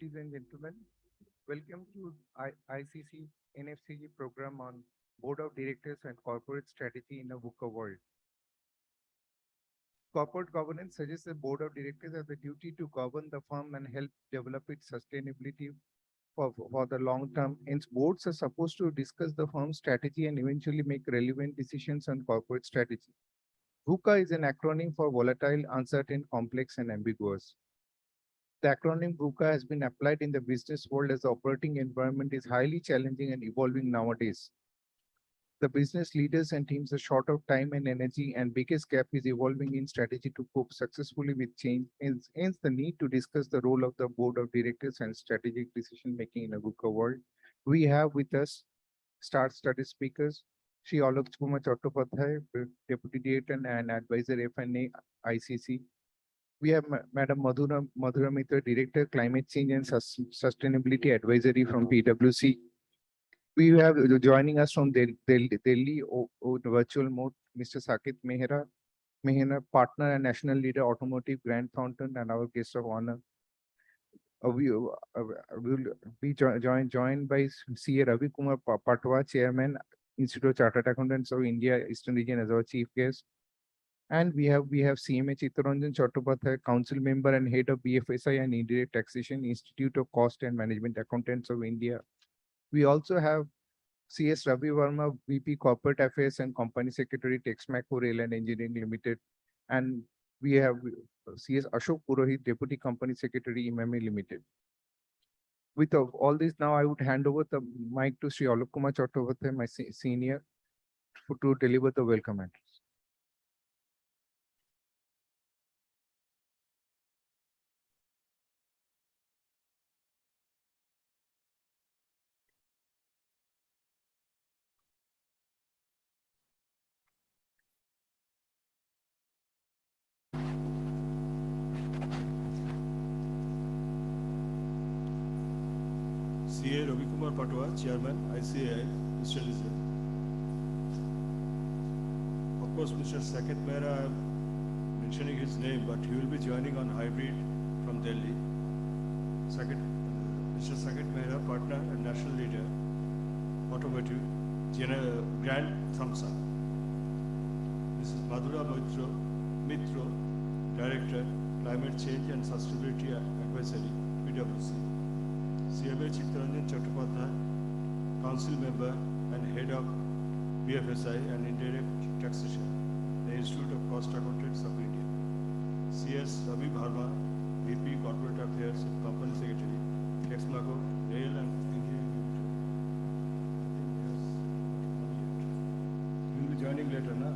Ladies and gentlemen, welcome to ICC NFCG program on Board of Directors and Corporate Strategy in a VUCA world. Corporate governance suggests the Board of Directors has the duty to govern the firm and help develop its sustainability for the long term. Hence, boards are supposed to discuss the firm's strategy and eventually make relevant decisions on corporate strategy. VUCA is an acronym for volatile, uncertain, complex, and ambiguous. The acronym VUCA has been applied in the business world as the operating environment is highly challenging and evolving nowadays. The business leaders and teams are short of time and energy, and biggest gap is evolving in strategy to cope successfully with change. Hence, the need to discuss the role of the board of directors and strategic decision making in a VUCA world. We have with us star study speakers, Shri Alok Kumar Chattopadhyay, Deputy Director and Advisor FNA ICC. We have Madam Madhura Mitra, Director, Climate Change and Sustainability Advisory from PwC. We have joining us from Delhi virtual mode, Mr. Saket Mehra, Partner and National Leader, Automotive Grand Fountain, and our guest of honor. We will be joined by CA Ravi Kumar Patwa, Chairman, Institute of Chartered Accountants of India, Eastern Region, as our chief guest. And we have CMA Chittaranjan Chattopadhyay, Council Member and Head of BFSI and Indirect Taxation, Institute of Cost and Management Accountants of India. We also have CS Ravi Verma, VP Corporate Affairs and Company Secretary, Texmaco Rail and Engineering Limited. And we have CS Ashok Purohit, Deputy Company Secretary, IMAMI Limited. With all this, now I would hand over the mic to Sri Alok Kumar Chattopadhyay, my senior, to deliver the welcome address. CA Ravi Kumar Patwa, Chairman, ICAI, Mr. Lizard. Of course, Mr. Saket Mehra, I am mentioning his name, but he will be joining on hybrid from Delhi. Mr. Saket Mehra, Partner and National Leader, Automotive, Grand Thamsa. Mrs. Madhura Mitra, Director, Climate Change and Sustainability Advisory, PwC. CMA Chittaranjan Chattopadhyay, Council Member and Head of BFSI and Indirect Taxation, the Institute of Cost Accountants of India. CS Ravi Verma, VP Corporate Affairs and Company Secretary, Texmaco Rail and Engineering Limited. I think he will be joining later, na?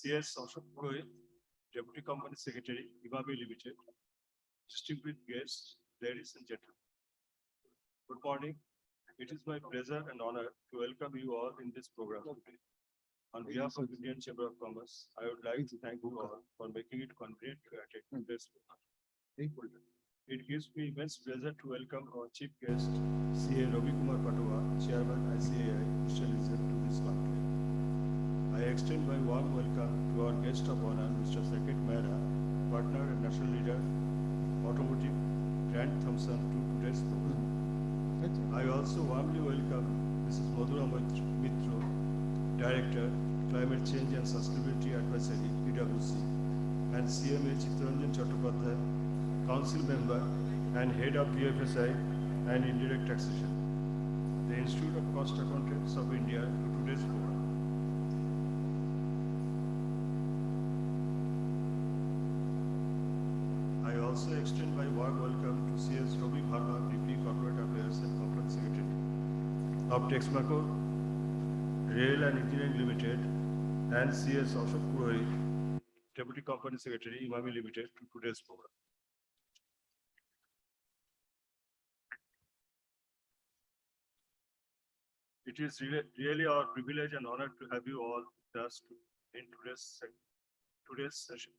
CS Ashok Purohit, Deputy Company Secretary, IMAMI Limited. Distinguished guests, ladies and gentlemen. Good morning. It is my pleasure and honor to welcome you all in this program today. On behalf of Indian Chamber of Commerce, I would like to thank you all for making it convenient to attend this program. It gives me immense pleasure to welcome our chief guest, CA Ravi Kumar Patwa, Chairman, ICAI, Mr. Lizard, to this conference. I extend my warm welcome to our guest of honor, Mr. Saket Mehra, Partner and National Leader, Automotive, Grand Thompson, to today's program. I also warmly welcome Mrs. Madhura Mitra, Director, Climate Change and Sustainability Advisory, PwC, and CMA Chittaranjan Chattopadhyay, Council Member and Head of BFSI and Indirect Taxation, the Institute of Cost Accountants of India, to today's program. I also extend my warm welcome to CS Ravi Verma, VP Corporate Affairs and Company Secretary of Texmaco Rail and Engineering Limited, and CS Ashok Purohit, Deputy Company Secretary, IMAMI Limited, to today's program. It is really our privilege and honor to have you all with us in today's session.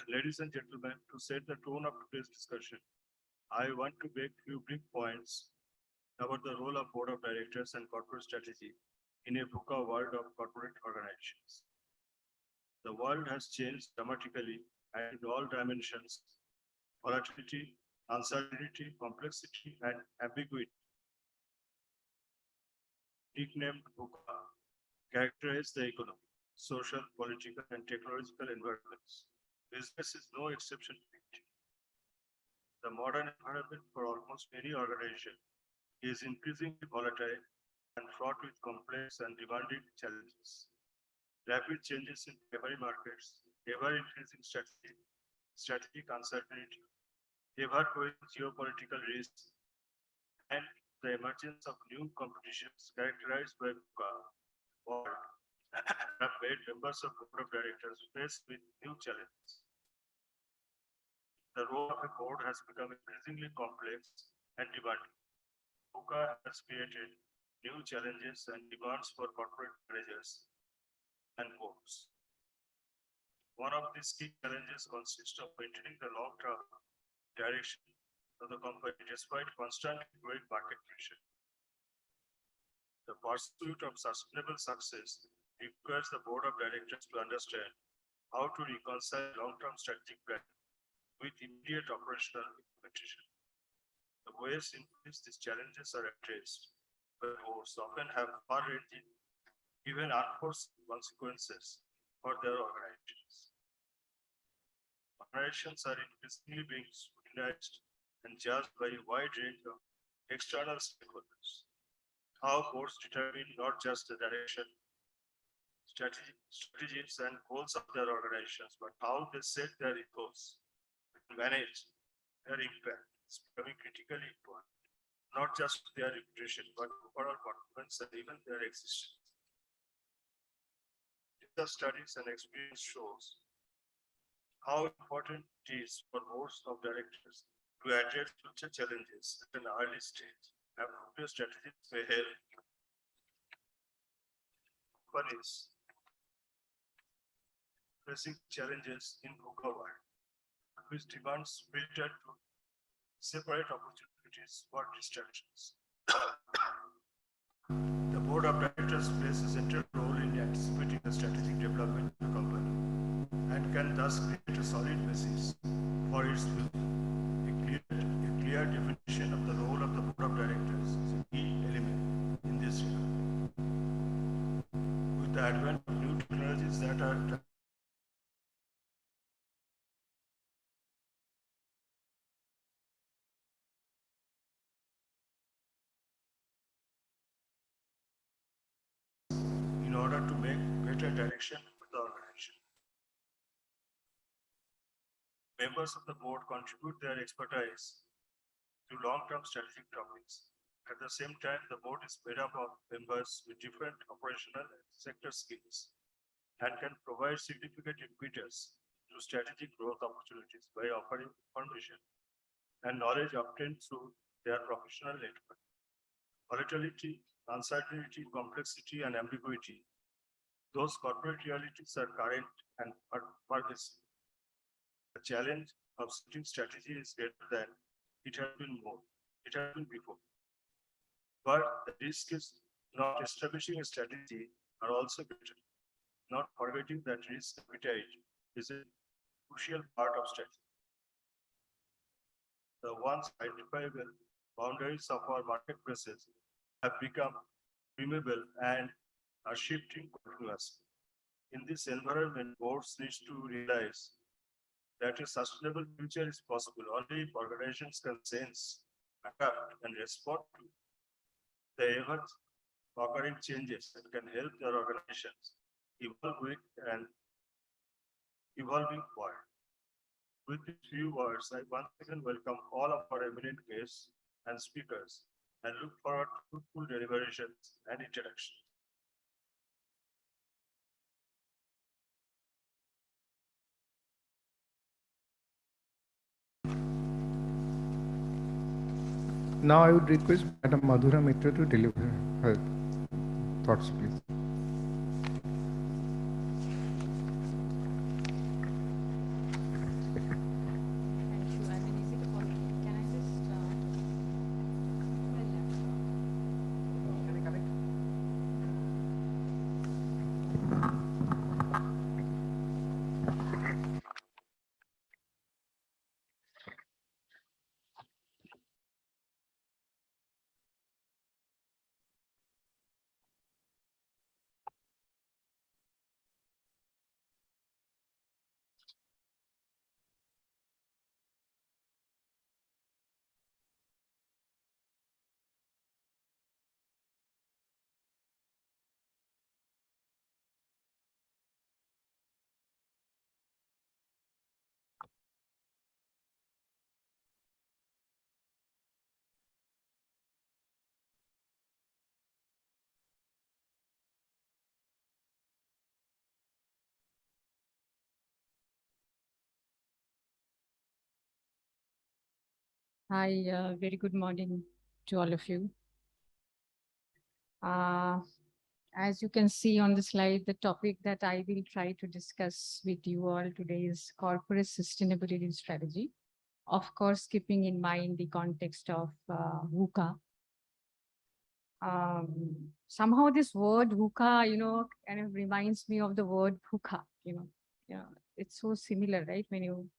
Ladies and gentlemen, to set the tone of today's discussion, I want to make few brief points about the role of board of directors and corporate strategy in a VUCA world of corporate organizations. The world has changed dramatically and in all dimensions. Volatility, uncertainty, complexity, and ambiguity, nicknamed VUCA, characterize the economic, social, political, and technological environments. Business is no exception to it. The modern environment for almost any organization is increasingly volatile and fraught with complex and demanding challenges. Rapid changes in primary markets, ever-increasing strategic uncertainty, ever-growing geopolitical risks, and the emergence of new competitions characterized by VUCA world have made members of board of directors faced with new challenges. The role of a board has become increasingly complex and demanding. VUCA has created new challenges and demands for corporate managers and boards. One of these key challenges consists of maintaining the long-term direction of the company despite constantly growing market pressure. The pursuit of sustainable success requires the board of directors to understand how to reconcile long-term strategic planning with immediate operational implementation. The ways in which these challenges are addressed by boards often have far-reaching, even unforeseen consequences for their organizations. Organizations are increasingly being scrutinized and judged by a wide range of external stakeholders. How boards determine not just the direction, strategies, and goals of their organizations, but how they set their ethos and manage their impact is becoming critically important, not just their reputation, but overall performance and even their existence. Data studies and experience shows how important it is for boards of directors to address future challenges at an early stage. Appropriate strategies may help companies facing challenges in VUCA world, which demands filter to separate opportunities for distractions. The board of directors plays a central role in anticipating the strategic development of the company and can thus create a solid basis for its future. A clear definition of the role of the board of directors is a key element in this regard. With the advent of new technologies that are in order to make better direction with the organization. Members of the board contribute their expertise to long-term strategic topics. At the same time, the board is made up of members with different operational and sector skills and can provide significant impetus to strategic growth opportunities by offering information and knowledge obtained through their professional network. Volatility, uncertainty, complexity, and ambiguity, those corporate realities are current and pervasive. The challenge of setting strategy is greater than it has been before. But the risk is not establishing a strategy are also greater. Not forgetting that risk appetite is a crucial part of strategy. The once identifiable boundaries of our marketplaces have become permeable and are shifting continuously. In this environment, boards need to realize that a sustainable future is possible only if organizations can sense, adapt, and respond to the ever occurring changes that can help their organizations evolve with an evolving world. With these few words, I once again welcome all of our eminent guests and speakers and look forward to fruitful deliberations and interaction. Now I would request Madam Madhura Mitra to deliver her thoughts, please. Thank you. I mean, is it all? Can I just Hi, very good morning to all of you. Uh, as you can see on the slide, the topic that I will try to discuss with you all today is corporate sustainability strategy. Of course, keeping in mind the context of VUCA. Somehow this word VUCA, kind of reminds me of the word VUCA, yeah, it's so similar, right? When you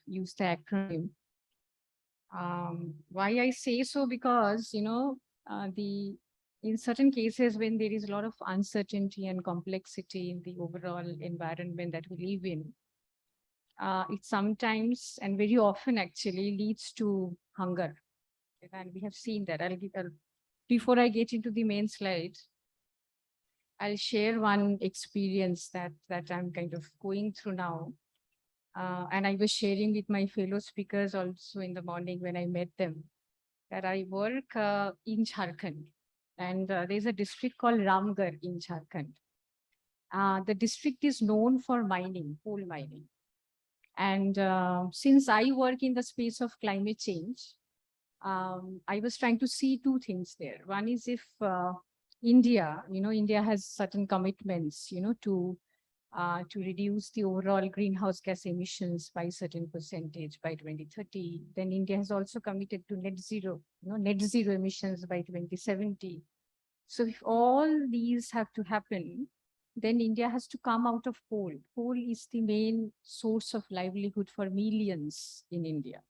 use the acronym. Why I say so? Because, the in certain cases when there is a lot of uncertainty and complexity in the overall environment that we live in, it sometimes and very often actually leads to hunger. And we have seen that. Before I get into the main slide, I'll share one experience that I'm kind of going through now. And I was sharing with my fellow speakers also in the morning when I met them, that I work in Jharkhand. And there's a district called Ramgarh in Jharkhand. The district is known for mining, coal mining. And since I work in the space of climate change, I was trying to see two things there. One is if India, India has certain commitments, to reduce the overall greenhouse gas emissions by a certain percentage by 2030. Then India has also committed to net zero emissions by 2070. So if all these have to happen, then India has to come out of coal. Coal is the main source of livelihood for millions in India.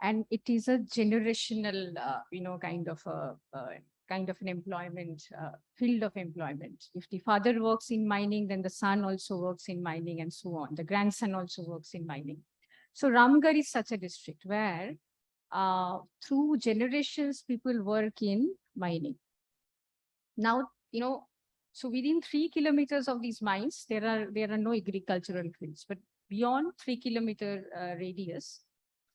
And it is a generational, kind of an employment, field of employment. If the father works in mining, then the son also works in mining and so on. The grandson also works in mining. So Ramgarh is such a district where through generations, people work in mining. Now, so within 3 kilometers of these mines, there are no agricultural fields, but beyond 3 kilometer radius,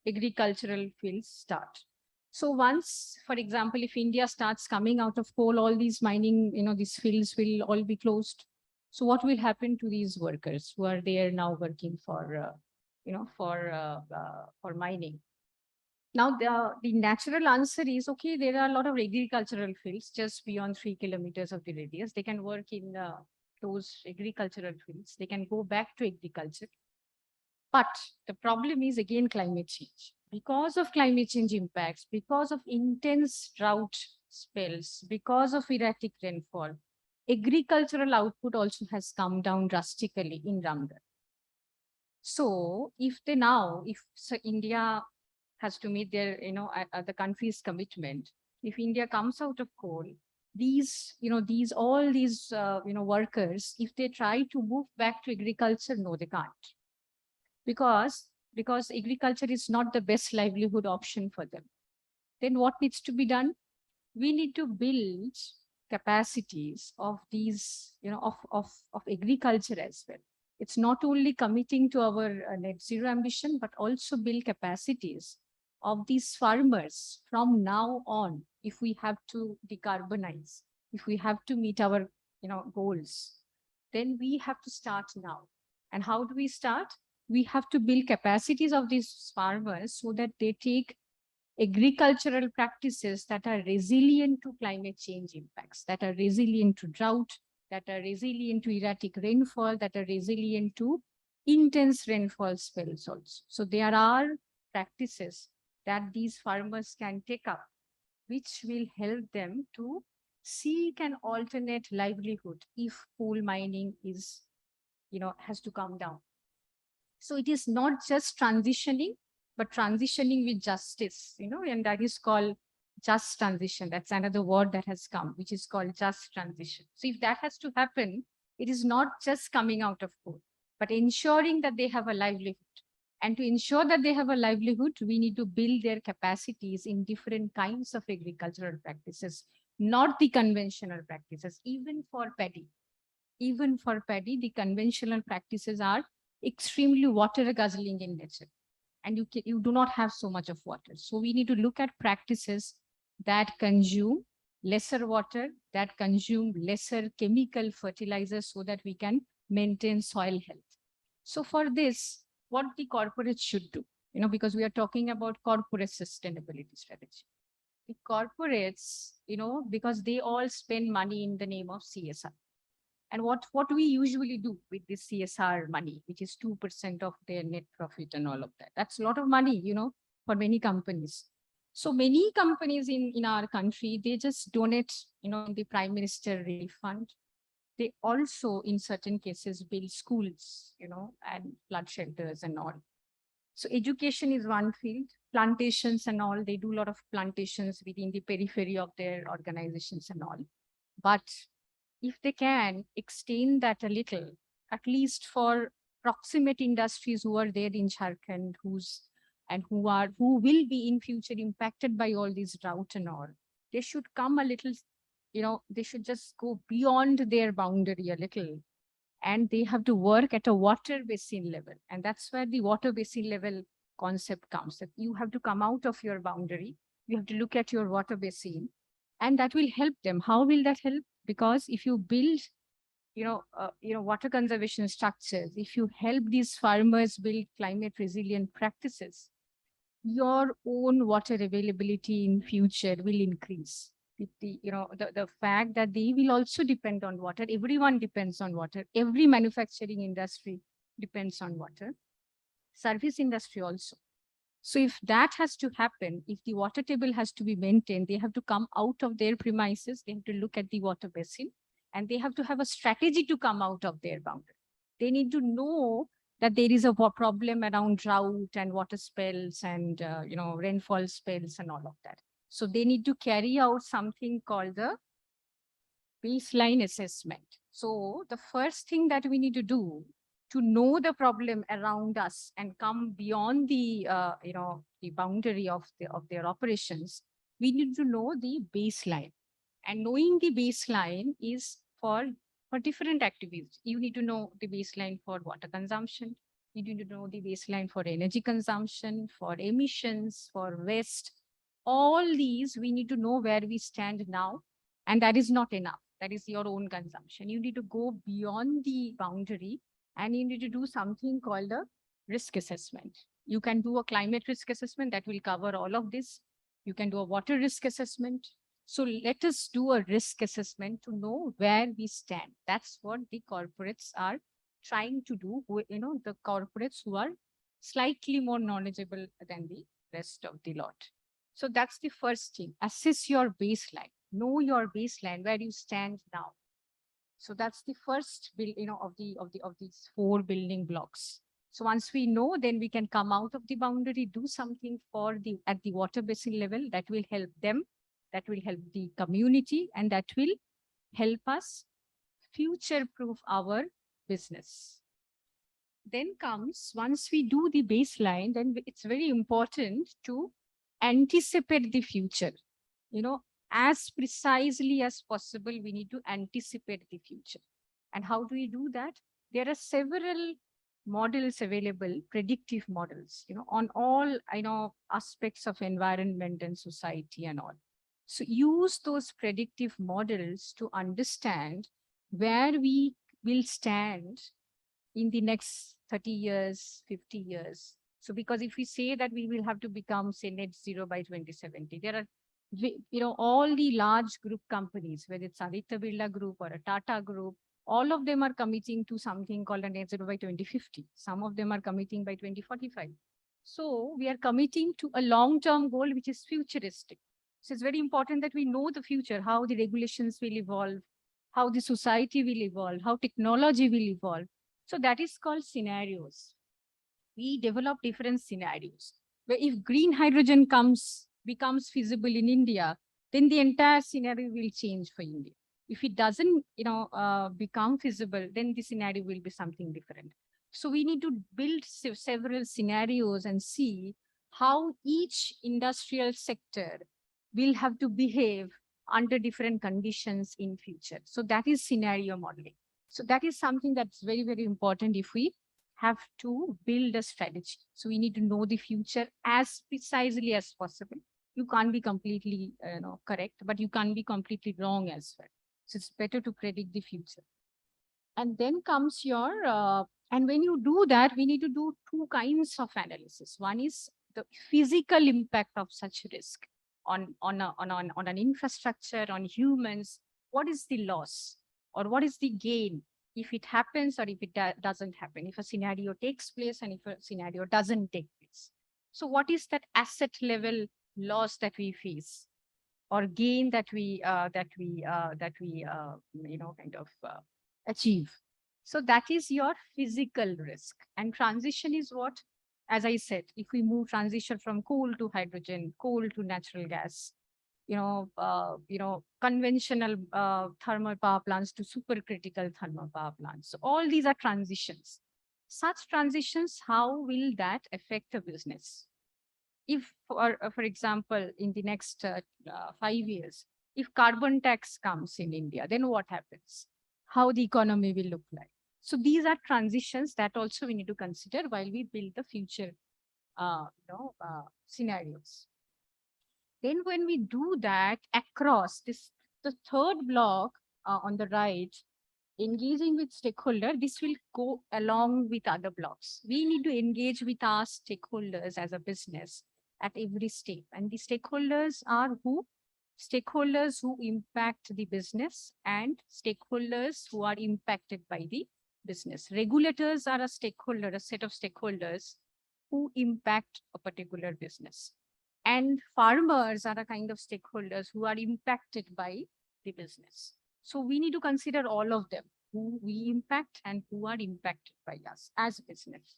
agricultural fields start. So once, for example, if India starts coming out of coal, all these mining, these fields will all be closed. So what will happen to these workers who are there now working for mining? Now, the natural answer is, okay, there are a lot of agricultural fields just beyond 3 kilometers of the radius. They can work in those agricultural fields. They can go back to agriculture. But the problem is again climate change. Because of climate change impacts, because of intense drought spells, because of erratic rainfall, agricultural output also has come down drastically in Ramgarh. So if India has to meet their, the country's commitment, if India comes out of coal, all these, workers, if they try to move back to agriculture, no, they can't. Because agriculture is not the best livelihood option for them. Then what needs to be done? We need to build capacities of these, of agriculture as well. It's not only committing to our net zero ambition, but also build capacities of these farmers from now on. If we have to decarbonize, if we have to meet our, goals, then we have to start now. And how do we start? We have to build capacities of these farmers so that they take agricultural practices that are resilient to climate change impacts, that are resilient to drought, that are resilient to erratic rainfall, that are resilient to intense rainfall spells also. So there are practices that these farmers can take up, which will help them to seek an alternate livelihood if coal mining is, has to come down. So it is not just transitioning, but transitioning with justice, and that is called just transition. That's another word that has come, which is called just transition. So if that has to happen, it is not just coming out of coal, but ensuring that they have a livelihood. And to ensure that they have a livelihood, we need to build their capacities in different kinds of agricultural practices, not the conventional practices, even for paddy. Even for paddy, the conventional practices are extremely water guzzling in nature, and you do not have so much of water. So we need to look at practices that consume lesser water, that consume lesser chemical fertilizers, so that we can maintain soil health. So for this, what the corporates should do? because we are talking about corporate sustainability strategy. The corporates, because they all spend money in the name of CSR. And what we usually do with this CSR money, which is 2% of their net profit and all of that. That's a lot of money, for many companies. So many companies in our country, they just donate, in the Prime Minister Relief Fund. They also, in certain cases, build schools, and flood shelters and all. So education is one field, plantations and all, they do a lot of plantations within the periphery of their organizations and all. But if they can extend that a little, at least for proximate industries who are there in Jharkhand, who will be in future impacted by all these drought and all, they should come a little, they should just go beyond their boundary a little, and they have to work at a water basin level. And that's where the water basin level concept comes, that you have to come out of your boundary. You have to look at your water basin, and that will help them. How will that help? Because if you build, water conservation structures, if you help these farmers build climate resilient practices, your own water availability in future will increase. With the fact that they will also depend on water. Everyone depends on water. Every manufacturing industry depends on water. Service industry also. So if that has to happen, if the water table has to be maintained, they have to come out of their premises, they have to look at the water basin, and they have to have a strategy to come out of their boundary. They need to know that there is a problem around drought and water spells and rainfall spells and all of that. So they need to carry out something called the baseline assessment. So the first thing that we need to do to know the problem around us and come beyond the the boundary of their operations, we need to know the baseline. And knowing the baseline is for different activities. You need to know the baseline for water consumption. You need to know the baseline for energy consumption, for emissions, for waste. All these, we need to know where we stand now. And that is not enough. That is your own consumption. You need to go beyond the boundary, and you need to do something called a risk assessment. You can do a climate risk assessment that will cover all of this. You can do a water risk assessment. So let us do a risk assessment to know where we stand. That's what the corporates are trying to do. The corporates who are slightly more knowledgeable than the rest of the lot. So that's the first thing. Assess your baseline. Know your baseline, where you stand now. So that's the first build, of these 4 building blocks. So once we know, then we can come out of the boundary, do something at the water basin level that will help them, that will help the community, and that will help us future-proof our business. Then comes, once we do the baseline, then it's very important to anticipate the future. As precisely as possible, we need to anticipate the future. And how do we do that? There are several models available, predictive models, on all, aspects of environment and society and all. So use those predictive models to understand where we will stand in the next 30 years, 50 years. So because if we say that we will have to become, say, net zero by 2070, there are, all the large group companies, whether it's Aditya Birla Group or a Tata Group, all of them are committing to something called a net zero by 2050. Some of them are committing by 2045. So we are committing to a long-term goal, which is futuristic. So it's very important that we know the future, how the regulations will evolve, how the society will evolve, how technology will evolve. So that is called scenarios. We develop different scenarios where if green hydrogen becomes feasible in India, then the entire scenario will change for India. If it doesn't, become feasible, then the scenario will be something different. So we need to build several scenarios and see how each industrial sector will have to behave under different conditions in future. So that is scenario modeling. So that is something that's very, very important if we have to build a strategy. So we need to know the future as precisely as possible. You can't be completely correct, but you can't be completely wrong as well. So it's better to predict the future. And then comes your And when you do that, we need to do two kinds of analysis. One is the physical impact of such risk on an infrastructure, on humans. What is the loss or what is the gain if it happens or if it doesn't happen, if a scenario takes place and if a scenario doesn't take place. So what is that asset level loss that we face or gain that we kind of achieve? So that is your physical risk. And transition is what, as I said, if we move transition from coal to hydrogen, coal to natural gas, conventional thermal power plants to supercritical thermal power plants. So all these are transitions. Such transitions, how will that affect a business? If, for example, in the next 5 years, if carbon tax comes in India, then what happens? How the economy will look like? So these are transitions that also we need to consider while we build the future scenarios. Then when we do that across this, the third block on the right, engaging with stakeholder, this will go along with other blocks. We need to engage with our stakeholders as a business at every step. And the stakeholders are who? Stakeholders who impact the business and stakeholders who are impacted by the business. Regulators are a stakeholder, a set of stakeholders who impact a particular business. And farmers are a kind of stakeholders who are impacted by the business. So we need to consider all of them, who we impact and who are impacted by us as business.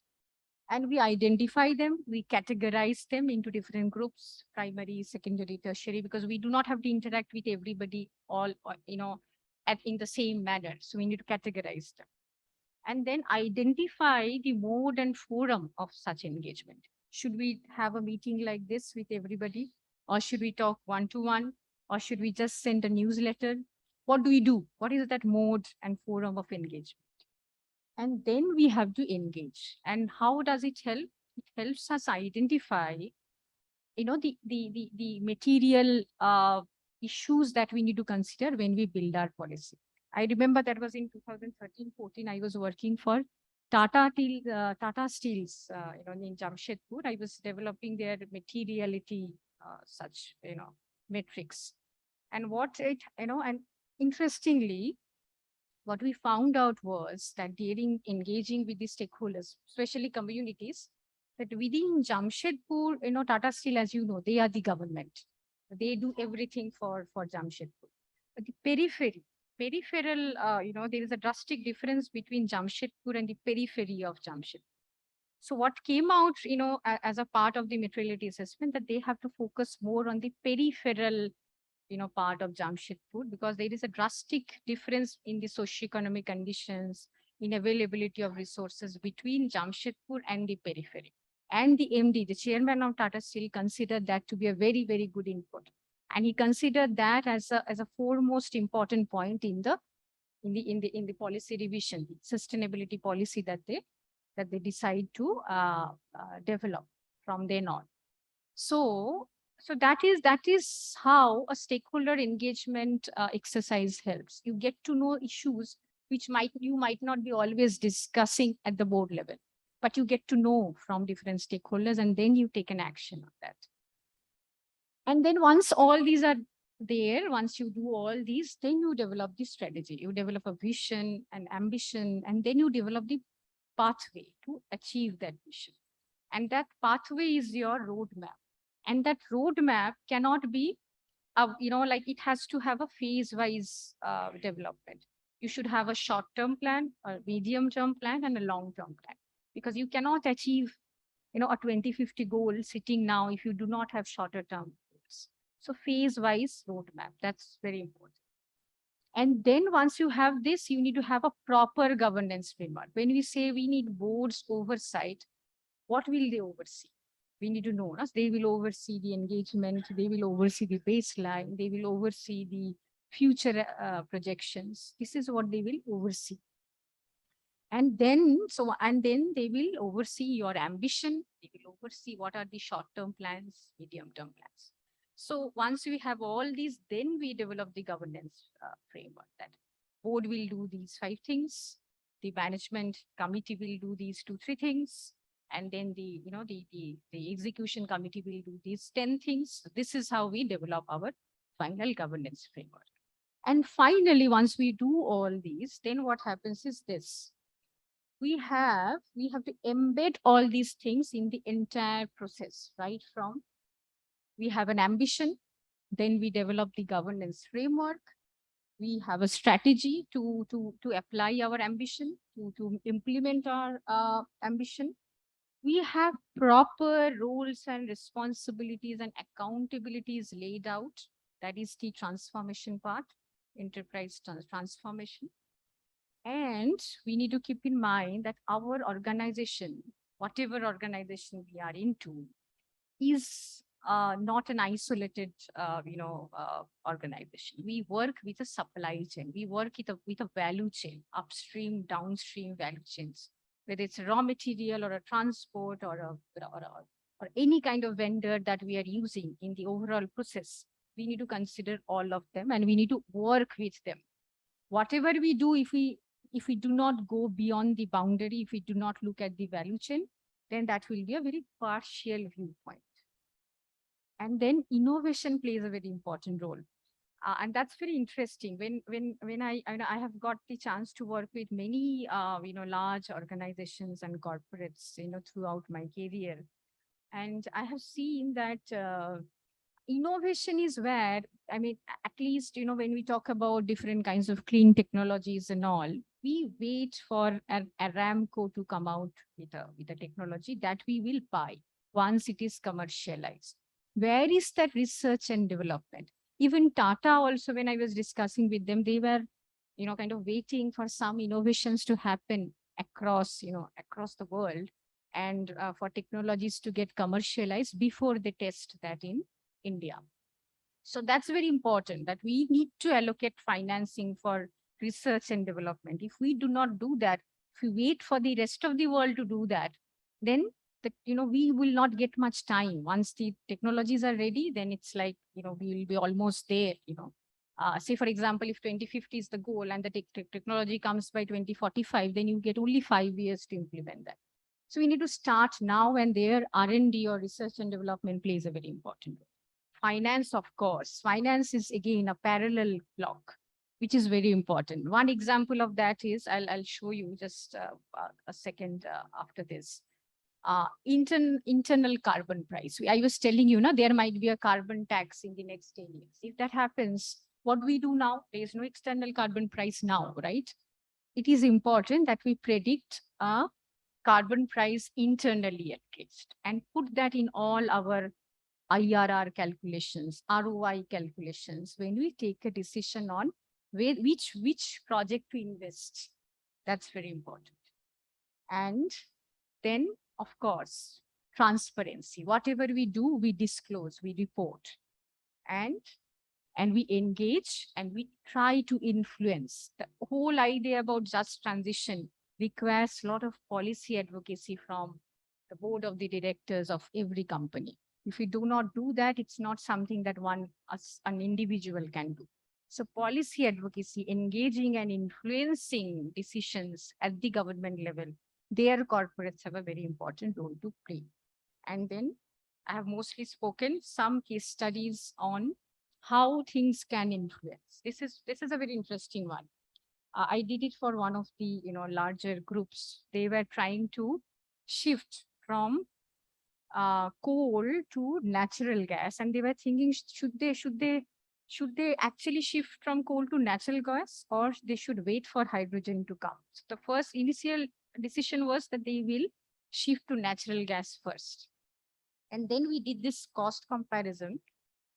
And we identify them, we categorize them into different groups, primary, secondary, tertiary, because we do not have to interact with everybody all, in the same manner. So we need to categorize them. And then identify the mode and forum of such engagement. Should we have a meeting like this with everybody? Or should we talk one-to-one? Or should we just send a newsletter? What do we do? What is that mode and forum of engagement? And then we have to engage. And how does it help? It helps us identify, the material issues that we need to consider when we build our policy. I remember that was in 2013-14. I was working for Tata Steels, in Jamshedpur. I was developing their materiality, metrics. And and interestingly, what we found out was that during engaging with the stakeholders, especially communities, that within Jamshedpur, Tata Steel, as you know, they are the government. They do everything for Jamshedpur. But the peripheral, there is a drastic difference between Jamshedpur and the periphery of Jamshedpur. So what came out, as a part of the materiality assessment, that they have to focus more on the peripheral, part of Jamshedpur, because there is a drastic difference in the socioeconomic conditions, in availability of resources between Jamshedpur and the periphery. And the MD, the chairman of Tata Steel, considered that to be a very, very good input. And he considered that as a foremost important point in the policy revision, sustainability policy that they decide to develop from then on. So that is how a stakeholder engagement exercise helps. You get to know issues which you might not be always discussing at the board level, but you get to know from different stakeholders, and then you take an action on that. And then once all these are there, once you do all these, then you develop the strategy. You develop a vision and ambition, and then you develop the pathway to achieve that vision. And that pathway is your roadmap. And that roadmap cannot be, it has to have a phase-wise development. You should have a short-term plan, a medium-term plan, and a long-term plan. Because you cannot achieve, a 2050 goal sitting now if you do not have shorter-term goals. So phase-wise roadmap, that's very important. And then once you have this, you need to have a proper governance framework. When we say we need boards oversight, what will they oversee? We need to know. They will oversee the engagement, they will oversee the baseline, they will oversee the future projections. This is what they will oversee. And then they will oversee your ambition, they will oversee what are the short-term plans, medium-term plans. So once we have all these, then we develop the governance framework that board will do these 5 things. the management committee will do these 2, 3 things. And then the execution committee will do these 10 things. This is how we develop our final governance framework. And finally, once we do all these, then what happens is this. We have to embed all these things in the entire process, right? From we have an ambition, then we develop the governance framework. We have a strategy to apply our ambition, to implement our ambition. We have proper roles and responsibilities and accountabilities laid out. That is the transformation part, enterprise transformation. And we need to keep in mind that our organization, whatever organization we are into, is not an isolated, organization. We work with a supply chain. We work with a value chain, upstream, downstream value chains, whether it's a raw material or a transport or any kind of vendor that we are using in the overall process. We need to consider all of them and we need to work with them. Whatever we do, if we do not go beyond the boundary, if we do not look at the value chain, then that will be a very partial viewpoint. And then innovation plays a very important role. And that's very interesting. When I have got the chance to work with many large organizations and corporates throughout my career, and I have seen that innovation is where, I mean, at least when we talk about different kinds of clean technologies and all, we wait for Aramco to come out with a technology that we will buy once it is commercialized. Where is that research and development? Even Tata also, when I was discussing with them, they were, kind of waiting for some innovations to happen across the world and for technologies to get commercialized before they test that in India. So that's very important that we need to allocate financing for research and development. If we do not do that, if we wait for the rest of the world to do that, then we will not get much time. Once the technologies are ready, then it's like, we will be almost there, say, for example, if 2050 is the goal and the technology comes by 2045, then you get only 5 years to implement that. So we need to start now, and there R&D or research and development plays a very important role. Finance, of course. Finance is again a parallel block, which is very important. One example of that is, I'll show you just a second after this. Internal carbon price. I was telling you, there might be a carbon tax in the next 10 years. If that happens, what do we do now? There is no external carbon price now, right? It is important that we predict a carbon price internally at least, and put that in all our IRR calculations, ROI calculations, when we take a decision on which project to invest. That's very important. And then, of course, transparency. Whatever we do, we disclose, we report, and we engage and we try to influence. The whole idea about just transition requires a lot of policy advocacy from the board of the directors of every company. If we do not do that, it's not something that an individual can do. So policy advocacy, engaging and influencing decisions at the government level, their corporates have a very important role to play. And then I have mostly spoken some case studies on how things can influence. This is a very interesting one. I did it for one of the larger groups. They were trying to shift from coal to natural gas, and they were thinking, should they actually shift from coal to natural gas, or they should wait for hydrogen to come? So the first initial decision was that they will shift to natural gas first. And then we did this cost comparison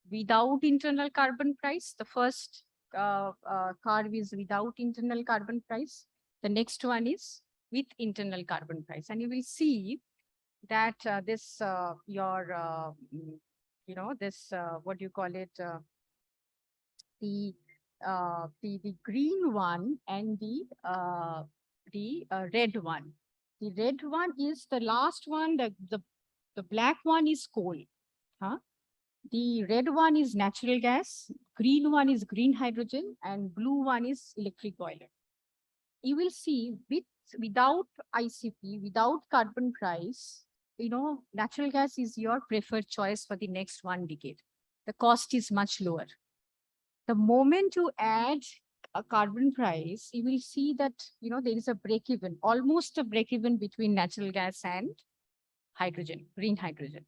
without internal carbon price. The first curve is without internal carbon price. The next one is with internal carbon price. And you will see that this, what do you call it? The green one and the red one. The red one is the last one. The black one is coal. The red one is natural gas. Green one is green hydrogen, and blue one is electric boiler. You will see with without ICP, without carbon price, natural gas is your preferred choice for the next 1 decade. The cost is much lower. The moment you add a carbon price, you will see that, there is a break even, almost a break even between natural gas and hydrogen, green hydrogen.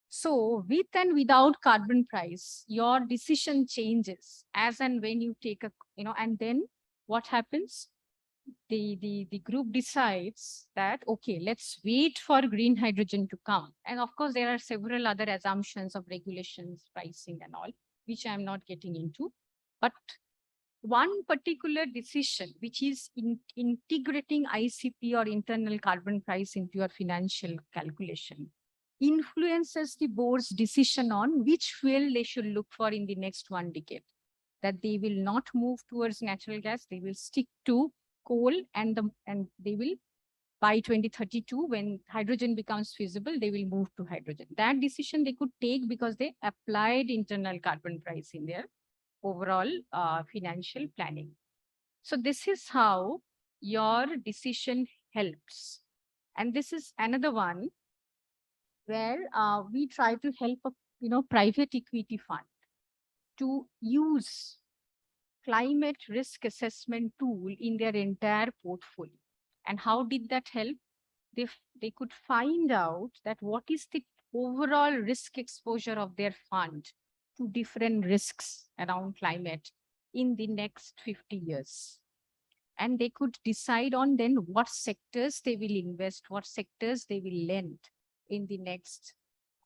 So with and without carbon price, your decision changes as and when you take and then what happens? The group decides that, okay, let's wait for green hydrogen to come. And of course, there are several other assumptions of regulations, pricing and all, which I'm not getting into. But one particular decision, which is integrating ICP or internal carbon price into your financial calculation, influences the board's decision on which fuel they should look for in the next 1 decade. That they will not move towards natural gas, they will stick to coal, and they will, by 2032, when hydrogen becomes feasible, they will move to hydrogen. That decision they could take because they applied internal carbon price in their overall financial planning. So this is how your decision helps. And this is another one where we try to help a private equity fund to use climate risk assessment tool in their entire portfolio. And how did that help? They could find out that what is the overall risk exposure of their fund to different risks around climate in the next 50 years. And they could decide on then what sectors they will invest, what sectors they will lend in the next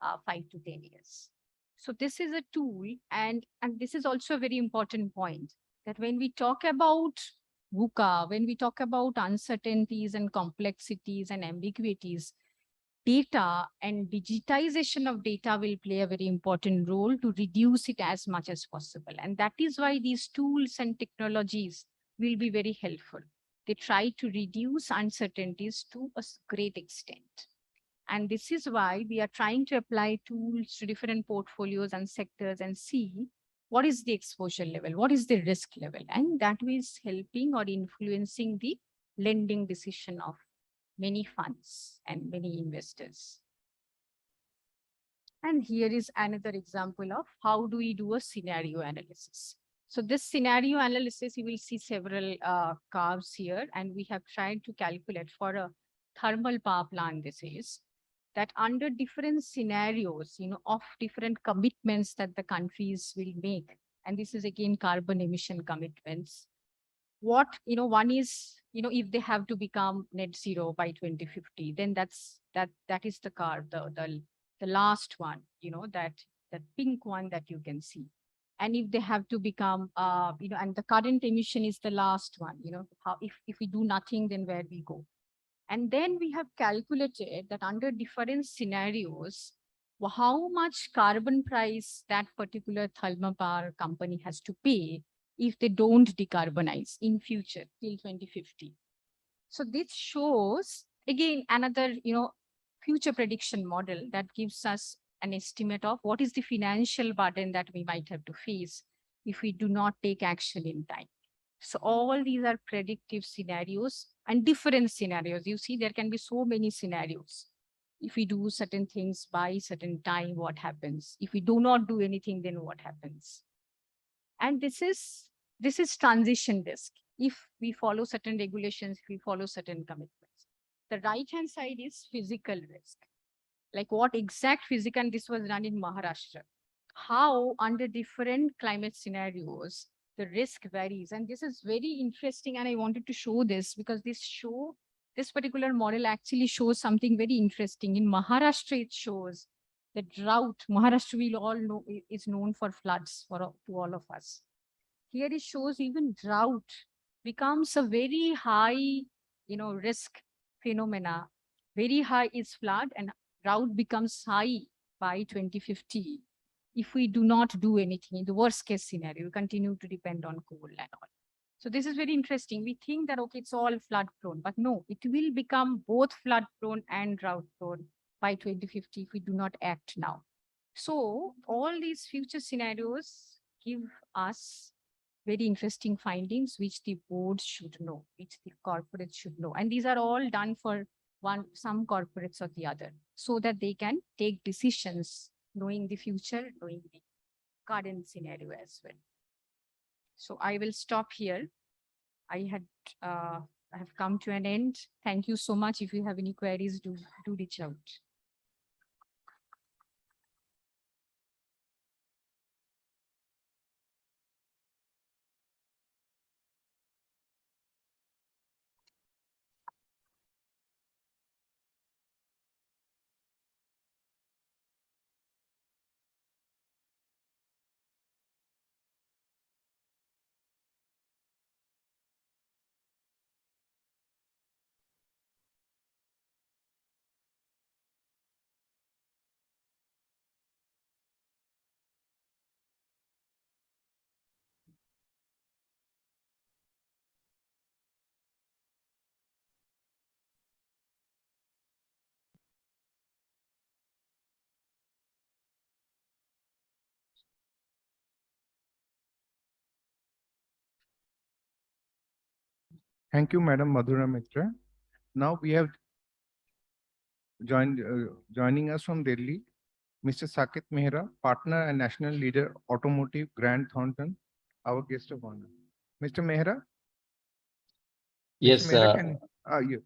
5 to 10 years. So this is a tool, and this is also a very important point, that when we talk about VUCA, when we talk about uncertainties and complexities and ambiguities, data and digitization of data will play a very important role to reduce it as much as possible. And that is why these tools and technologies will be very helpful. They try to reduce uncertainties to a great extent. And this is why we are trying to apply tools to different portfolios and sectors and see what is the exposure level, what is the risk level, and that is helping or influencing the lending decision of many funds and many investors. And here is another example of how do we do a scenario analysis. So this scenario analysis, you will see several curves here, and we have tried to calculate for a thermal power plant. This is that under different scenarios, of different commitments that the countries will make. And this is again carbon emission commitments. What, one is, if they have to become net zero by 2050, then that is the curve, the last one, that pink one that you can see. And if they have to become, and the current emission is the last one, how, if we do nothing, then where we go. And then we have calculated that under different scenarios, how much carbon price that particular thermal power company has to pay if they don't decarbonize in future till 2050. So this shows, again, another, future prediction model that gives us an estimate of what is the financial burden that we might have to face if we do not take action in time. So all these are predictive scenarios and different scenarios. You see, there can be so many scenarios. If we do certain things by certain time, what happens? If we do not do anything, then what happens? And this is transition risk. If we follow certain regulations, if we follow certain commitments. The right-hand side is physical risk. Like what exact physical, and this was done in Maharashtra. How under different climate scenarios, the risk varies. And this is very interesting. And I wanted to show this because this particular model actually shows something very interesting. In Maharashtra, it shows the drought. Maharashtra, we all know, is known for floods to all of us. Here it shows even drought becomes a very high, risk phenomena. Very high is flood, and drought becomes high by 2050. If we do not do anything, in the worst case scenario, we continue to depend on coal and all. So this is very interesting. We think that, okay, it's all flood prone, but no, it will become both flood prone and drought prone by 2050 if we do not act now. So all these future scenarios give us very interesting findings which the board should know, which the corporates should know. And these are all done for some corporates or the other, so that they can take decisions knowing the future, knowing the current scenario as well. So I will stop here. I have come to an end. Thank you so much. If you have any queries, do reach out. Thank you, Madam Madhura Mitra. Now we have joining us from Delhi, Mr. Saket Mehra, partner and national leader, automotive, Grant Thornton, our guest of honor. Mr. Mehra? Mr. Yes, Mehra, you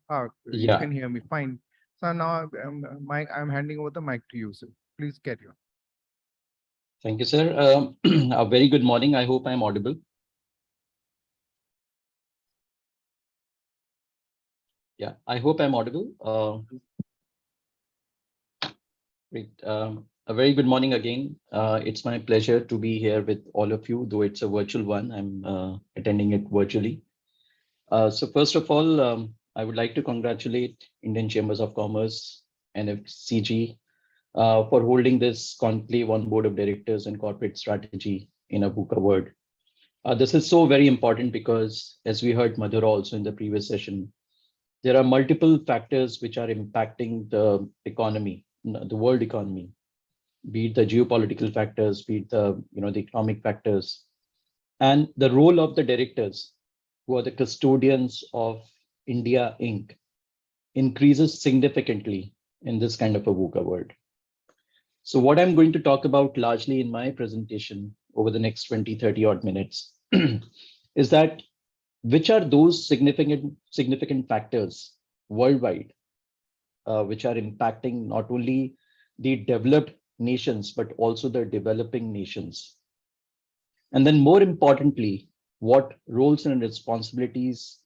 yeah. can hear me fine. So now I'm handing over the mic to you, sir. Please carry on. Thank you, sir. A very good morning. I hope I'm audible. Yeah, I hope I'm audible. Great. A very good morning again. It's my pleasure to be here with all of you, though it's a virtual one. I'm attending it virtually. So first of all, I would like to congratulate Indian Chambers of Commerce, NFCG, for holding this conclave on Board of Directors and Corporate Strategy in a VUCA world. This is so very important because, as we heard Madhur also in the previous session, there are multiple factors which are impacting the economy, the world economy, be it the geopolitical factors, be it the economic factors, and the role of the directors, who are the custodians of India Inc., increases significantly in this kind of a VUCA world. So what I'm going to talk about largely in my presentation over the next 20, 30 odd minutes is that which are those significant factors worldwide which are impacting not only the developed nations, but also the developing nations. And then more importantly, what roles and responsibilities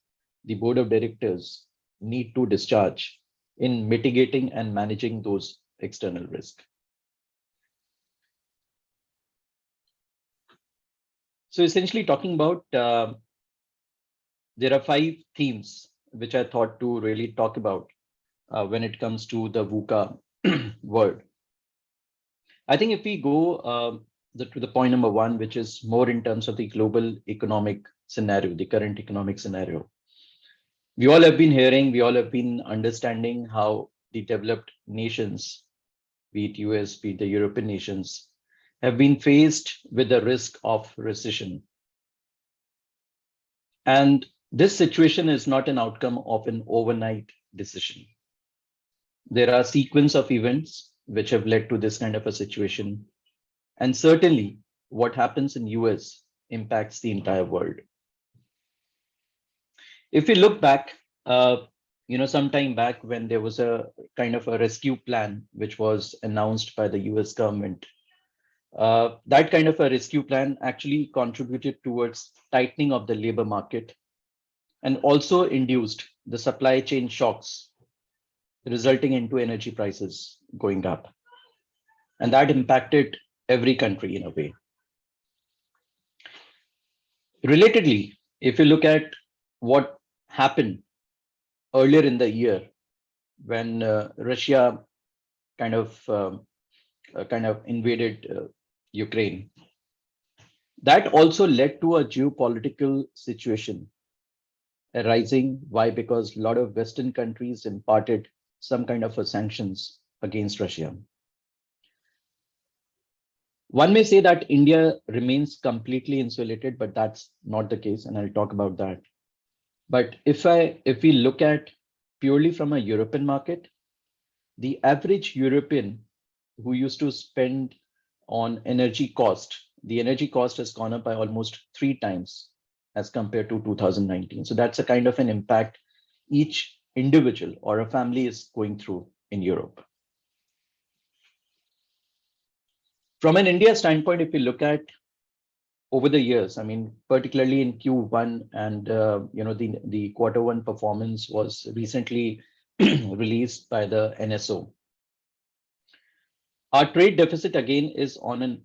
the board of directors need to discharge in mitigating and managing those external risks. So essentially talking about, there are 5 themes which I thought to really talk about when it comes to the VUCA word. I think if we go to the point number 1, which is more in terms of the global economic scenario, the current economic scenario. We all have been hearing, we all have been understanding how the developed nations, be it US, be it the European nations, have been faced with the risk of recession. And this situation is not an outcome of an overnight decision. There are a sequence of events which have led to this kind of a situation. And certainly what happens in US impacts the entire world. If we look back, some time back when there was a kind of a rescue plan, which was announced by the US government, that kind of a rescue plan actually contributed towards tightening of the labor market and also induced the supply chain shocks, resulting into energy prices going up. And that impacted every country in a way. Relatedly, if you look at what happened earlier in the year when Russia kind of invaded Ukraine, that also led to a geopolitical situation arising. Why? Because a lot of Western countries imparted some kind of a sanctions against Russia. One may say that India remains completely insulated, but that's not the case, and I'll talk about that. But if we look at purely from a European market, the average European who used to spend on energy cost, the energy cost has gone up by almost 3 times as compared to 2019. So that's a kind of an impact each individual or a family is going through in Europe. From an India standpoint, if we look at over the years, I mean, particularly in Q1 and the Q1 performance was recently released by the NSO. Our trade deficit again is on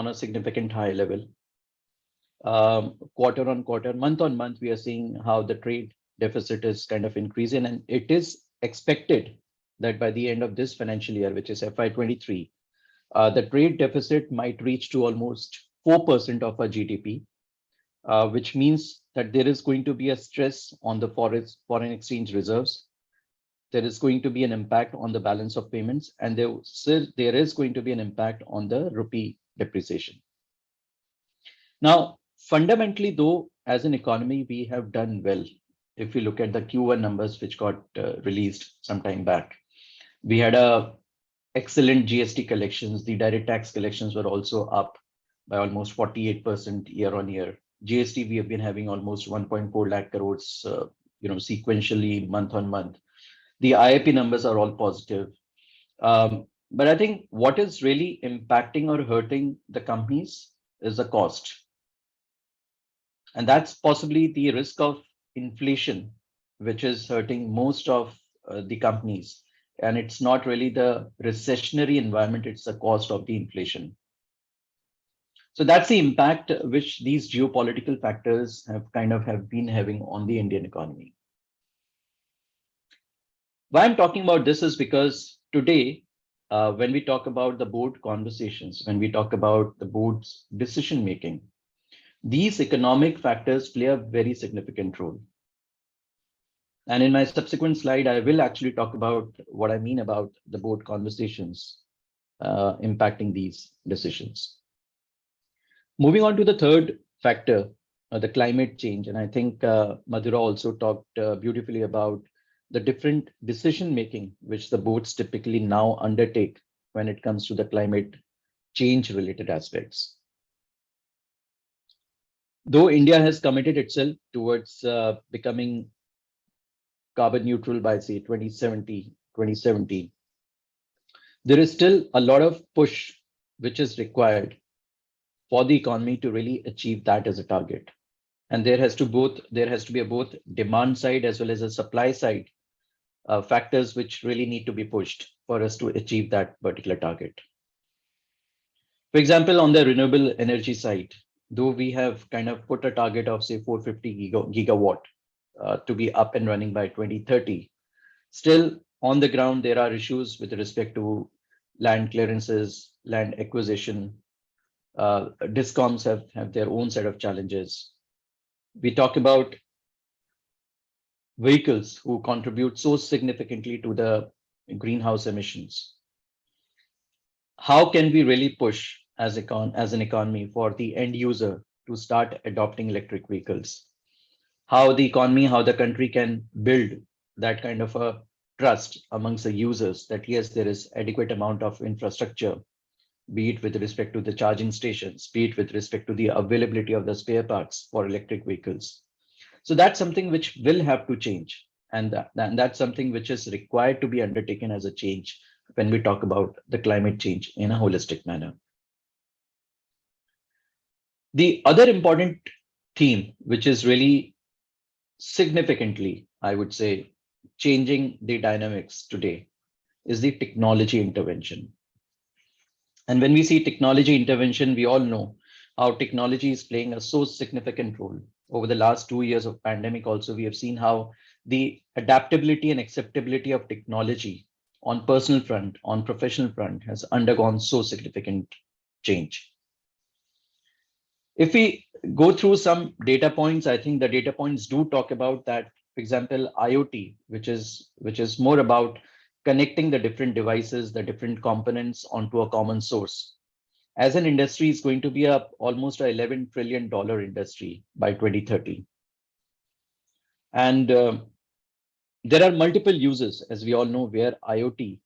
a significant high level. Quarter on quarter, month on month, we are seeing how the trade deficit is kind of increasing, and it is expected that by the end of this financial year, which is FY23, the trade deficit might reach to almost 4% of our GDP, which means that there is going to be a stress on the foreign exchange reserves. There is going to be an impact on the balance of payments, and there is going to be an impact on the rupee depreciation. Now, fundamentally, though, as an economy, we have done well. If you look at the Q1 numbers, which got released some time back, we had a excellent GST collections. The direct tax collections were also up by almost 48% year on year. GST, we have been having almost 1.4 lakh crores, sequentially month on month. The IIP numbers are all positive. But I think what is really impacting or hurting the companies is the cost. And that's possibly the risk of inflation, which is hurting most of the companies. And it's not really the recessionary environment, it's the cost of the inflation. So that's the impact which these geopolitical factors have been having on the Indian economy. Why I'm talking about this is because today, when we talk about the board conversations, when we talk about the board's decision making, these economic factors play a very significant role. And in my subsequent slide, I will actually talk about what I mean about the board conversations impacting these decisions. Moving on to the third factor, the climate change. And I think Madhura also talked beautifully about the different decision making which the boards typically now undertake when it comes to the climate change related aspects. Though India has committed itself towards becoming carbon neutral by say 2070, there is still a lot of push which is required for the economy to really achieve that as a target. And there has to be a both demand side as well as a supply side factors which really need to be pushed for us to achieve that particular target. For example, on the renewable energy side, though we have kind of put a target of say 450 gigawatt to be up and running by 2030, still on the ground there are issues with respect to land clearances, land acquisition. Discoms have their own set of challenges. We talk about vehicles who contribute so significantly to the greenhouse emissions. How can we really push as an economy for the end user to start adopting electric vehicles? How the economy, how the country can build that kind of a trust amongst the users that yes, there is adequate amount of infrastructure, be it with respect to the charging stations, be it with respect to the availability of the spare parts for electric vehicles. So that's something which will have to change. And that's something which is required to be undertaken as a change when we talk about the climate change in a holistic manner. The other important theme, which is really significantly, I would say, changing the dynamics today, is the technology intervention. And when we see technology intervention, we all know how technology is playing a so significant role. Over the last 2 years of pandemic also, we have seen how the adaptability and acceptability of technology on personal front, on professional front has undergone so significant change. If we go through some data points, I think the data points do talk about that, for example, IoT, which is more about connecting the different devices, the different components onto a common source. as an industry is going to be almost a $11 trillion industry by 2030. And there are multiple uses, as we all know, where IoT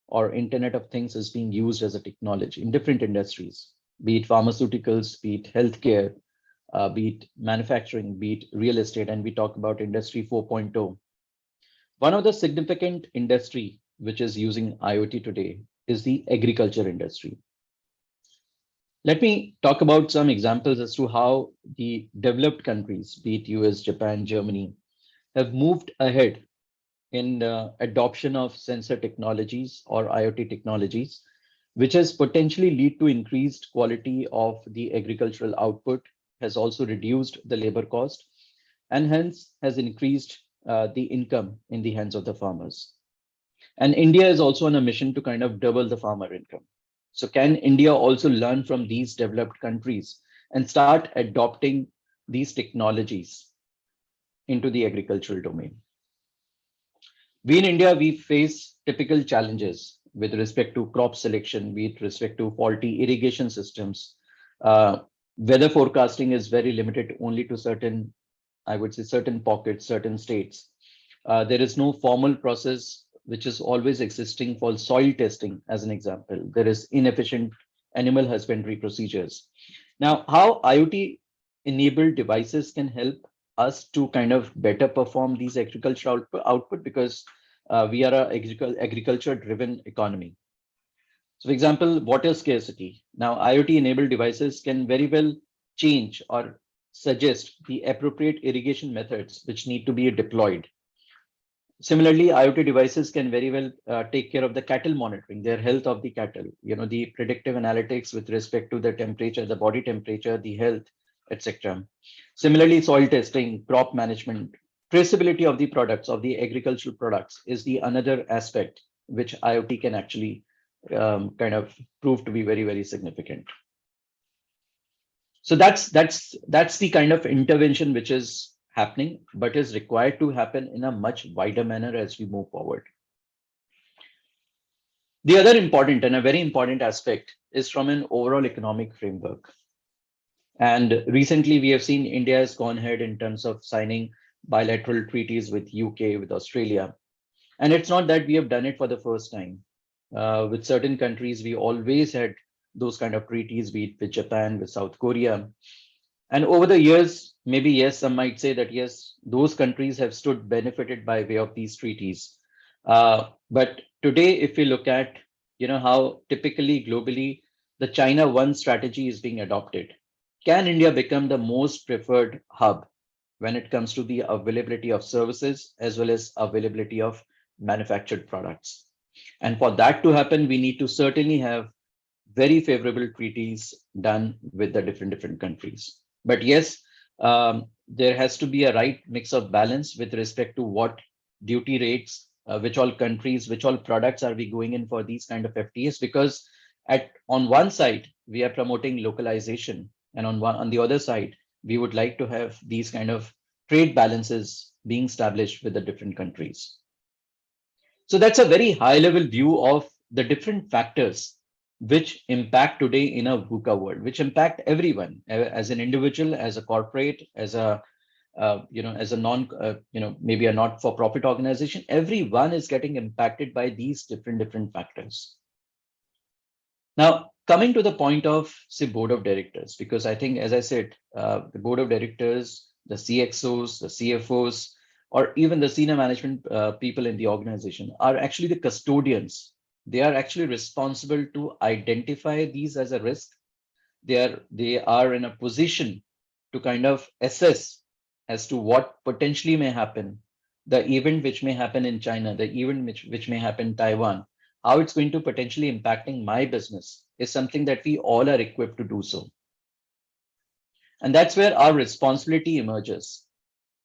or Internet of Things is being used as a technology in different industries, be it pharmaceuticals, be it healthcare, be it manufacturing, be it real estate, and we talk about Industry 4.0. One of the significant industry which is using IoT today is the agriculture industry. Let me talk about some examples as to how the developed countries, be it US, Japan, Germany, have moved ahead in adoption of sensor technologies or IoT technologies, which has potentially lead to increased quality of the agricultural output, has also reduced the labor cost, and hence has increased the income in the hands of the farmers. And India is also on a mission to kind of double the farmer income. So can India also learn from these developed countries and start adopting these technologies into the agricultural domain? We in India, we face typical challenges with respect to crop selection, with respect to faulty irrigation systems. Weather forecasting is very limited only to certain, I would say, certain pockets, certain states. There is no formal process which is always existing for soil testing, as an example. There is inefficient animal husbandry procedures. Now, how IoT enabled devices can help us to kind of better perform these agricultural output, because we are a agriculture driven economy. So for example, water scarcity. Now, IoT enabled devices can very well change or suggest the appropriate irrigation methods which need to be deployed. Similarly, IoT devices can very well take care of the cattle monitoring, their health of the cattle, the predictive analytics with respect to the temperature, the body temperature, the health, etc. Similarly, soil testing, crop management, traceability of the products, of the agricultural products is the another aspect which IoT can actually kind of prove to be very, very significant. So that's the kind of intervention which is happening, but is required to happen in a much wider manner as we move forward. The other important and a very important aspect is from an overall economic framework. And recently we have seen India has gone ahead in terms of signing bilateral treaties with UK, with Australia. And it's not that we have done it for the first time. With certain countries, we always had those kind of treaties, be it with Japan, with South Korea. And over the years, maybe yes, some might say that yes, those countries have stood benefited by way of these treaties. But today, if we look at how typically globally the China One strategy is being adopted, can India become the most preferred hub when it comes to the availability of services as well as availability of manufactured products? And for that to happen, we need to certainly have very favorable treaties done with the different countries. But yes, there has to be a right mix of balance with respect to what duty rates, which all countries, which all products are we going in for these kind of FTAs, because on one side, we are promoting localization, and on the other side, we would like to have these kind of trade balances being established with the different countries. So that's a very high level view of the different factors which impact today in a VUCA world, which impact everyone as an individual, as a corporate, as a as a maybe a not-for-profit organization. Everyone is getting impacted by these different factors. Now, coming to the point of, say, board of directors, because I think, as I said, the board of directors, the CXOs, the CFOs, or even the senior management people in the organization are actually the custodians. They are actually responsible to identify these as a risk. They are in a position to kind of assess as to what potentially may happen, the event which may happen in China, the event which may happen in Taiwan, how it's going to potentially impacting my business is something that we all are equipped to do so. And that's where our responsibility emerges.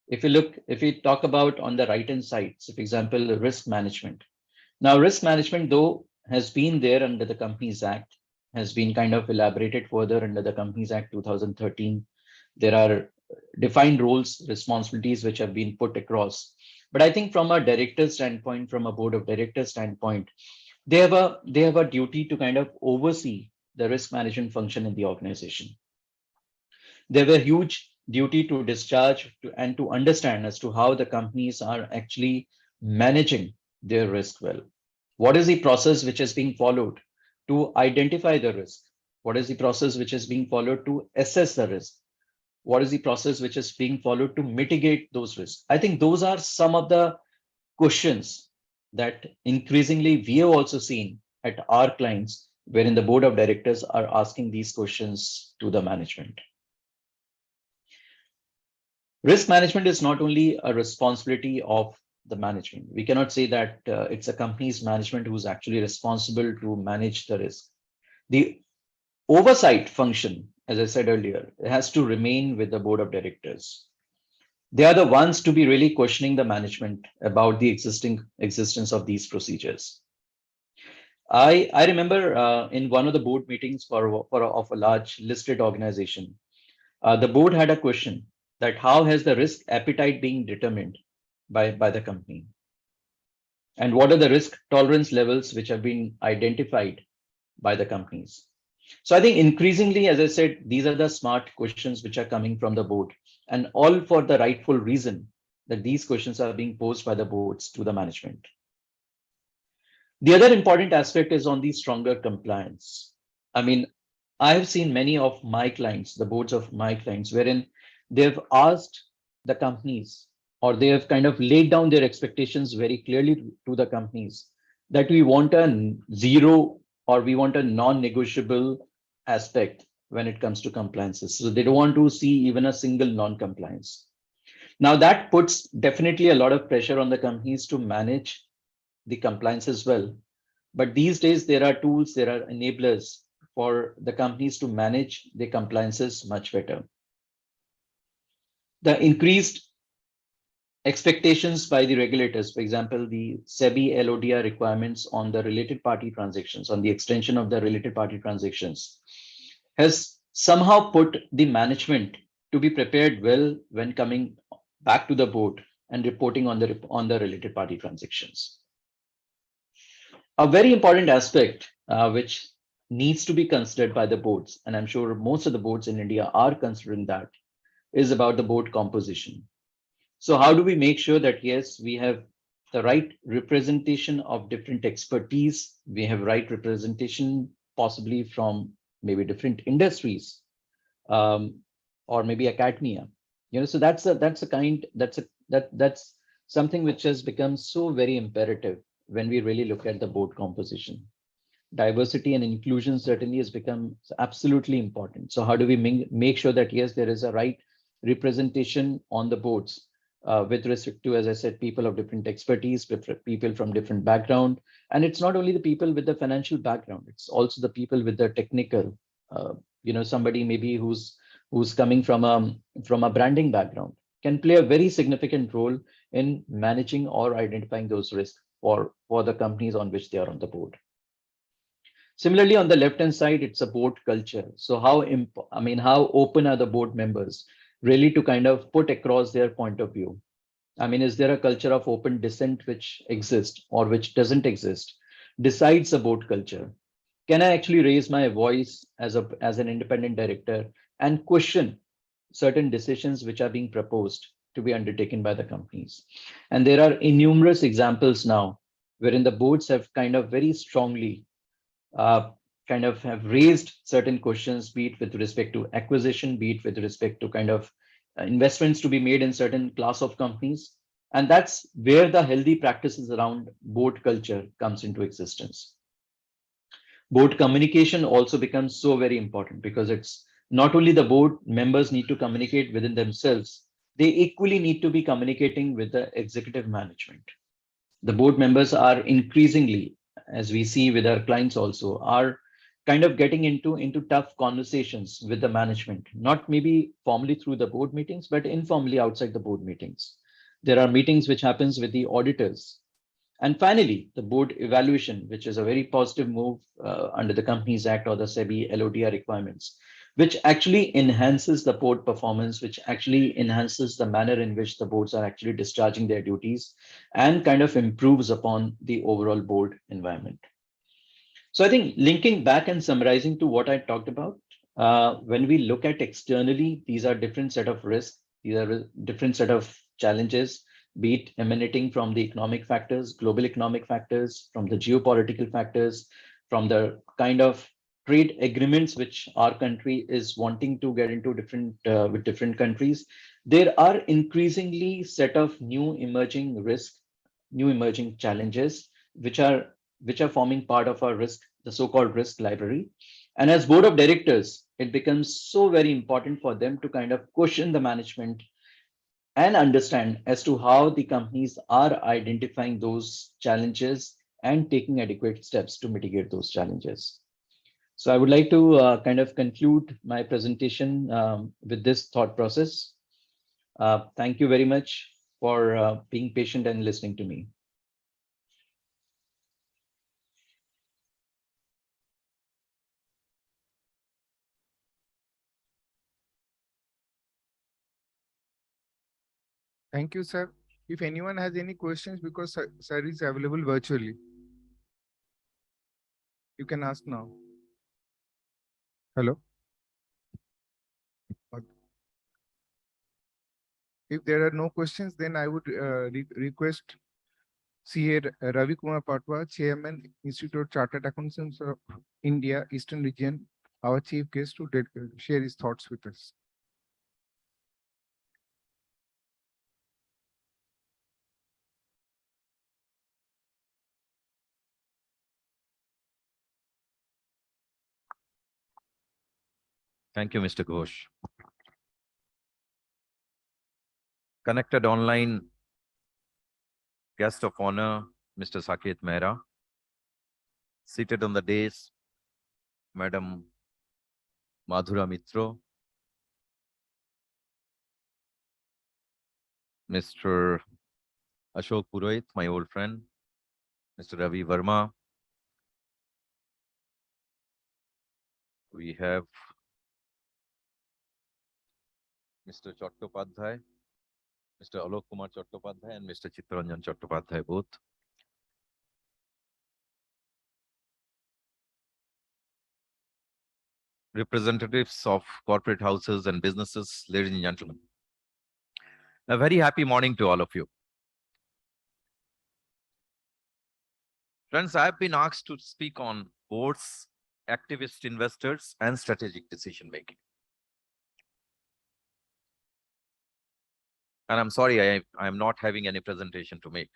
If we talk about on the right-hand side, so for example, risk management. Now, risk management, though, has been there under the Companies Act, has been kind of elaborated further under the Companies Act 2013. There are defined roles, responsibilities which have been put across. But I think from a director standpoint, from a board of directors standpoint, they have a duty to kind of oversee the risk management function in the organization. There were huge duty to discharge and to understand as to how the companies are actually managing their risk well. What is the process which is being followed to identify the risk? What is the process which is being followed to assess the risk? What is the process which is being followed to mitigate those risks? I think those are some of the questions that increasingly we have also seen at our clients, wherein the board of directors are asking these questions to the management. Risk management is not only a responsibility of the management. We cannot say that it's a company's management who's actually responsible to manage the risk. The oversight function, as I said earlier, has to remain with the board of directors. They are the ones to be really questioning the management about the existence of these procedures. I remember in one of the board meetings of a large listed organization, the board had a question that how has the risk appetite being determined by the company? And what are the risk tolerance levels which have been identified by the companies? So I think increasingly, as I said, these are the smart questions which are coming from the board, and all for the rightful reason that these questions are being posed by the boards to the management. The other important aspect is on the stronger compliance. I mean, I have seen many of my clients, the boards of my clients, wherein they've asked the companies, or they have kind of laid down their expectations very clearly to the companies that we want a zero or we want a non-negotiable aspect when it comes to compliances. So they don't want to see even a single non-compliance. Now that puts definitely a lot of pressure on the companies to manage the compliance as well. But these days there are tools, there are enablers for the companies to manage the compliances much better. The increased expectations by the regulators, for example, the SEBI LODR requirements on the related party transactions, on the extension of the related party transactions, has somehow put the management to be prepared well when coming back to the board and reporting on the related party transactions. A very important aspect which needs to be considered by the boards, and I'm sure most of the boards in India are considering that, is about the board composition. So how do we make sure that, yes, we have the right representation of different expertise, we have right representation possibly from maybe different industries, or maybe academia. So that's something which has become so very imperative when we really look at the board composition. Diversity and inclusion certainly has become absolutely important. So how do we make sure that, yes, there is a right representation on the boards with respect to, as I said, people of different expertise, people from different background. And it's not only the people with the financial background, it's also the people with the technical, somebody maybe who's coming from a branding background can play a very significant role in managing or identifying those risks for the companies on which they are on the board. Similarly, on the left-hand side, it's a board culture. So how open are the board members really to kind of put across their point of view? I mean, is there a culture of open dissent which exists or which doesn't exist? Decides the board culture. Can I actually raise my voice as an independent director and question certain decisions which are being proposed to be undertaken by the companies? And there are innumerous examples now wherein the boards have kind of very strongly have raised certain questions, be it with respect to acquisition, be it with respect to kind of investments to be made in certain class of companies. And that's where the healthy practices around board culture comes into existence. Board communication also becomes so very important because it's not only the board members need to communicate within themselves, they equally need to be communicating with the executive management. The board members are increasingly, as we see with our clients also, are kind of getting into tough conversations with the management, not maybe formally through the board meetings, but informally outside the board meetings. There are meetings which happens with the auditors. And finally, the board evaluation, which is a very positive move under the Companies Act or the SEBI LODR requirements, which actually enhances the board performance, which actually enhances the manner in which the boards are actually discharging their duties and kind of improves upon the overall board environment. So I think linking back and summarizing to what I talked about, when we look at externally, these are different set of risks. These are different set of challenges, be it emanating from the economic factors, global economic factors, from the geopolitical factors, from the kind of trade agreements which our country is wanting to get into different with different countries. There are increasingly set of new emerging risks, new emerging challenges, which are forming part of our risk, the so-called risk library. And as board of directors, it becomes so very important for them to kind of question the management and understand as to how the companies are identifying those challenges and taking adequate steps to mitigate those challenges. So I would like to kind of conclude my presentation with this thought process. Thank you very much for being patient and listening to me. Thank you, sir. If anyone has any questions, because sir is available virtually, you can ask now. Hello? If there are no questions, then I would request CA Ravi Kumar Patwa, Chairman, Institute of Chartered Accountants of India, Eastern Region, our chief guest, to share his thoughts with us. Thank you, Mr. Ghosh. Connected online guest of honor, Mr. Saket Mehra. Seated on the dais, Madam Madhura Mitro, Mr. Ashok Purohit, my old friend, Mr. Ravi Verma. We have Mr. Chattopadhyay, Mr. Alok Kumar Chattopadhyay, and Mr. Chittaranjan Chattopadhyay both. Representatives of corporate houses and businesses, ladies and gentlemen. A very happy morning to all of you. Friends, I have been asked to speak on boards, activist investors, and strategic decision making. And I'm sorry, I'm not having any presentation to make.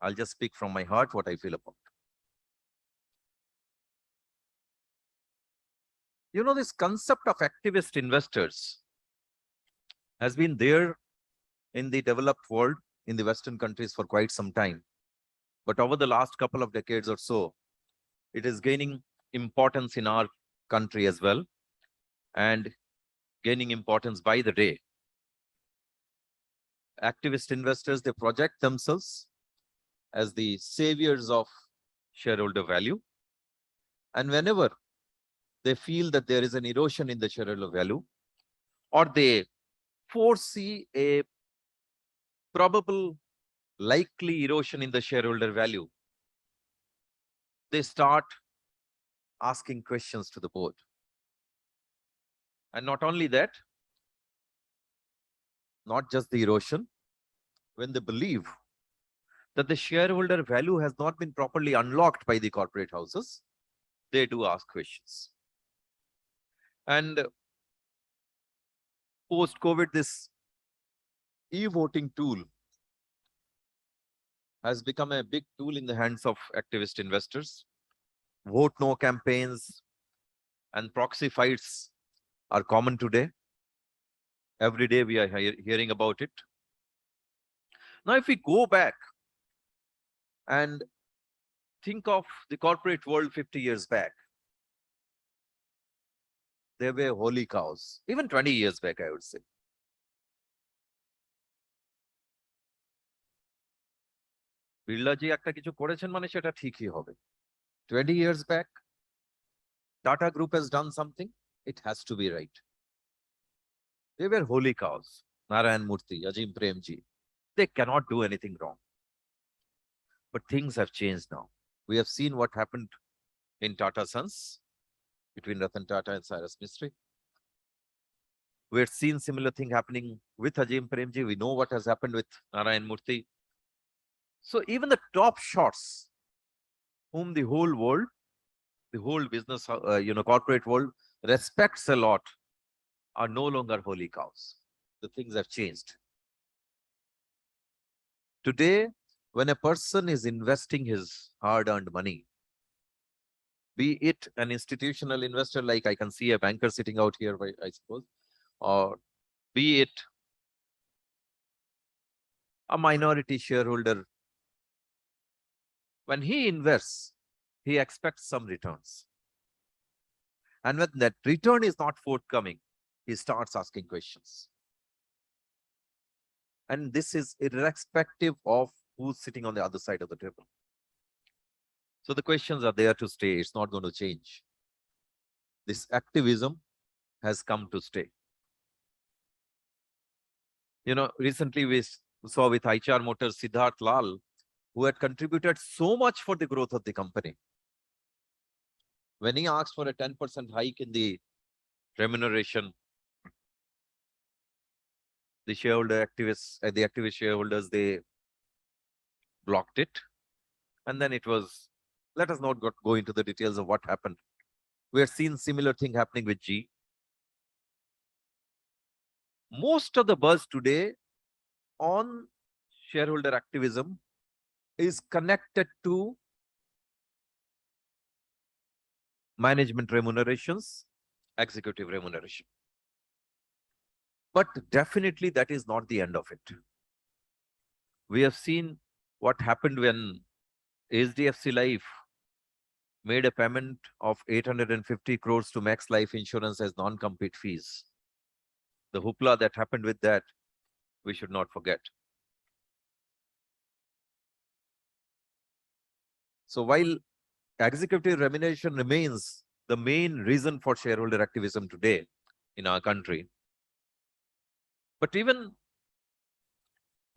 I'll just speak from my heart what I feel about. You know, this concept of activist investors has been there in the developed world, in the Western countries for quite some time. But over the last couple of decades or so, it is gaining importance in our country as well, and gaining importance by the day. Activist investors, they project themselves as the saviors of shareholder value. And whenever they feel that there is an erosion in the shareholder value, or they foresee a probable likely erosion in the shareholder value, they start asking questions to the board. And not only that, not just the erosion, when they believe that the shareholder value has not been properly unlocked by the corporate houses, they do ask questions. And post-COVID, this e-voting tool has become a big tool in the hands of activist investors. Vote no campaigns and proxy fights are common today. Every day we are hearing about it. Now, if we go back and think of the corporate world 50 years back, there were holy cows, even 20 years back, I would say. Birlaji একটা কিছু করেছেন মানে সেটা ঠিকই হবে. 20 years back, Tata Group has done something, it has to be right. They were holy cows. Narayan Murthy, Ajim Premji, they cannot do anything wrong. But things have changed now. We have seen what happened in Tata Sons between Ratan Tata and Cyrus Mistry. We've seen similar thing happening with Ajim Premji. We know what has happened with Narayan Murthy. So even the top shots, whom the whole world, the whole business, corporate world respects a lot, are no longer holy cows. The things have changed. Today, when a person is investing his hard-earned money, be it an institutional investor, like I can see a banker sitting out here, I suppose, or be it a minority shareholder, when he invests, he expects some returns. And when that return is not forthcoming, he starts asking questions. And this is irrespective of who's sitting on the other side of the table. So the questions are there to stay. It's not going to change. This activism has come to stay. Recently we saw with HR Motors, Siddharth Lal, who had contributed so much for the growth of the company. When he asked for a 10% hike in the remuneration, the shareholder activists, the activist shareholders, they blocked it. And then it was, let us not go into the details of what happened. We have seen similar thing happening with G. Most of the buzz today on shareholder activism is connected to management remunerations, executive remuneration. But definitely that is not the end of it. We have seen what happened when HDFC Life made a payment of 850 crores to Max Life Insurance as non-compete fees. The hoopla that happened with that, we should not forget. So while executive remuneration remains the main reason for shareholder activism today in our country, but even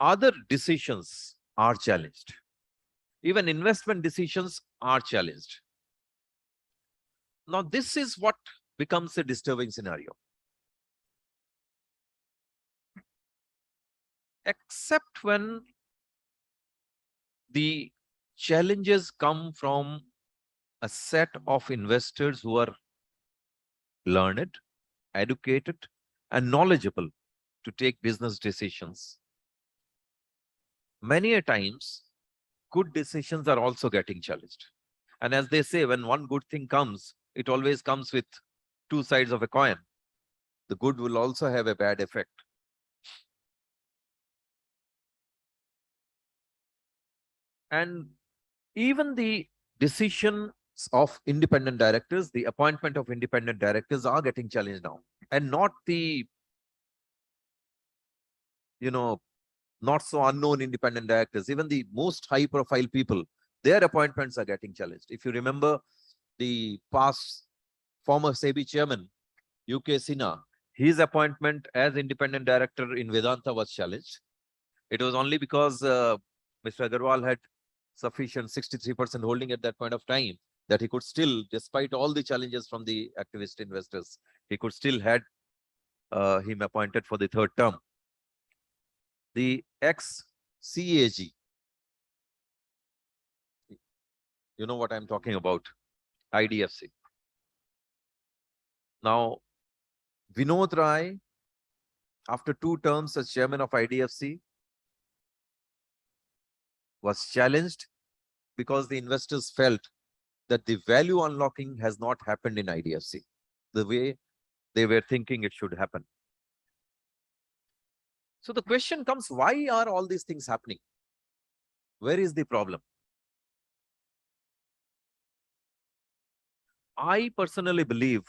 other decisions are challenged. Even investment decisions are challenged. Now, this is what becomes a disturbing scenario. Except when the challenges come from a set of investors who are learned, educated, and knowledgeable to take business decisions. Many a times, good decisions are also getting challenged. And as they say, when one good thing comes, it always comes with two sides of a coin. The good will also have a bad effect. And even the decisions of independent directors, the appointment of independent directors are getting challenged now. And not the, not so unknown independent directors, even the most high profile people, their appointments are getting challenged. If you remember the past former SEBI chairman, UK Sinha, his appointment as independent director in Vedanta was challenged. It was only because Mr. Agarwal had sufficient 63% holding at that point of time that he could still, despite all the challenges from the activist investors, he could still had him appointed for the third term. The ex-CAG, you know what I'm talking about, IDFC. Now, Vinod Rai, after 2 terms as chairman of IDFC, was challenged because the investors felt that the value unlocking has not happened in IDFC the way they were thinking it should happen. So the question comes, why are all these things happening? Where is the problem? I personally believe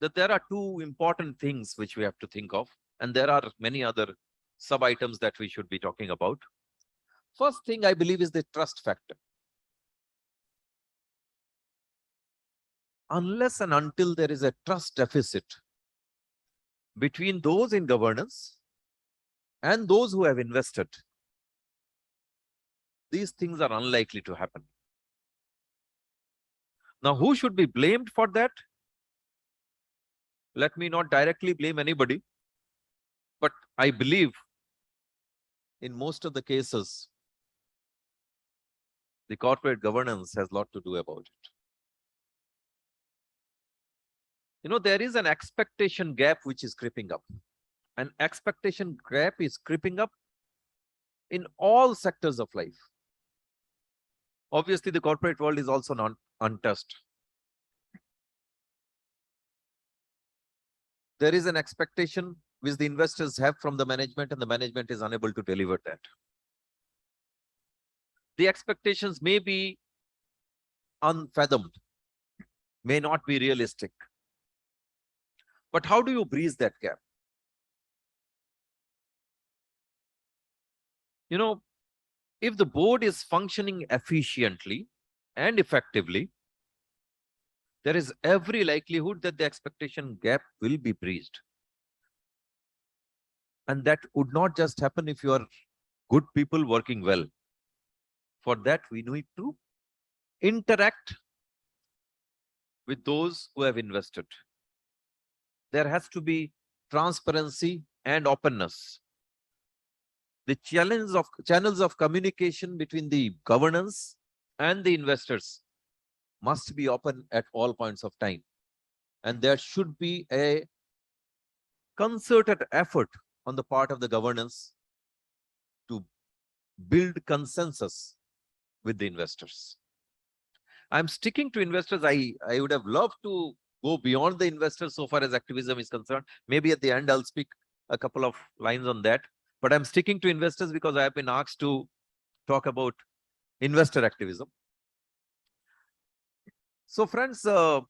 that there are 2 important things which we have to think of, and there are many other sub-items that we should be talking about. First thing I believe is the trust factor. Unless and until there is a trust deficit between those in governance and those who have invested, these things are unlikely to happen. Now, who should be blamed for that? Let me not directly blame anybody, but I believe in most of the cases, the corporate governance has a lot to do about it. You know, there is an expectation gap which is creeping up. An expectation gap is creeping up in all sectors of life. Obviously, the corporate world is also not untouched. There is an expectation which the investors have from the management, and the management is unable to deliver that. The expectations may be unfathomed, may not be realistic. But how do you breach that gap? You know, if the board is functioning efficiently and effectively, there is every likelihood that the expectation gap will be breached. And that would not just happen if you are good people working well. For that, we need to interact with those who have invested. There has to be transparency and openness. The channels of communication between the governance and the investors must be open at all points of time. And there should be a concerted effort on the part of the governance to build consensus with the investors. I'm sticking to investors. I would have loved to go beyond the investors so far as activism is concerned. Maybe at the end, I'll speak a couple of lines on that. But I'm sticking to investors because I have been asked to talk about investor activism. So friends, the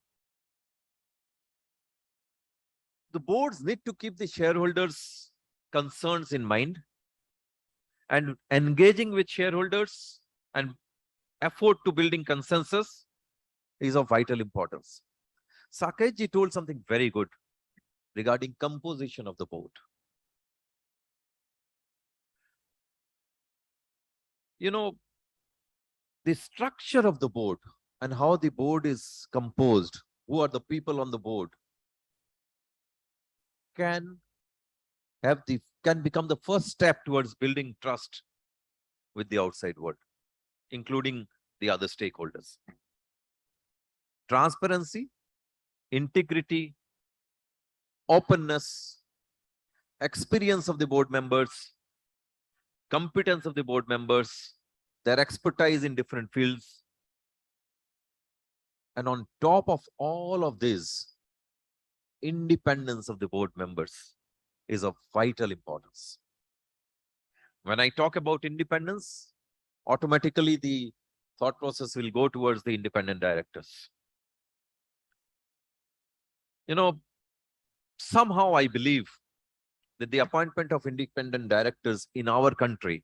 boards need to keep the shareholders' concerns in mind, and engaging with shareholders and effort to building consensus is of vital importance. Saket ji told something very good regarding composition of the board. You know, the structure of the board and how the board is composed, who are the people on the board, can become the first step towards building trust with the outside world, including the other stakeholders. Transparency, integrity, openness, experience of the board members, competence of the board members, their expertise in different fields. And on top of all of this, independence of the board members is of vital importance. When I talk about independence, automatically the thought process will go towards the independent directors. You know, somehow I believe that the appointment of independent directors in our country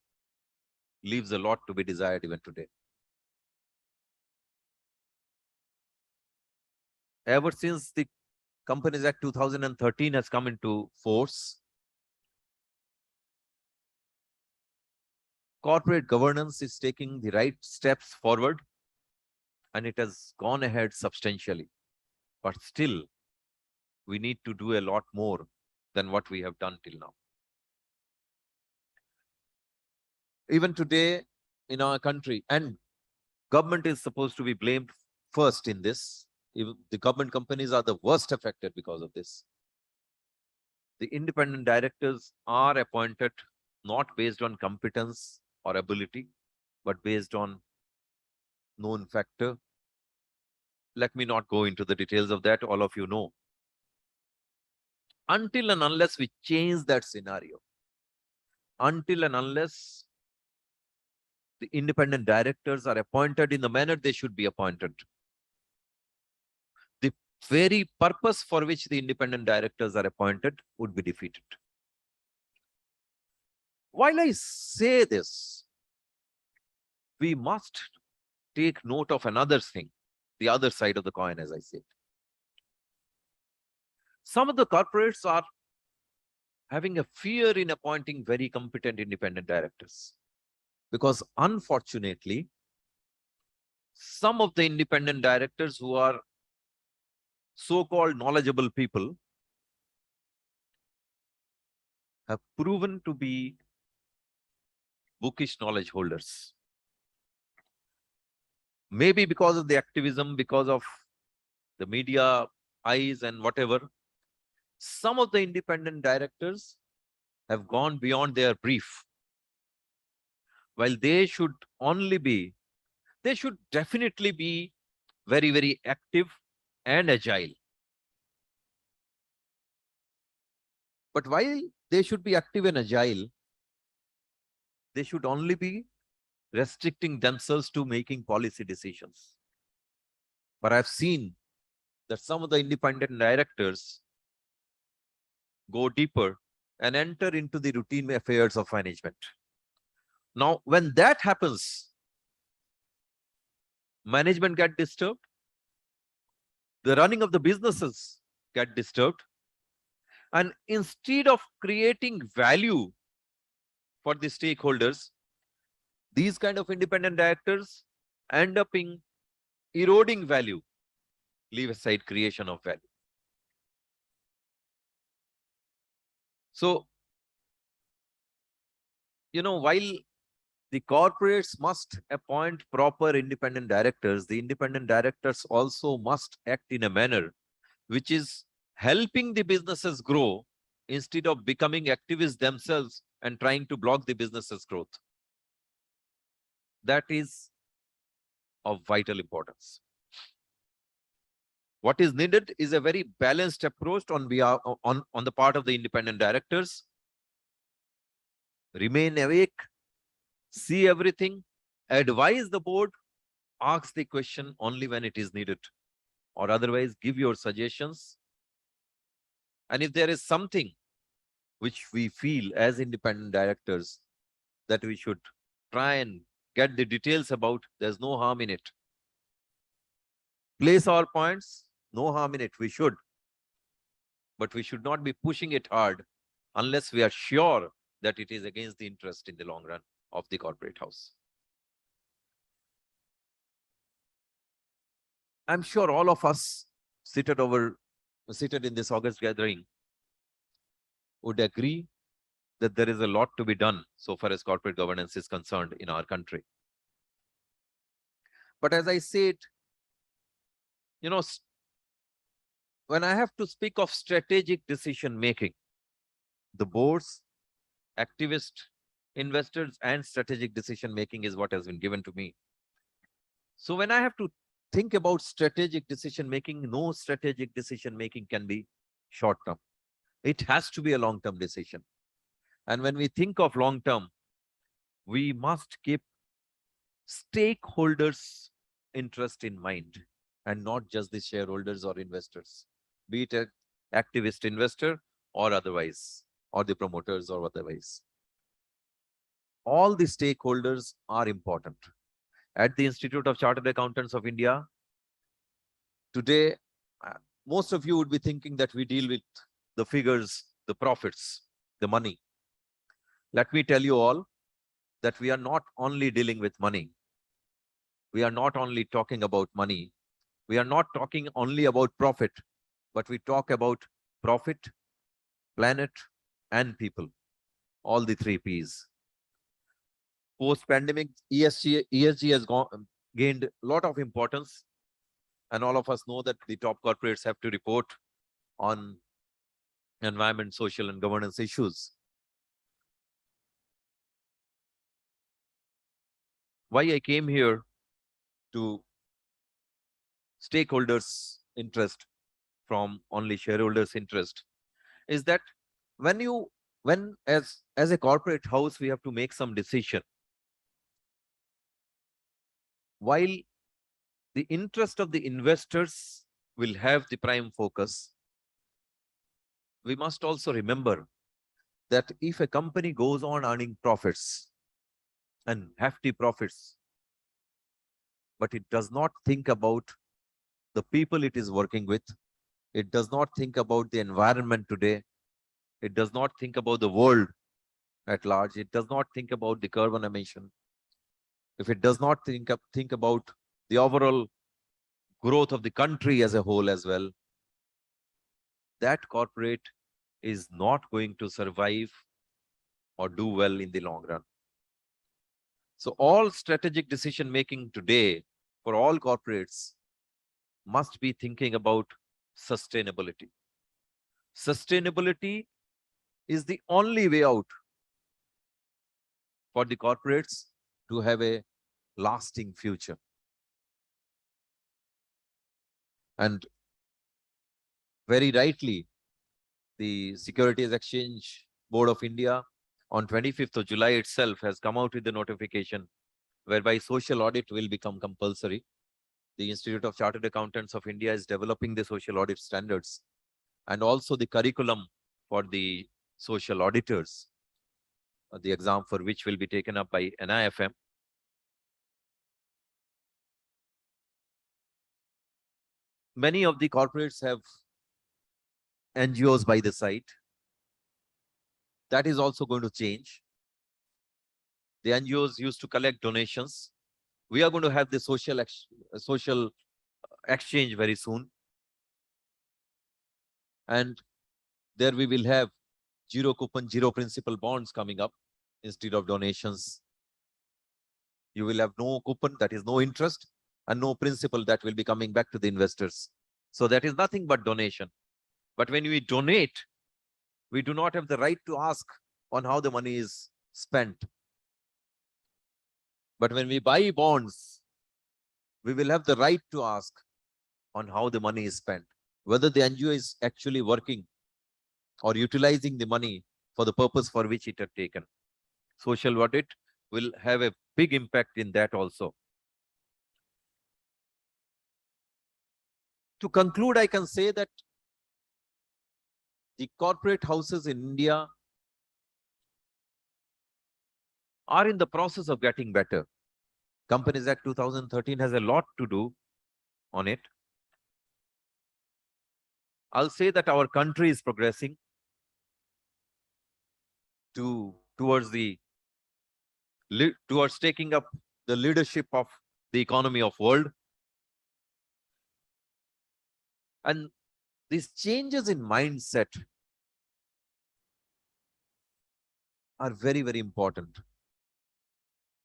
leaves a lot to be desired even today. Ever since the Companies Act 2013 has come into force, corporate governance is taking the right steps forward, and it has gone ahead substantially. But still, we need to do a lot more than what we have done till now. Even today in our country, and government is supposed to be blamed first in this. The government companies are the worst affected because of this. The independent directors are appointed not based on competence or ability, but based on known factor. Let me not go into the details of that, all of you know. Until and unless we change that scenario, until and unless the independent directors are appointed in the manner they should be appointed, the very purpose for which the independent directors are appointed would be defeated. While I say this, we must take note of another thing, the other side of the coin, as I said. Some of the corporates are having a fear in appointing very competent independent directors, because unfortunately, some of the independent directors who are so-called knowledgeable people have proven to be bookish knowledge holders. Maybe because of the activism, because of the media eyes and whatever, some of the independent directors have gone beyond their brief. While they should definitely be very, very active and agile. But while they should be active and agile, they should only be restricting themselves to making policy decisions. But I've seen that some of the independent directors go deeper and enter into the routine affairs of management. Now, when that happens, management get disturbed, the running of the businesses get disturbed, and instead of creating value for the stakeholders, these kind of independent directors end up in eroding value, leave aside creation of value. So, while the corporates must appoint proper independent directors, the independent directors also must act in a manner which is helping the businesses grow instead of becoming activists themselves and trying to block the business's growth. That is of vital importance. What is needed is a very balanced approach on the part of the independent directors. Remain awake, see everything, advise the board, ask the question only when it is needed, or otherwise give your suggestions. And if there is something which we feel as independent directors that we should try and get the details about, there's no harm in it. Place our points, no harm in it, we should. But we should not be pushing it hard unless we are sure that it is against the interest in the long run of the corporate house. I'm sure all of us seated in this August gathering would agree that there is a lot to be done so far as corporate governance is concerned in our country. But as I said, when I have to speak of strategic decision making, the boards, activists, investors, and strategic decision making is what has been given to me. So when I have to think about strategic decision making, no strategic decision making can be short term. It has to be a long term decision. And when we think of long term, we must keep stakeholders' interest in mind and not just the shareholders or investors, be it an activist investor or otherwise, or the promoters or otherwise. All the stakeholders are important. At the Institute of Chartered Accountants of India, today, most of you would be thinking that we deal with the figures, the profits, the money. Let me tell you all that we are not only dealing with money. We are not only talking about money. We are not talking only about profit, but we talk about profit, planet, and people. All the 3 Ps. Post-pandemic, ESG has gained a lot of importance. And all of us know that the top corporates have to report on environment, social, and governance issues. Why I came here to stakeholders' interest from only shareholders' interest is that when as a corporate house, we have to make some decision. While the interest of the investors will have the prime focus, we must also remember that if a company goes on earning profits and hefty profits, but it does not think about the people it is working with, it does not think about the environment today, it does not think about the world at large, it does not think about the carbon emission, if it does not think about the overall growth of the country as a whole as well, that corporate is not going to survive or do well in the long run. So all strategic decision making today for all corporates must be thinking about sustainability. Sustainability is the only way out for the corporates to have a lasting future. And very rightly, the Securities Exchange Board of India on 25th of July itself has come out with the notification whereby social audit will become compulsory. The Institute of Chartered Accountants of India is developing the social audit standards and also the curriculum for the social auditors, the exam for which will be taken up by NIFM. Many of the corporates have NGOs by the side. That is also going to change. The NGOs used to collect donations. We are going to have the social exchange very soon. And there we will have zero coupon, zero principal bonds coming up instead of donations. You will have no coupon, that is no interest, and no principal that will be coming back to the investors. So that is nothing but donation. But when we donate, we do not have the right to ask on how the money is spent. But when we buy bonds, we will have the right to ask on how the money is spent, whether the NGO is actually working or utilizing the money for the purpose for which it had taken. Social audit will have a big impact in that also. To conclude, I can say that the corporate houses in India are in the process of getting better. Companies Act 2013 has a lot to do on it. I'll say that our country is progressing towards taking up the leadership of the economy of world. And these changes in mindset are very, very important.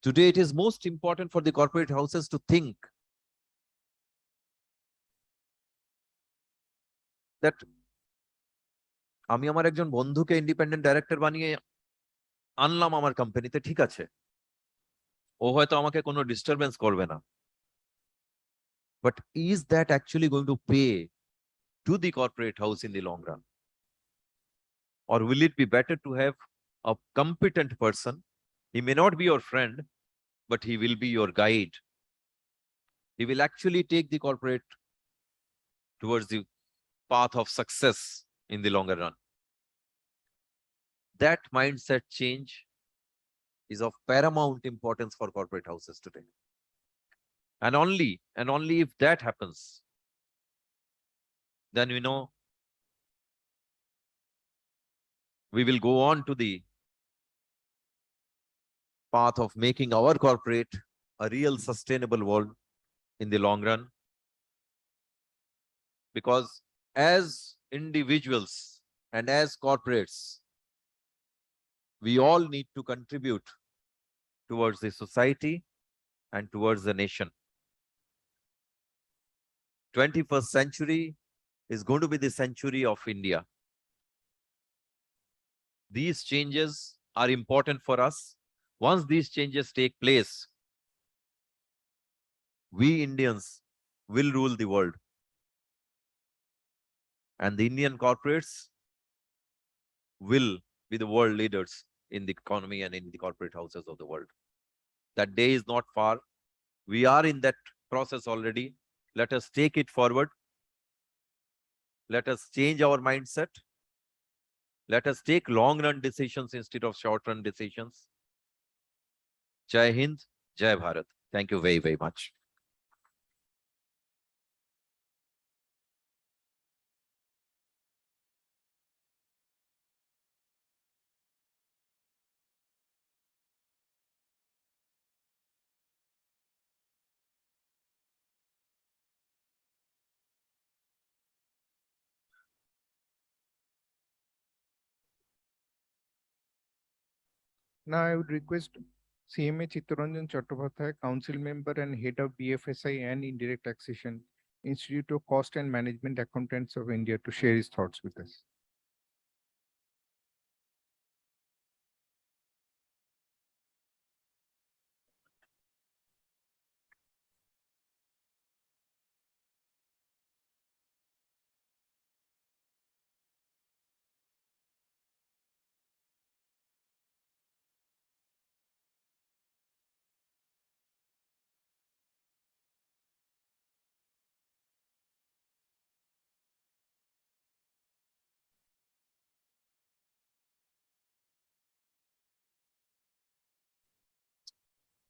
Today, it is most important for the corporate houses to think that আমি আমার একজন বন্ধুকে independent director বানিয়ে আনলাম আমার কোম্পানিতে, ঠিক আছে, ও হয়তো আমাকে কোনো ডিস্টারবেন্স করবে না, but is that actually going to pay to the corporate house in the long run? Or will it be better to have a competent person? He may not be your friend, but he will be your guide. He will actually take the corporate towards the path of success in the longer run. That mindset change is of paramount importance for corporate houses today. And only if that happens, then we know we will go on to the path of making our corporate a real sustainable world in the long run. Because as individuals and as corporates, we all need to contribute towards the society and towards the nation. 21st century is going to be the century of India. These changes are important for us. Once these changes take place, we Indians will rule the world. And the Indian corporates will be the world leaders in the economy and in the corporate houses of the world. That day is not far. We are in that process already. Let us take it forward. Let us change our mindset. Let us take long-run decisions instead of short-run decisions. Jai Hind, Jai Bharat. Thank you very, very much. Now I would request CMA Chittaranjan Chattopadhyay, Council Member and Head of BFSI and Indirect Taxation, Institute of Cost and Management Accountants of India, to share his thoughts with us.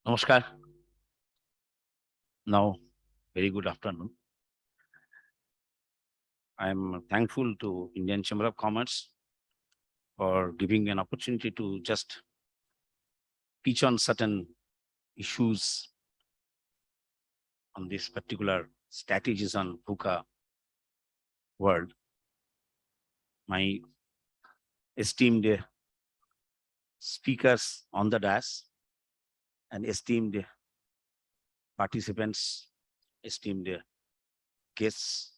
Namaskar. Now, very good afternoon. I'm thankful to Indian Chamber of Commerce for giving me an opportunity to just teach on certain issues on this particular strategies on VUCA world. My esteemed speakers on the dais and esteemed participants, esteemed guests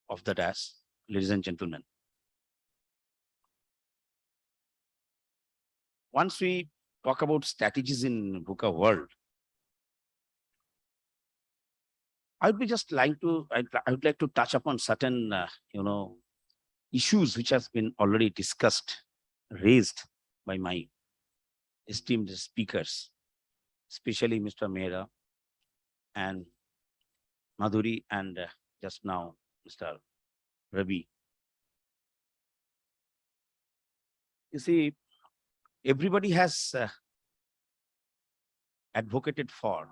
of the dais, ladies and gentlemen. Once we talk about strategies in VUCA world, I would like to touch upon certain, issues which has been already discussed, raised by my esteemed speakers, especially Mr. Mehra and Madhuri and just now Mr. Ravi. You see, everybody has advocated for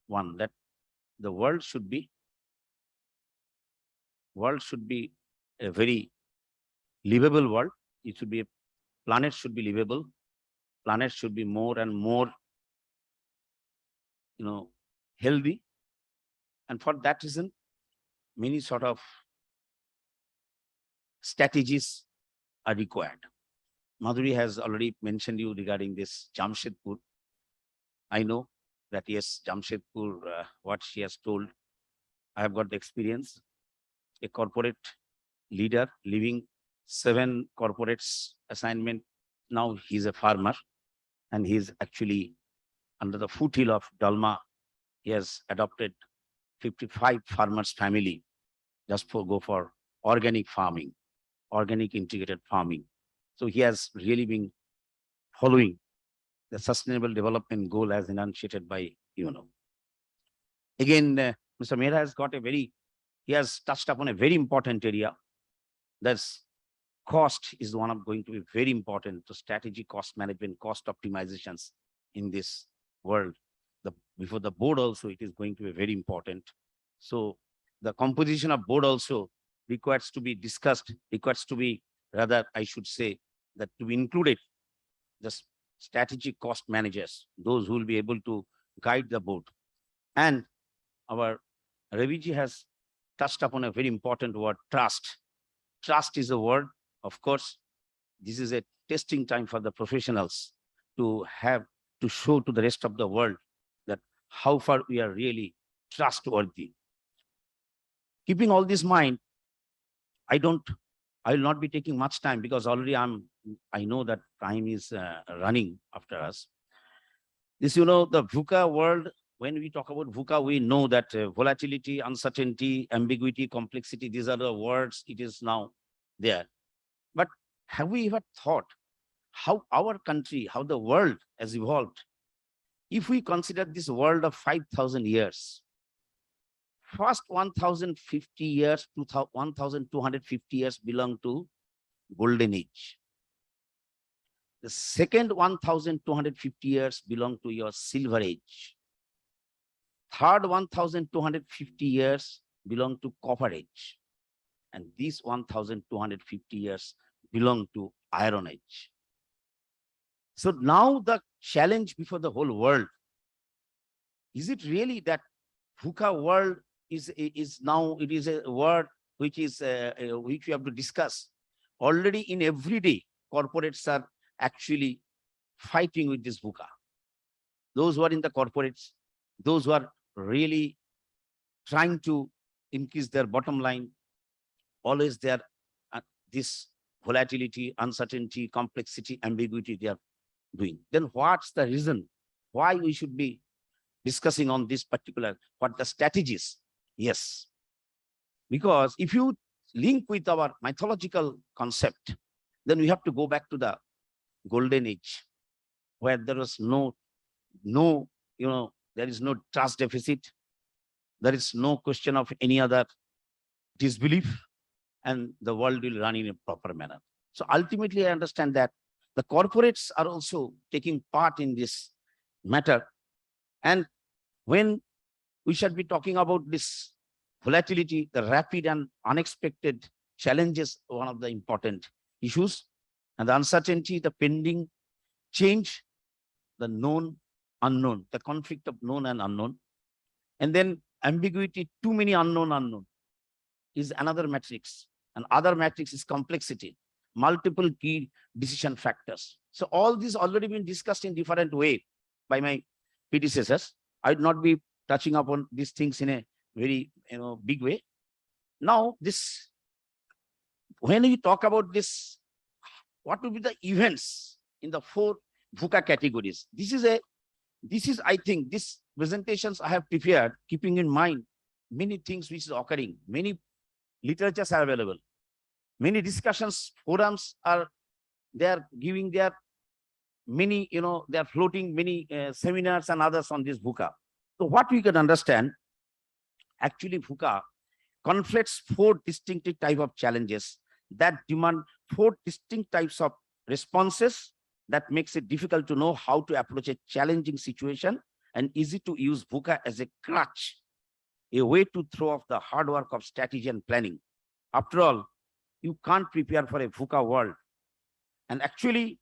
one, that the world should be a very livable world. It should be planet should be livable. Planet should be more and more, healthy. And for that reason, many sort of strategies are required. Madhuri has already mentioned you regarding this Jamshedpur. I know that yes, Jamshedpur, what she has told, I have got the experience. A corporate leader leaving 7 corporates assignment. Now he's a farmer and he's actually under the foothill of Dalma. He has adopted 55 farmers family just go for organic farming, organic integrated farming. So he has really been following the sustainable development goal as enunciated by UNO. Again, Mr. Mehra he has touched upon a very important area. That's cost is one of going to be very important to strategy, cost management, cost optimizations in this world. Before the board also, it is going to be very important. So the composition of board also requires to be discussed, rather, I should say, that to be included, the strategic cost managers, those who will be able to guide the board. And our Raviji has touched upon a very important word, trust. Trust is a word, of course. This is a testing time for the professionals to show to the rest of the world that how far we are really trustworthy. Keeping all this in mind, I will not be taking much time because already I know that time is running after us. This, the VUCA world, when we talk about VUCA, we know that volatility, uncertainty, ambiguity, complexity, these are the words it is now there. But have we ever thought how our country, how the world has evolved? If we consider this world of 5,000 years, first 1,050 years, 1,250 years belong to golden age. The second 1,250 years belong to your silver age. Third 1,250 years belong to copper age. And these 1,250 years belong to iron age. So now the challenge before the whole world, is it really that VUCA world is now, it is a word which is which we have to discuss. Already in every day, corporates are actually fighting with this VUCA. Those who are in the corporates, those who are really trying to increase their bottom line, always there, this volatility, uncertainty, complexity, ambiguity they are doing. Then what's the reason why we should be discussing on this particular, what the strategies? Yes, because if you link with our mythological concept, then we have to go back to the golden age, where there was no, there is no trust deficit. There is no question of any other disbelief, and the world will run in a proper manner. So ultimately, I understand that the corporates are also taking part in this matter. And when we should be talking about this volatility, the rapid and unexpected challenges, one of the important issues, and the uncertainty, the pending change, the known, unknown, the conflict of known and unknown, and then ambiguity, too many unknown is another matrix. And other matrix is complexity, multiple key decision factors. So all these already been discussed in different way by my predecessors. I would not be touching upon these things in a very big way. Now, this, when we talk about this, what will be the events in the 4 VUCA categories? This is, I think, these presentations I have prepared, keeping in mind many things which is occurring, many literatures are available, many discussions, forums are, they are giving their many, they are floating many seminars and others on this VUCA. So what we can understand, actually VUCA conflicts 4 distinctive type of challenges that demand 4 distinct types of responses that makes it difficult to know how to approach a challenging situation, and easy to use VUCA as a crutch, a way to throw off the hard work of strategy and planning. After all, you can't prepare for a VUCA world. And actually,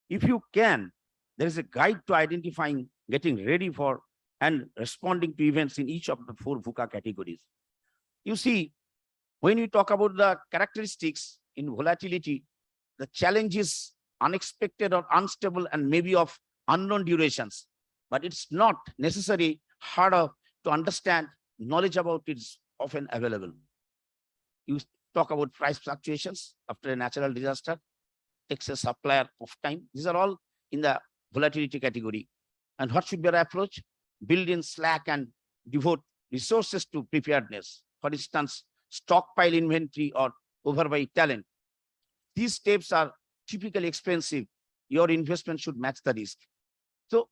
if you can, there is a guide to identifying, getting ready for, and responding to events in each of the 4 VUCA categories. You see, when we talk about the characteristics in volatility, the challenge is unexpected or unstable and maybe of unknown durations, but it's not necessarily harder to understand. Knowledge about it is often available. You talk about price fluctuations after a natural disaster, takes a supplier of time. These are all in the volatility category. And what should be our approach? Build in slack and devote resources to preparedness. For instance, stockpile inventory or overbuy talent. These steps are typically expensive. Your investment should match the risk. So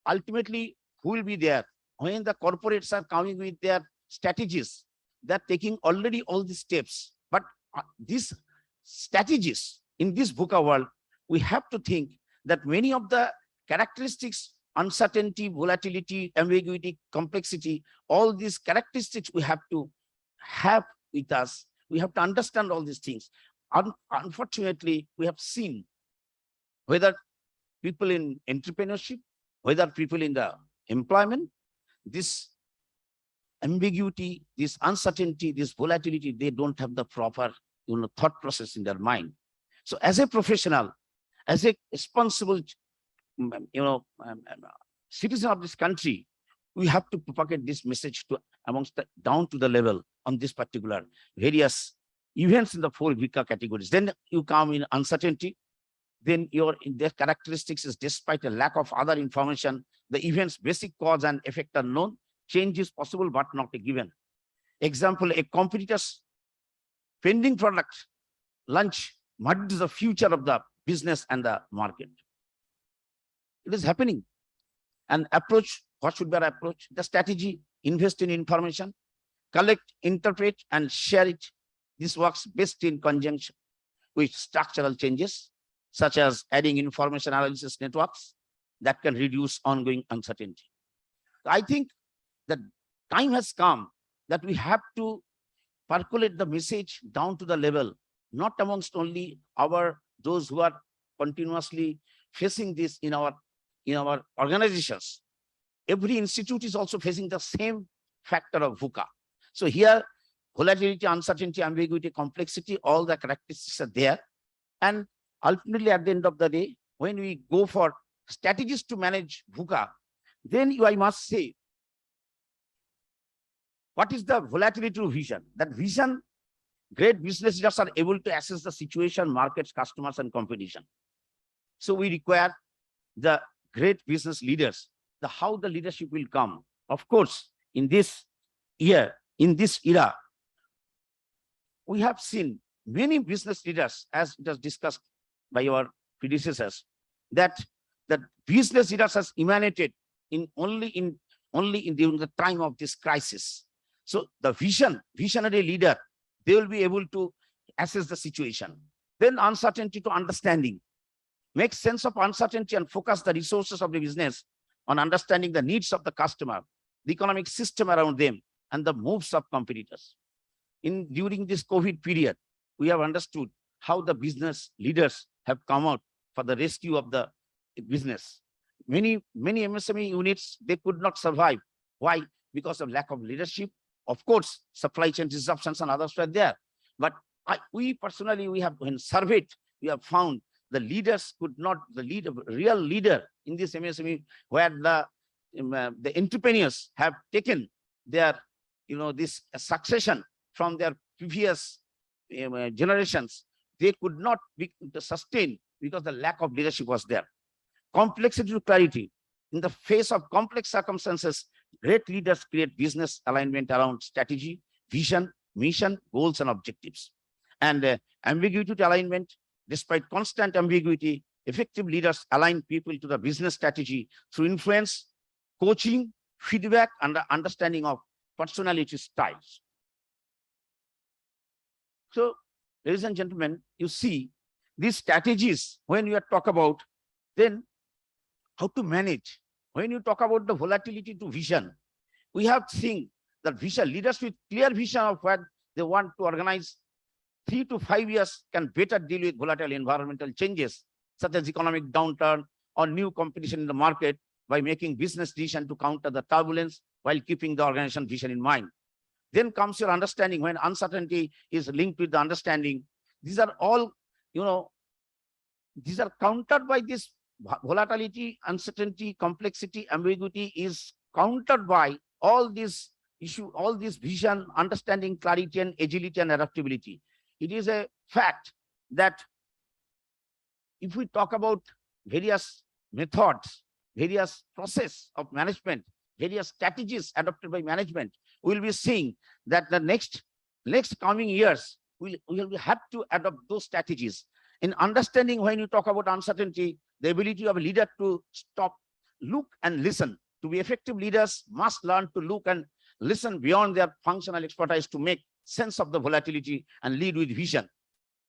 ultimately, who will be there? When the corporates are coming with their strategies, they're taking already all these steps. But these strategies in this VUCA world, we have to think that many of the characteristics, uncertainty, volatility, ambiguity, complexity, all these characteristics we have to have with us. We have to understand all these things. Unfortunately, we have seen whether people in entrepreneurship, whether people in the employment, this ambiguity, this uncertainty, this volatility, they don't have the proper thought process in their mind. So as a professional, as a responsible citizen of this country, we have to propagate this message to amongst the, down to the level on this particular various events in the 4 VUCA categories. Then you come in uncertainty. Then their characteristics is, despite a lack of other information, the event's basic cause and effect are known. Change is possible, but not a given. Example, a competitor's pending product launch muddies the future of the business and the market. It is happening. And approach, what should be our approach? The strategy, invest in information, collect, interpret, and share it. This works best in conjunction with structural changes, such as adding information analysis networks that can reduce ongoing uncertainty. I think that time has come that we have to percolate the message down to the level, not amongst only those who are continuously facing this in our organizations. Every institute is also facing the same factor of VUCA. So here, volatility, uncertainty, ambiguity, complexity, all the characteristics are there. And ultimately, at the end of the day, when we go for strategies to manage VUCA, then I must say, what is the volatility to vision? That vision, great business leaders are able to assess the situation, markets, customers, and competition. So we require the great business leaders, how the leadership will come. Of course, in this year, in this era, we have seen many business leaders, as it was discussed by our predecessors, that business leaders has emanated only in during the time of this crisis. So the visionary leader, they will be able to assess the situation. Then uncertainty to understanding. Make sense of uncertainty and focus the resources of the business on understanding the needs of the customer, the economic system around them, and the moves of competitors. During this COVID period, we have understood how the business leaders have come out for the rescue of the business. Many MSME units, they could not survive. Why? Because of lack of leadership. Of course, supply chain disruptions and others were there. But we personally, when surveyed, we have found the leaders could not, real leader in this MSME, where the entrepreneurs have taken their, this succession from their previous generations, they could not be sustained because the lack of leadership was there. Complexity to clarity. In the face of complex circumstances, great leaders create business alignment around strategy, vision, mission, goals, and objectives. And ambiguity to alignment. Despite constant ambiguity, effective leaders align people to the business strategy through influence, coaching, feedback, and the understanding of personality styles. So, ladies and gentlemen, you see these strategies when you talk about, then how to manage. When you talk about the volatility to vision, we have seen that vision, leaders with clear vision of what they want to organize 3 to 5 years can better deal with volatile environmental changes, such as economic downturn or new competition in the market, by making business decisions to counter the turbulence while keeping the organization vision in mind. Then comes your understanding, when uncertainty is linked with the understanding. These are all, these are countered by this volatility, uncertainty, complexity, ambiguity is countered by all these issues, all this vision, understanding, clarity, and agility and adaptability. It is a fact that if we talk about various methods, various process of management, various strategies adopted by management, we'll be seeing that the next coming years, we will have to adopt those strategies. In understanding, when you talk about uncertainty, the ability of a leader to stop, look, and listen. To be effective leaders must learn to look and listen beyond their functional expertise to make sense of the volatility and lead with vision.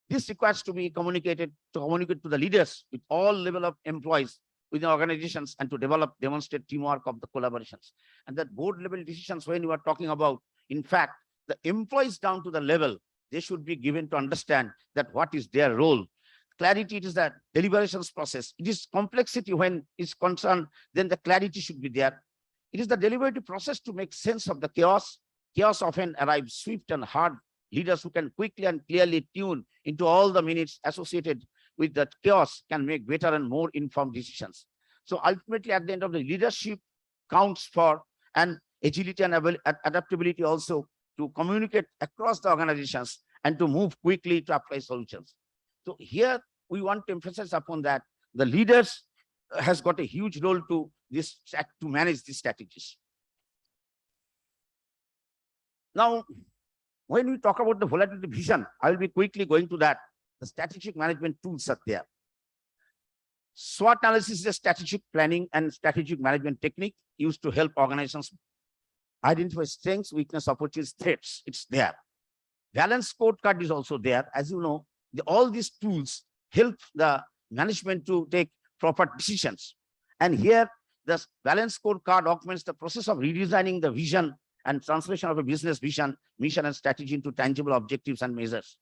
This requires to be communicated to the leaders with all level of employees within organizations, and to demonstrate teamwork of the collaborations. And that board level decisions, when you are talking about, in fact, the employees down to the level, they should be given to understand that what is their role. Clarity, it is that deliberations process. It is complexity when it's concerned, then the clarity should be there. It is the deliberative process to make sense of the chaos. Chaos often arrives swift and hard. Leaders who can quickly and clearly tune into all the minutes associated with that chaos can make better and more informed decisions. So ultimately, at the end of the leadership counts for, and agility and adaptability also, to communicate across the organizations and to move quickly to apply solutions. So here we want to emphasize upon that the leaders has got a huge role to manage these strategies. Now, when we talk about the volatility vision, I will be quickly going to that. The strategic management tools are there. SWOT analysis is a strategic planning and strategic management technique used to help organizations identify strengths, weakness, opportunities, threats. It's there. Balance scorecard is also there. As you know, all these tools help the management to take proper decisions. And here, the balance scorecard augments the process of redesigning the vision and translation of a business vision, mission, and strategy into tangible objectives and measures.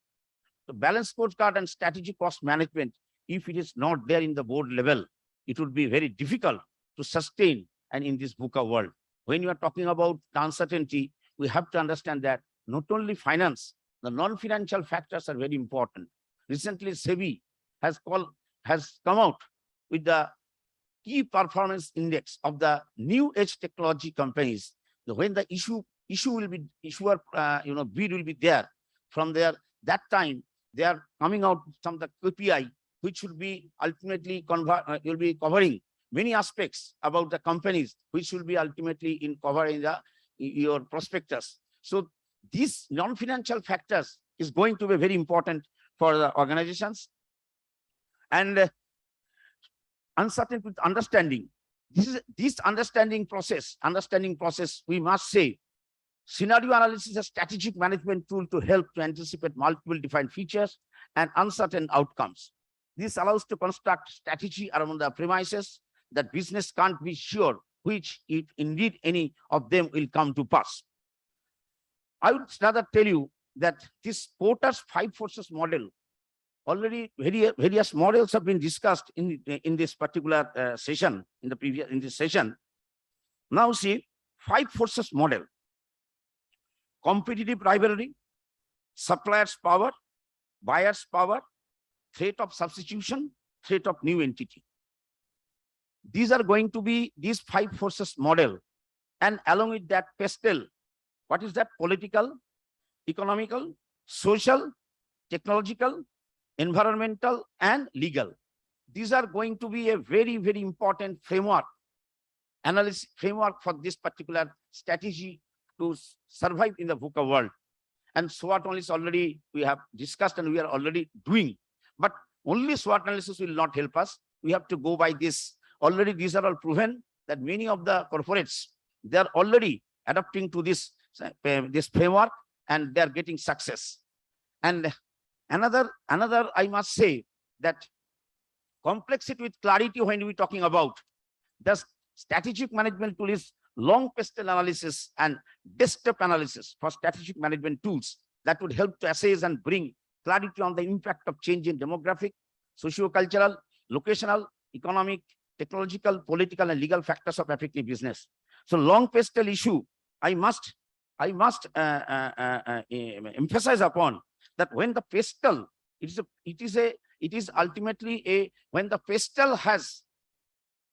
The balance scorecard and strategic cost management, if it is not there in the board level, it would be very difficult to sustain and in this VUCA world. When you are talking about the uncertainty, we have to understand that not only finance, the non-financial factors are very important. Recently, SEBI has come out with the key performance index of the new age technology companies. When the issue will be bid will be there, from there that time they are coming out some of the KPI which will be ultimately will be covering many aspects about the companies, which will be ultimately in covering your prospectus. So these non-financial factors is going to be very important for the organizations. And uncertain with understanding. This understanding process, we must say, scenario analysis is a strategic management tool to help to anticipate multiple defined features and uncertain outcomes. This allows to construct strategy around the premises that business can't be sure which, if indeed any of them will come to pass. I would rather tell you that this Porter's 5 forces model, already various models have been discussed in this particular session, in this session. Now see, 5 forces model: competitive rivalry, suppliers power, buyers power, threat of substitution, threat of new entity. These are going to be these 5 forces model, and along with that pastel. What is that? Political, economical, social, technological, environmental, and legal. These are going to be a very, very important framework, analysis framework for this particular strategy to survive in the VUCA world. And SWOT analysis already we have discussed and we are already doing. But only SWOT analysis will not help us. We have to go by this. Already these are all proven that many of the corporates, they are already adapting to this framework and they are getting success. And another I must say that complexity with clarity when we're talking about the strategic management tool is long pastel analysis and desktop analysis for strategic management tools that would help to assess and bring clarity on the impact of change in demographic, socio-cultural, locational, economic, technological, political, and legal factors of affecting business. So long pastel issue, I must emphasize upon that when the pastel, it is ultimately when the pastel has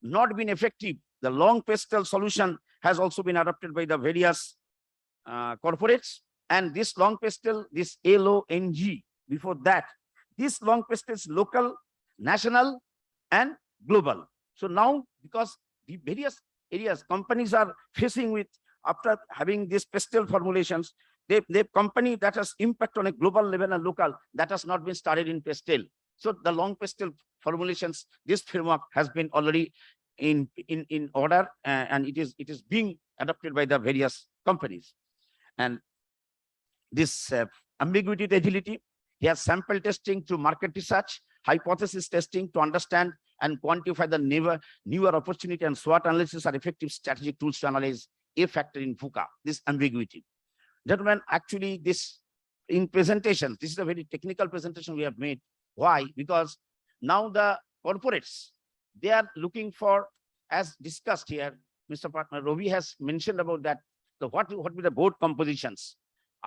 not been effective, the long pastel solution has also been adopted by the various corporates. And this long pastel, this LONG, before that, this long pastel is local, national, and global. So now, because the various areas companies are facing with, after having these pastel formulations, the company that has impact on a global level and local, that has not been started in pastel. So the long pastel formulations, this framework has been already in order, and it is being adopted by the various companies. And this ambiguity to agility, he has sample testing through market research, hypothesis testing to understand and quantify the newer opportunity, and SWOT analysis are effective strategic tools to analyze a factor in VUCA, this ambiguity. Gentlemen, actually this in presentation, this is a very technical presentation we have made. Why? Because now the corporates, they are looking for, as discussed here, Mr. Partner Ravi has mentioned about that, what be the board compositions.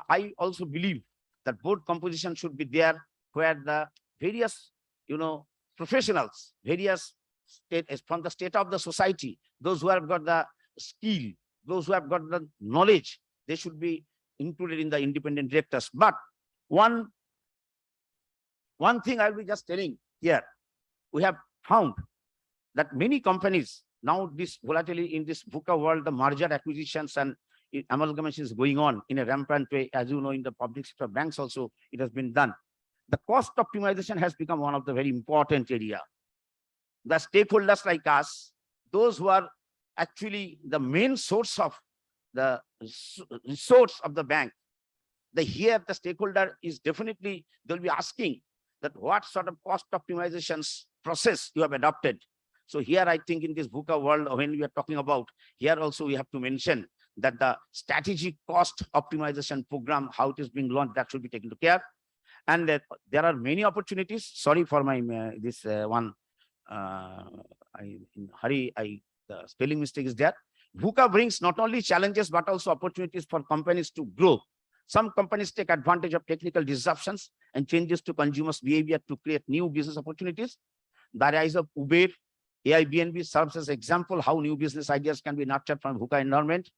I also believe that board composition should be there where the various, professionals, various from the state of the society, those who have got the skill, those who have got the knowledge, they should be included in the independent directors. But one thing I'll be just telling here, we have found that many companies, now this volatility in this VUCA world, the merger acquisitions and amalgamation is going on in a rampant way. As you know, in the public sector banks also, it has been done. The cost optimization has become one of the very important area. The stakeholders like us, those who are actually the main source of the resource of the bank, here the stakeholder is definitely, they'll be asking that what sort of cost optimizations process you have adopted. So here I think in this VUCA world, when we are talking about, here also we have to mention that the strategic cost optimization program, how it is being launched, that should be taken care. And there are many opportunities. Sorry for my this one. In hurry, the spelling mistake is there. VUCA brings not only challenges but also opportunities for companies to grow. Some companies take advantage of technical disruptions and changes to consumers' behavior to create new business opportunities. The rise of Uber, AIBNB serves as example how new business ideas can be nurtured from VUCA environment.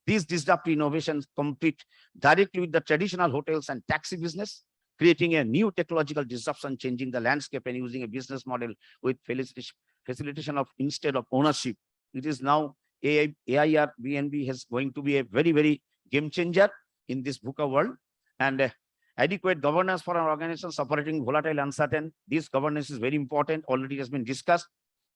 These disruptive innovations compete directly with the traditional hotels and taxi business, creating a new technological disruption, changing the landscape and using a business model with facilitation of instead of ownership. It is now AIRBNB is going to be a very, very game changer in this VUCA world. And adequate governance for an organization operating volatile, uncertain. This governance is very important. Already has been discussed.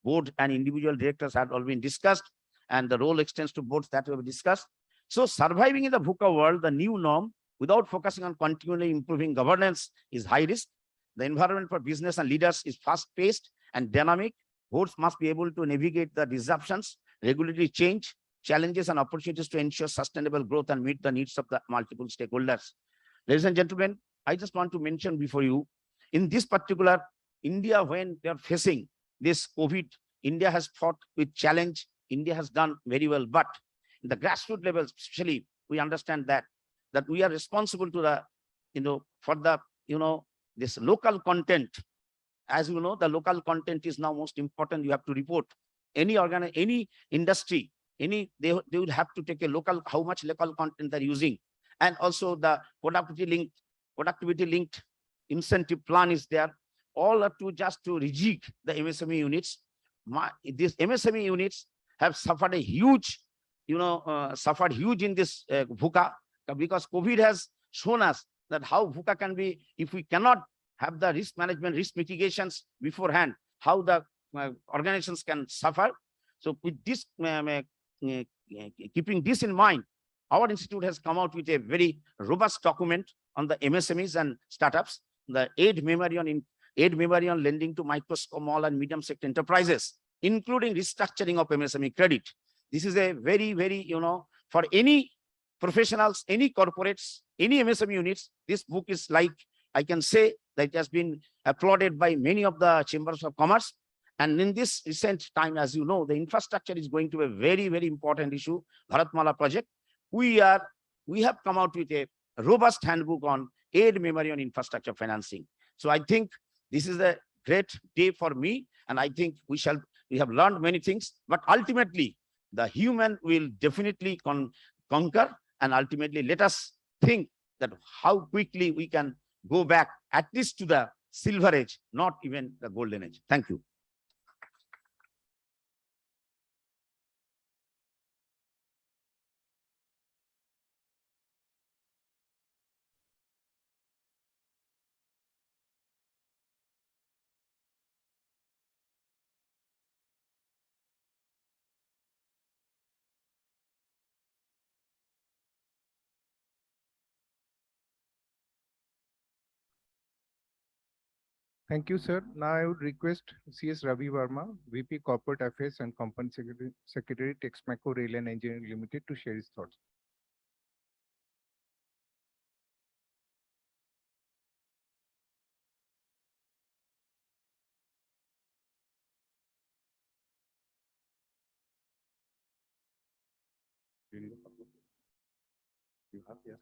Board and individual directors have all been discussed, and the role extends to boards that we have discussed. So surviving in the VUCA world, the new norm, without focusing on continually improving governance, is high risk. The environment for business and leaders is fast-paced and dynamic. Boards must be able to navigate the disruptions, regulatory change, challenges, and opportunities to ensure sustainable growth and meet the needs of the multiple stakeholders. Ladies and gentlemen, I just want to mention before you, in this particular India, when they are facing this COVID, India has fought with challenge. India has done very well, but in the grassroots level, especially, we understand that we are responsible to the, for the, this local content. As you know, the local content is now most important. You have to report any any industry, they would have to take a local, how much local content they're using. And also the productivity linked incentive plan is there. All are to just to rejig the MSME units. These MSME units have suffered a huge, suffered huge in this VUCA, because COVID has shown us that how VUCA can be, if we cannot have the risk management, risk mitigations beforehand, how the organizations can suffer. So with this, keeping this in mind, our institute has come out with a very robust document on the MSMEs and startups, the aid memory on lending to micro, small, and medium sector enterprises, including restructuring of MSME credit. This is a very, very, for any professionals, any corporates, any MSME units, this book is like, I can say that it has been applauded by many of the chambers of commerce. And in this recent time, as you know, the infrastructure is going to be a very, very important issue. Bharatmala project. We have come out with a robust handbook on aid memory on infrastructure financing. So I think this is a great day for me, and I think we have learned many things, but ultimately the human will definitely conquer, and ultimately let us think that how quickly we can go back at least to the silver age, not even the golden age. Thank you. Thank you, sir. Now I would request CS Ravi Verma, VP Corporate Affairs and Company Secretary, Texmaco Rail and Engineering Limited, to share his thoughts. You have, yeah.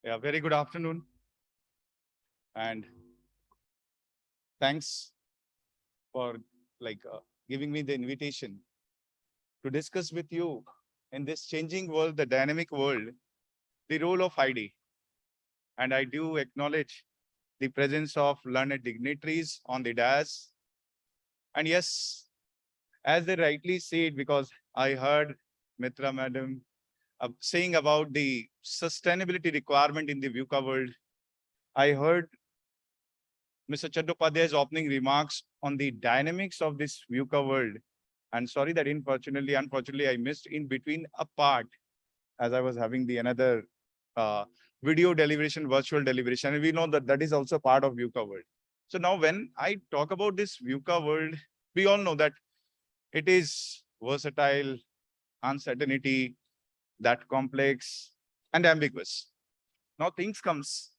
Yeah, very good afternoon. And thanks for giving me the invitation to discuss with you in this changing world, the dynamic world, the role of ID. And I do acknowledge the presence of learned dignitaries on the dais. And yes, as they rightly said, because I heard Mitra Madam saying about the sustainability requirement in the VUCA world, I heard Mr. Chattopadhyay's opening remarks on the dynamics of this VUCA world. And sorry that unfortunately, I missed in between a part as I was having the another video deliberation, virtual deliberation. And we know that that is also part of VUCA world. So now when I talk about this VUCA world, we all know that it is versatile, uncertainty, that complex and ambiguous. Now things comes,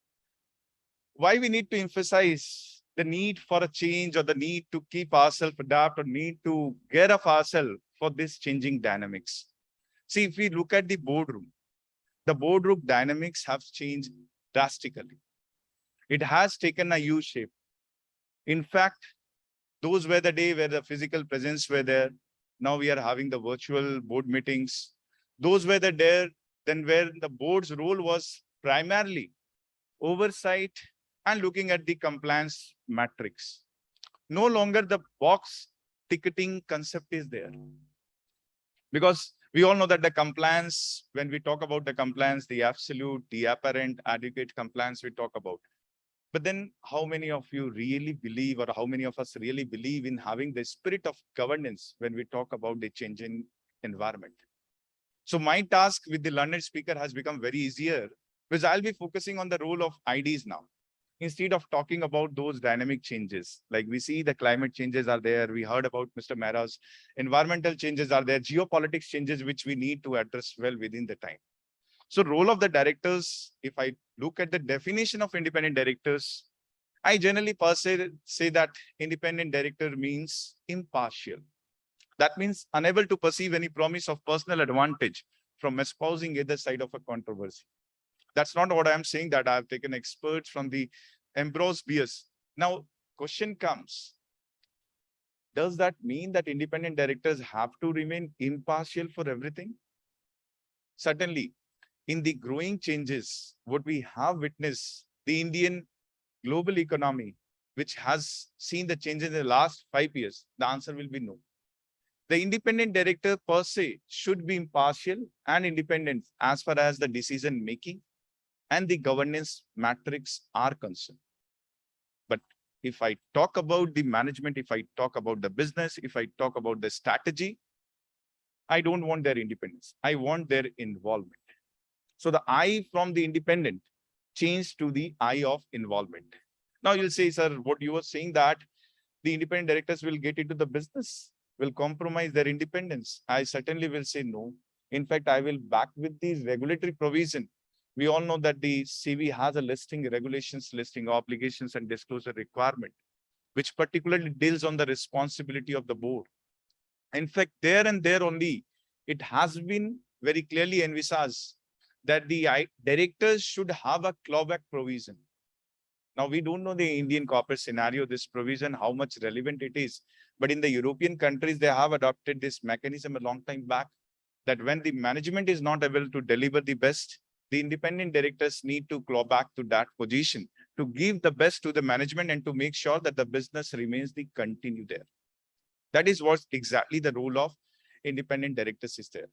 why we need to emphasize the need for a change, or the need to keep ourselves adapt, or need to get off ourselves for this changing dynamics. See, if we look at the boardroom dynamics have changed drastically. It has taken a U shape. In fact, those were the day where the physical presence were there. Now we are having the virtual board meetings. Those were the day then where the board's role was primarily oversight and looking at the compliance matrix. No longer the box ticketing concept is there. Because we all know that the compliance, when we talk about the compliance, the absolute, the apparent, adequate compliance we talk about. But then how many of you really believe, or how many of us really believe in having the spirit of governance when we talk about the changing environment? So my task with the learned speaker has become very easier, because I'll be focusing on the role of IDs now. Instead of talking about those dynamic changes, like we see the climate changes are there. We heard about Mr. Mehra's environmental changes are there, geopolitics changes, which we need to address well within the time. So role of the directors, if I look at the definition of independent directors, I generally per se say that independent director means impartial. That means unable to perceive any promise of personal advantage from espousing either side of a controversy. That's not what I'm saying, that I've taken experts from the Ambrose Bierce. Now, question comes, does that mean that independent directors have to remain impartial for everything? Certainly, in the growing changes, what we have witnessed, the Indian global economy, which has seen the changes in the last 5 years, the answer will be no. The independent director per se should be impartial and independent as far as the decision making and the governance matrix are concerned. But if I talk about the management, if I talk about the business, if I talk about the strategy, I don't want their independence. I want their involvement. So the I from the independent changed to the I of involvement. Now you'll say, sir, what you were saying that the independent directors will get into the business, will compromise their independence. I certainly will say no. In fact, I will back with the regulatory provision. We all know that the CV has a listing, regulations, listing obligations and disclosure requirement, which particularly deals on the responsibility of the board. In fact, there and there only, it has been very clearly envisaged that the directors should have a clawback provision. Now, we don't know the Indian corporate scenario, this provision, how much relevant it is. But in the European countries, they have adopted this mechanism a long time back, that when the management is not able to deliver the best, the independent directors need to claw back to that position to give the best to the management and to make sure that the business remains the continue there. That is what exactly the role of independent directors is there.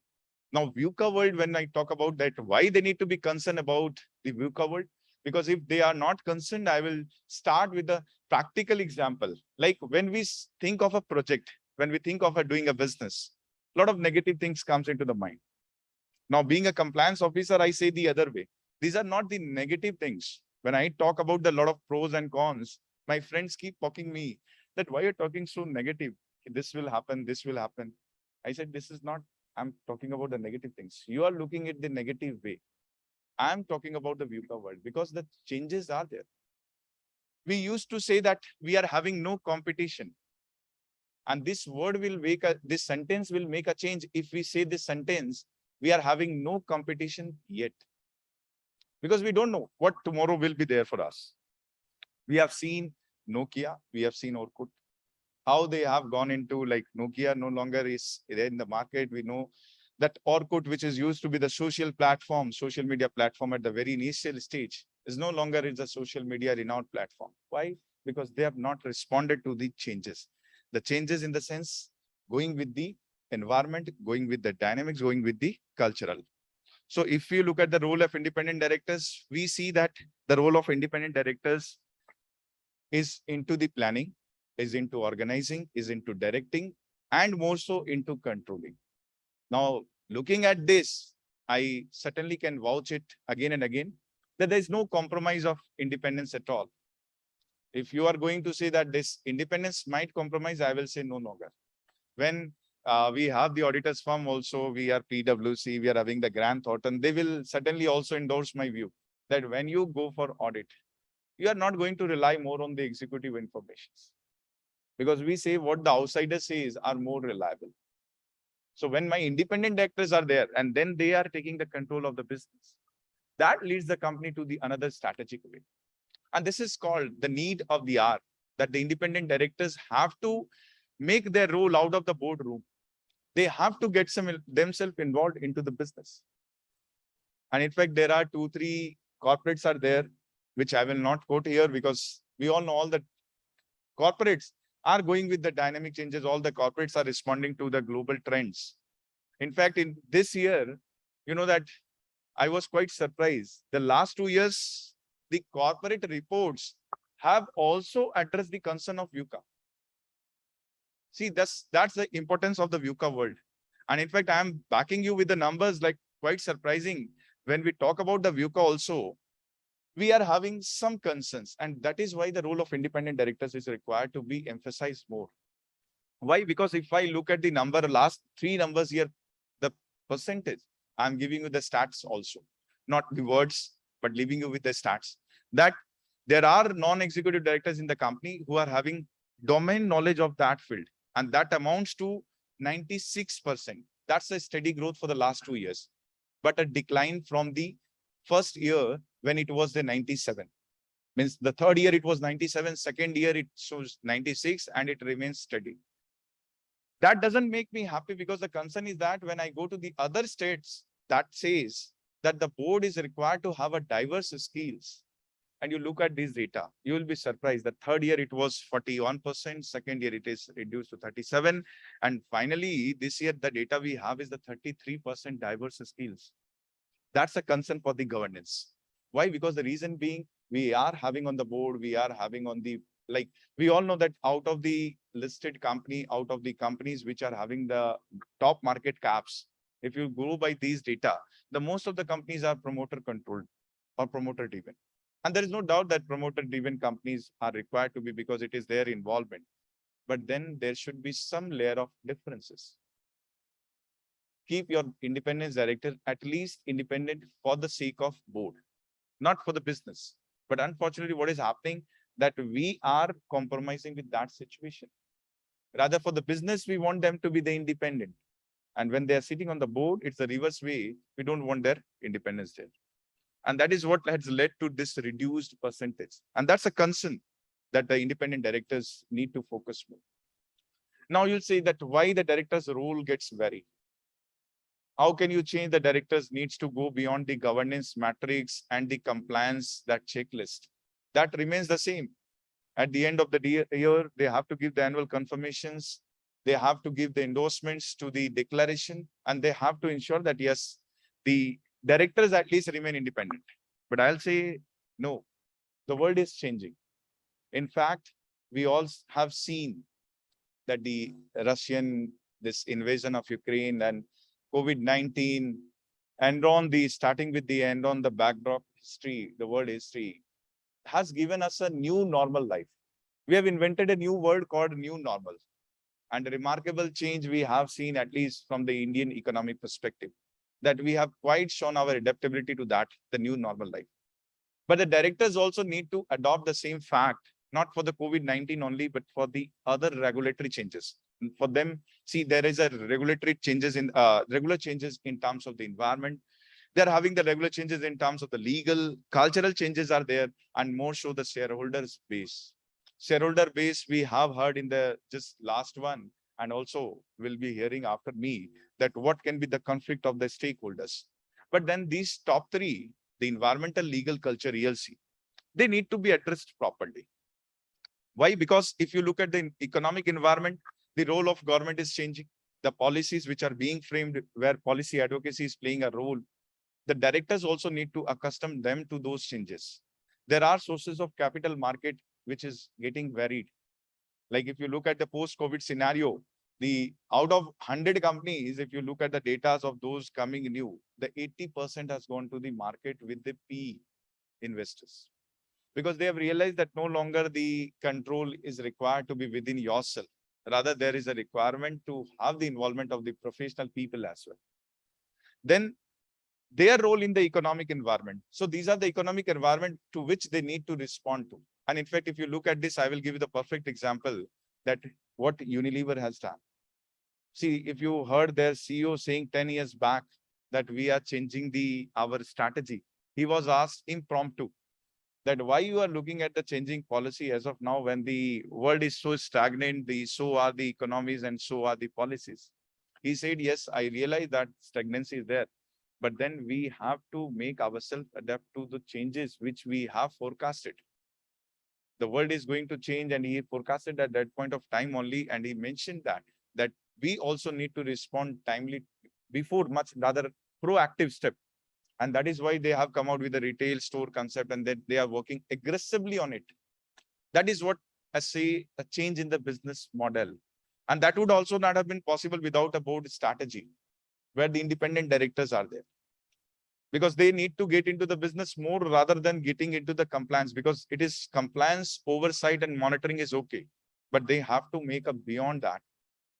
Now, VUCA world, when I talk about that, why they need to be concerned about the VUCA world? Because if they are not concerned, I will start with a practical example. Like when we think of a project, when we think of doing a business, a lot of negative things comes into the mind. Now, being a compliance officer, I say the other way. These are not the negative things. When I talk about the lot of pros and cons, my friends keep poking me that why you're talking so negative? This will happen, this will happen. I said, this is not, I'm talking about the negative things. You are looking at the negative way. I'm talking about the VUCA world because the changes are there. We used to say that we are having no competition. And this word will make this sentence will make a change if we say this sentence, we are having no competition yet. Because we don't know what tomorrow will be there for us. We have seen Nokia, we have seen Orkut, how they have gone into like Nokia no longer is there in the market. We know that Orkut, which is used to be the social platform, social media platform at the very initial stage, is no longer is a social media renowned platform. Why? Because they have not responded to the changes. The changes in the sense going with the environment, going with the dynamics, going with the cultural. So if you look at the role of independent directors, we see that the role of independent directors is into the planning, is into organizing, is into directing, and more so into controlling. Now, looking at this, I certainly can vouch it again and again that there is no compromise of independence at all. If you are going to say that this independence might compromise, I will say no longer. When we have the auditors firm also, we are PwC, we are having the Grant Thornton, they will certainly also endorse my view that when you go for audit, you are not going to rely more on the executive information. Because we say what the outsider says are more reliable. So when my independent directors are there and then they are taking the control of the business, that leads the company to the another strategic way. And this is called the need of the hour, that the independent directors have to make their role out of the boardroom. They have to get themselves involved into the business. And in fact, there are 2-3 corporates are there, which I will not quote here because we all know all the corporates are going with the dynamic changes. All the corporates are responding to the global trends. In fact, in this year, you know that I was quite surprised. The last 2 years, the corporate reports have also addressed the concern of VUCA. See, that's the importance of the VUCA world. And in fact, I'm backing you with the numbers, like quite surprising. When we talk about the VUCA also, we are having some concerns. And that is why the role of independent directors is required to be emphasized more. Why? Because if I look at the number, last 3 numbers here, the percentage, I'm giving you the stats also, not the words, but leaving you with the stats, that there are non-executive directors in the company who are having domain knowledge of that field. And that amounts to 96%. That's a steady growth for the last 2 years, but a decline from the first year when it was the 97. Means the third year it was 97, second year it shows 96, and it remains steady. That doesn't make me happy because the concern is that when I go to the other states, that says that the board is required to have a diverse skills. And you look at this data, you will be surprised. The third year it was 41%, second year it is reduced to 37. And finally, this year the data we have is the 33% diverse skills. That's a concern for the governance. Why? Because the reason being, we are having on the board, we are having on the, like, we all know that out of the listed company, out of the companies which are having the top market caps, if you go by these data, the most of the companies are promoter controlled or promoter driven. And there is no doubt that promoter driven companies are required to be because it is their involvement. But then there should be some layer of differences. Keep your independence director at least independent for the sake of board, not for the business. But unfortunately, what is happening that we are compromising with that situation. Rather, for the business, we want them to be the independent. And when they are sitting on the board, it's the reverse way. We don't want their independence there. And that is what has led to this reduced percentage. And that's a concern that the independent directors need to focus more. Now you'll say that why the director's role gets varied. How can you change the directors needs to go beyond the governance matrix and the compliance, that checklist? That remains the same. At the end of the year, they have to give the annual confirmations. They have to give the endorsements to the declaration, and they have to ensure that, yes, the directors at least remain independent. But I'll say, no, the world is changing. In fact, we all have seen that the this invasion of Ukraine and COVID-19, and on the starting with the end on the backdrop history, the world history, has given us a new normal life. We have invented a new word called new normal. And a remarkable change we have seen, at least from the Indian economic perspective, that we have quite shown our adaptability to that, the new normal life. But the directors also need to adopt the same fact, not for the COVID-19 only, but for the other regulatory changes. For them, see, there is a regulatory changes in regular changes in terms of the environment. They're having the regular changes in terms of the legal, cultural changes are there, and more so the shareholders base. Shareholder base, we have heard in the just last one, and also will be hearing after me, that what can be the conflict of the stakeholders. But then these top 3, the environmental, legal, culture, ELC, they need to be addressed properly. Why? Because if you look at the economic environment, the role of government is changing. The policies which are being framed where policy advocacy is playing a role, the directors also need to accustom them to those changes. There are sources of capital market which is getting varied. Like if you look at the post-COVID scenario, the out of 100 companies, if you look at the data of those coming new, the 80% has gone to the market with the PE investors. Because they have realized that no longer the control is required to be within yourself. Rather, there is a requirement to have the involvement of the professional people as well. Then their role in the economic environment. So these are the economic environment to which they need to respond to. And in fact, if you look at this, I will give you the perfect example that what Unilever has done. See, if you heard their CEO saying 10 years back that we are changing our strategy, he was asked impromptu that why you are looking at the changing policy as of now when the world is so stagnant, so are the economies and so are the policies. He said, yes, I realize that stagnancy is there, but then we have to make ourselves adapt to the changes which we have forecasted. The world is going to change, and he forecasted at that point of time only, and he mentioned that we also need to respond timely before much rather proactive step. And that is why they have come out with the retail store concept, and that they are working aggressively on it. That is what I say, a change in the business model. And that would also not have been possible without a board strategy where the independent directors are there, because they need to get into the business more rather than getting into the compliance, because it is compliance, oversight and monitoring is okay, but they have to make a beyond that,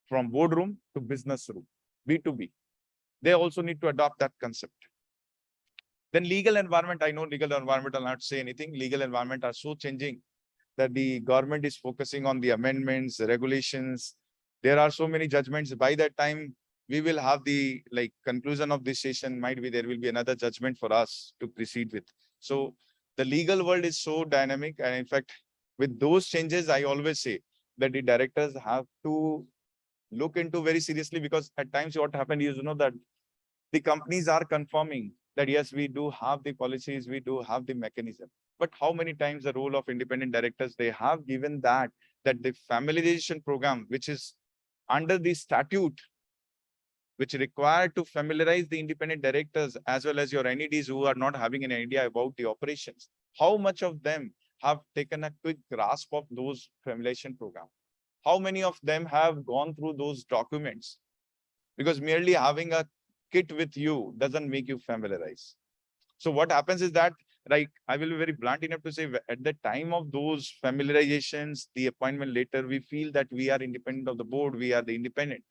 from boardroom to business room, B2B. They also need to adopt that concept. Then legal environment, I know legal environment, I'll not say anything. Legal environment are so changing that the government is focusing on the amendments, the regulations. There are so many judgments. By that time, we will have the conclusion of this session. Might be there will be another judgment for us to proceed with. So the legal world is so dynamic. And in fact, with those changes, I always say that the directors have to look into very seriously, because at times what happened is, that the companies are confirming that yes, we do have the policies, we do have the mechanism. But how many times the role of independent directors, they have given that the familiarization program, which is under the statute, which required to familiarize the independent directors as well as your NEDs who are not having an idea about the operations. How much of them have taken a quick grasp of those familiarization program? How many of them have gone through those documents? Because merely having a kit with you doesn't make you familiarize. So what happens is that, I will be very blunt enough to say, at the time of those familiarizations, the appointment later, we feel that we are independent of the board, we are the independent.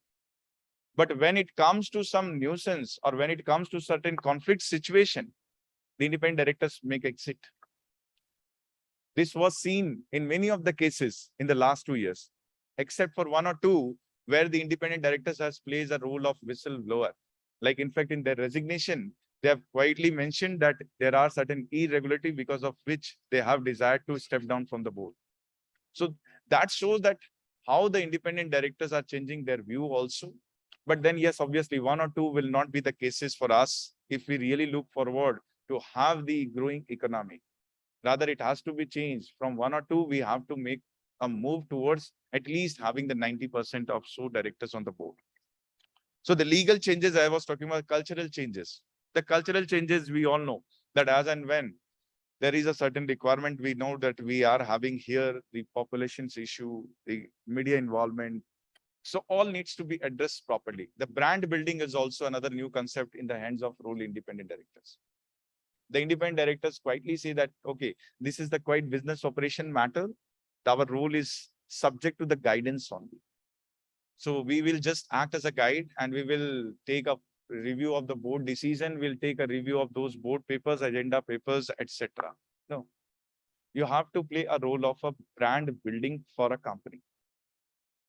But when it comes to some nuisance or when it comes to certain conflict situation, the independent directors make exit. This was seen in many of the cases in the last 2 years, except for 1 or 2, where the independent directors has plays a role of whistleblower. Like in fact, in their resignation, they have quietly mentioned that there are certain irregularity because of which they have desired to step down from the board. So that shows that how the independent directors are changing their view also. But then, yes, obviously 1 or 2 will not be the cases for us if we really look forward to have the growing economy. Rather, it has to be changed. From 1 or 2, we have to make a move towards at least having the 90% of so directors on the board. So the legal changes I was talking about, cultural changes. The cultural changes, we all know that as and when there is a certain requirement, we know that we are having here the population's issue, the media involvement. So all needs to be addressed properly. The brand building is also another new concept in the hands of role independent directors. The independent directors quietly say that, okay, this is the quite business operation matter. Our role is subject to the guidance only. So we will just act as a guide, and we will take a review of the board decision. We'll take a review of those board papers, agenda papers, etc. No, you have to play a role of a brand building for a company.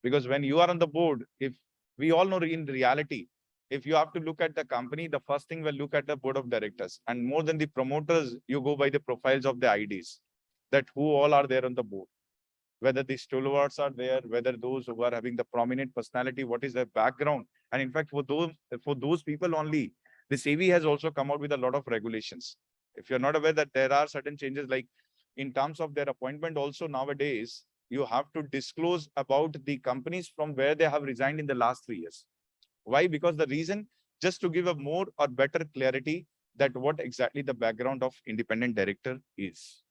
Because when you are on the board, if we all know in reality, if you have to look at the company, the first thing will look at the board of directors, and more than the promoters, you go by the profiles of the IDs, that who all are there on the board, whether the stalwarts are there, whether those who are having the prominent personality, what is their background. And in fact, for those people only, the SEBI has also come out with a lot of regulations. If you're not aware that there are certain changes, like in terms of their appointment also nowadays, you have to disclose about the companies from where they have resigned in the last 3 years. Why? Because the reason, just to give a more or better clarity that what exactly the background of independent director is.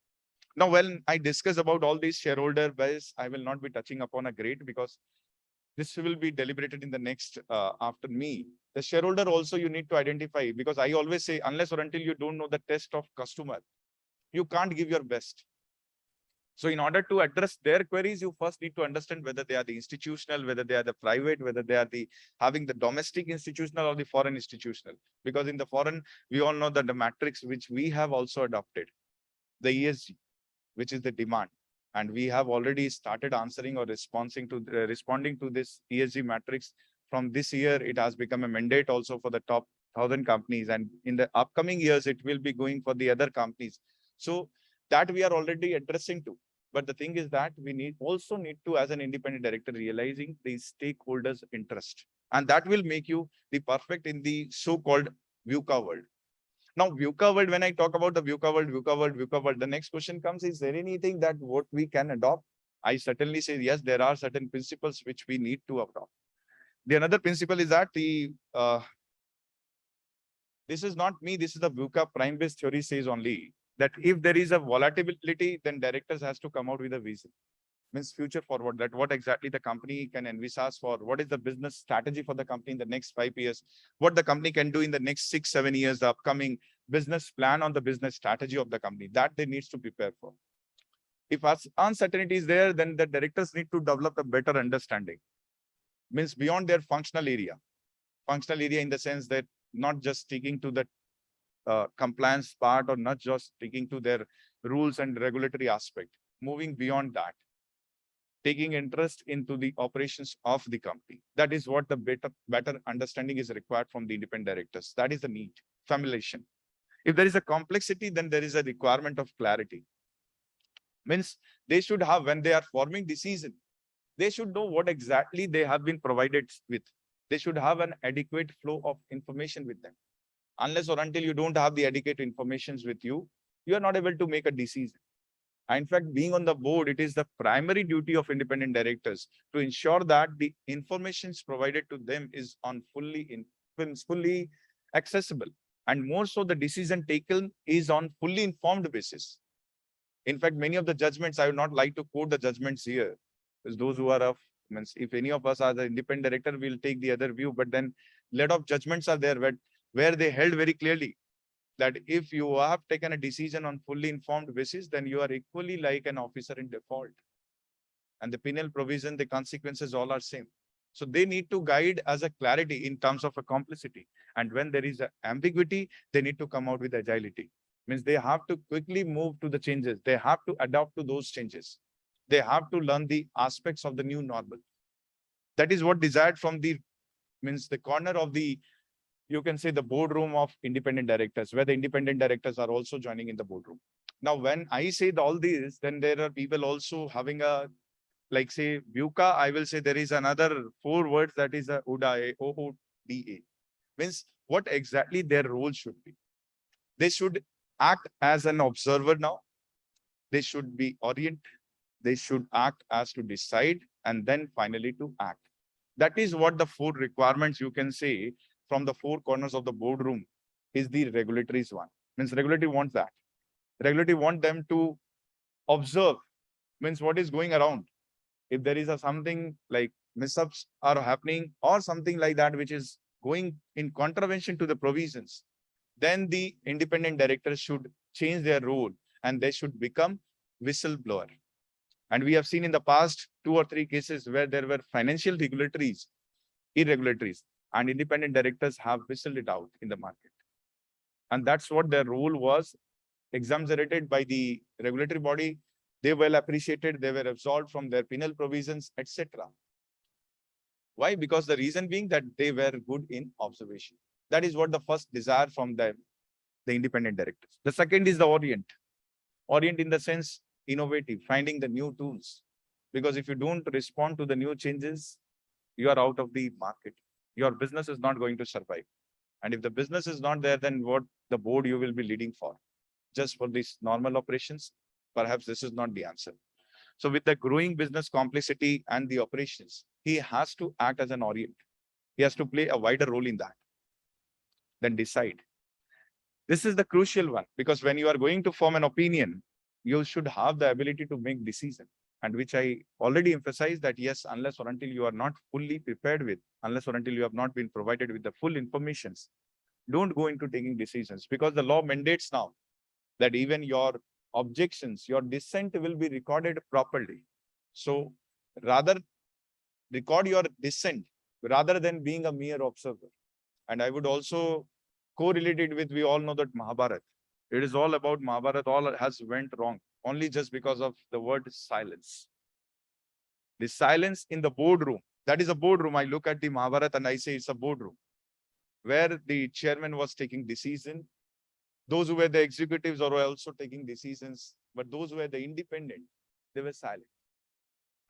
Now, when I discuss about all these shareholder base, I will not be touching upon a great, because this will be deliberated in the next after me. The shareholder also you need to identify, because I always say, unless or until you don't know the test of customer, you can't give your best. So in order to address their queries, you first need to understand whether they are the institutional, whether they are the private, whether they are the having the domestic institutional or the foreign institutional. Because in the foreign, we all know that the matrix which we have also adopted, the ESG, which is the demand. And we have already started answering or responding to this ESG matrix from this year, it has become a mandate also for the top 1,000 companies. And in the upcoming years, it will be going for the other companies. So that we are already addressing to. But the thing is that we also need to, as an independent director, realizing the stakeholders' interest. And that will make you the perfect in the so-called VUCA world. Now, VUCA world, when I talk about the VUCA world, the next question comes, is there anything that what we can adopt? I certainly say, yes, there are certain principles which we need to adopt. The another principle is that this is not me, this is the VUCA prime-based theory says only that if there is a volatility, then directors has to come out with a vision. Means future forward, that what exactly the company can envisage for, what is the business strategy for the company in the next 5 years, what the company can do in the next 6-7 years, the upcoming business plan on the business strategy of the company, that they needs to prepare for. If uncertainty is there, then the directors need to develop a better understanding. Means beyond their functional area in the sense that not just sticking to the compliance part or not just sticking to their rules and regulatory aspect, moving beyond that, taking interest into the operations of the company. That is what the better understanding is required from the independent directors. That is the need, familiarization. If there is a complexity, then there is a requirement of clarity. Means they should have, when they are forming decision, they should know what exactly they have been provided with. They should have an adequate flow of information with them. Unless or until you don't have the adequate information with you, you are not able to make a decision. In fact, being on the board, it is the primary duty of independent directors to ensure that the information provided to them is on fully accessible. And more so, the decision taken is on fully informed basis. In fact, many of the judgments, I would not like to quote the judgments here, because those who are of, means if any of us are the independent director, we'll take the other view. But then lot of judgments are there where they held very clearly that if you have taken a decision on fully informed basis, then you are equally like an officer in default. And the penal provision, the consequences all are same. So they need to guide as a clarity in terms of a complicity. And when there is an ambiguity, they need to come out with agility. Means they have to quickly move to the changes. They have to adapt to those changes. They have to learn the aspects of the new normal. That is what desired from the, means the corner of the, you can say the boardroom of independent directors, where the independent directors are also joining in the boardroom. Now, when I say all these, then there are people also having a, like say VUCA, I will say there is another 4 words, that is a OODA, OODA. Means what exactly their role should be. They should act as an observer now. They should be orient. They should act as to decide and then finally to act. That is what the 4 requirements you can say from the 4 corners of the boardroom is the regulatory's one. Means regulatory wants that. Regulatory want them to observe, means what is going around. If there is something like mishaps are happening or something like that, which is going in contravention to the provisions, then the independent directors should change their role and they should become whistleblower. And we have seen in the past 2 or 3 cases where there were financial irregularities, and independent directors have whistled it out in the market. And that's what their role was, exempted by the regulatory body. They well appreciated, they were absolved from their penal provisions, etc. Why? Because the reason being that they were good in observation. That is what the first desire from them, the independent directors. The second is the orient. Orient in the sense innovative, finding the new tools. Because if you don't respond to the new changes, you are out of the market. Your business is not going to survive. And if the business is not there, then what the board you will be leading for? Just for these normal operations? Perhaps this is not the answer. So with the growing business complexity and the operations, he has to act as an orient. He has to play a wider role in that. Then decide. This is the crucial one, because when you are going to form an opinion, you should have the ability to make decision. And which I already emphasized that yes, unless or until you are not fully prepared with, unless or until you have not been provided with the full informations, don't go into taking decisions, because the law mandates now that even your objections, your dissent will be recorded properly. So rather record your dissent rather than being a mere observer. And I would also correlate it with, we all know that Mahabharata. It is all about Mahabharata, all has went wrong only just because of the word silence. The silence in the boardroom That is a boardroom. I look at the Mahabharata and I say it's a boardroom where the chairman was taking decision. Those who were the executives were also taking decisions, but those who were the independent, they were silent.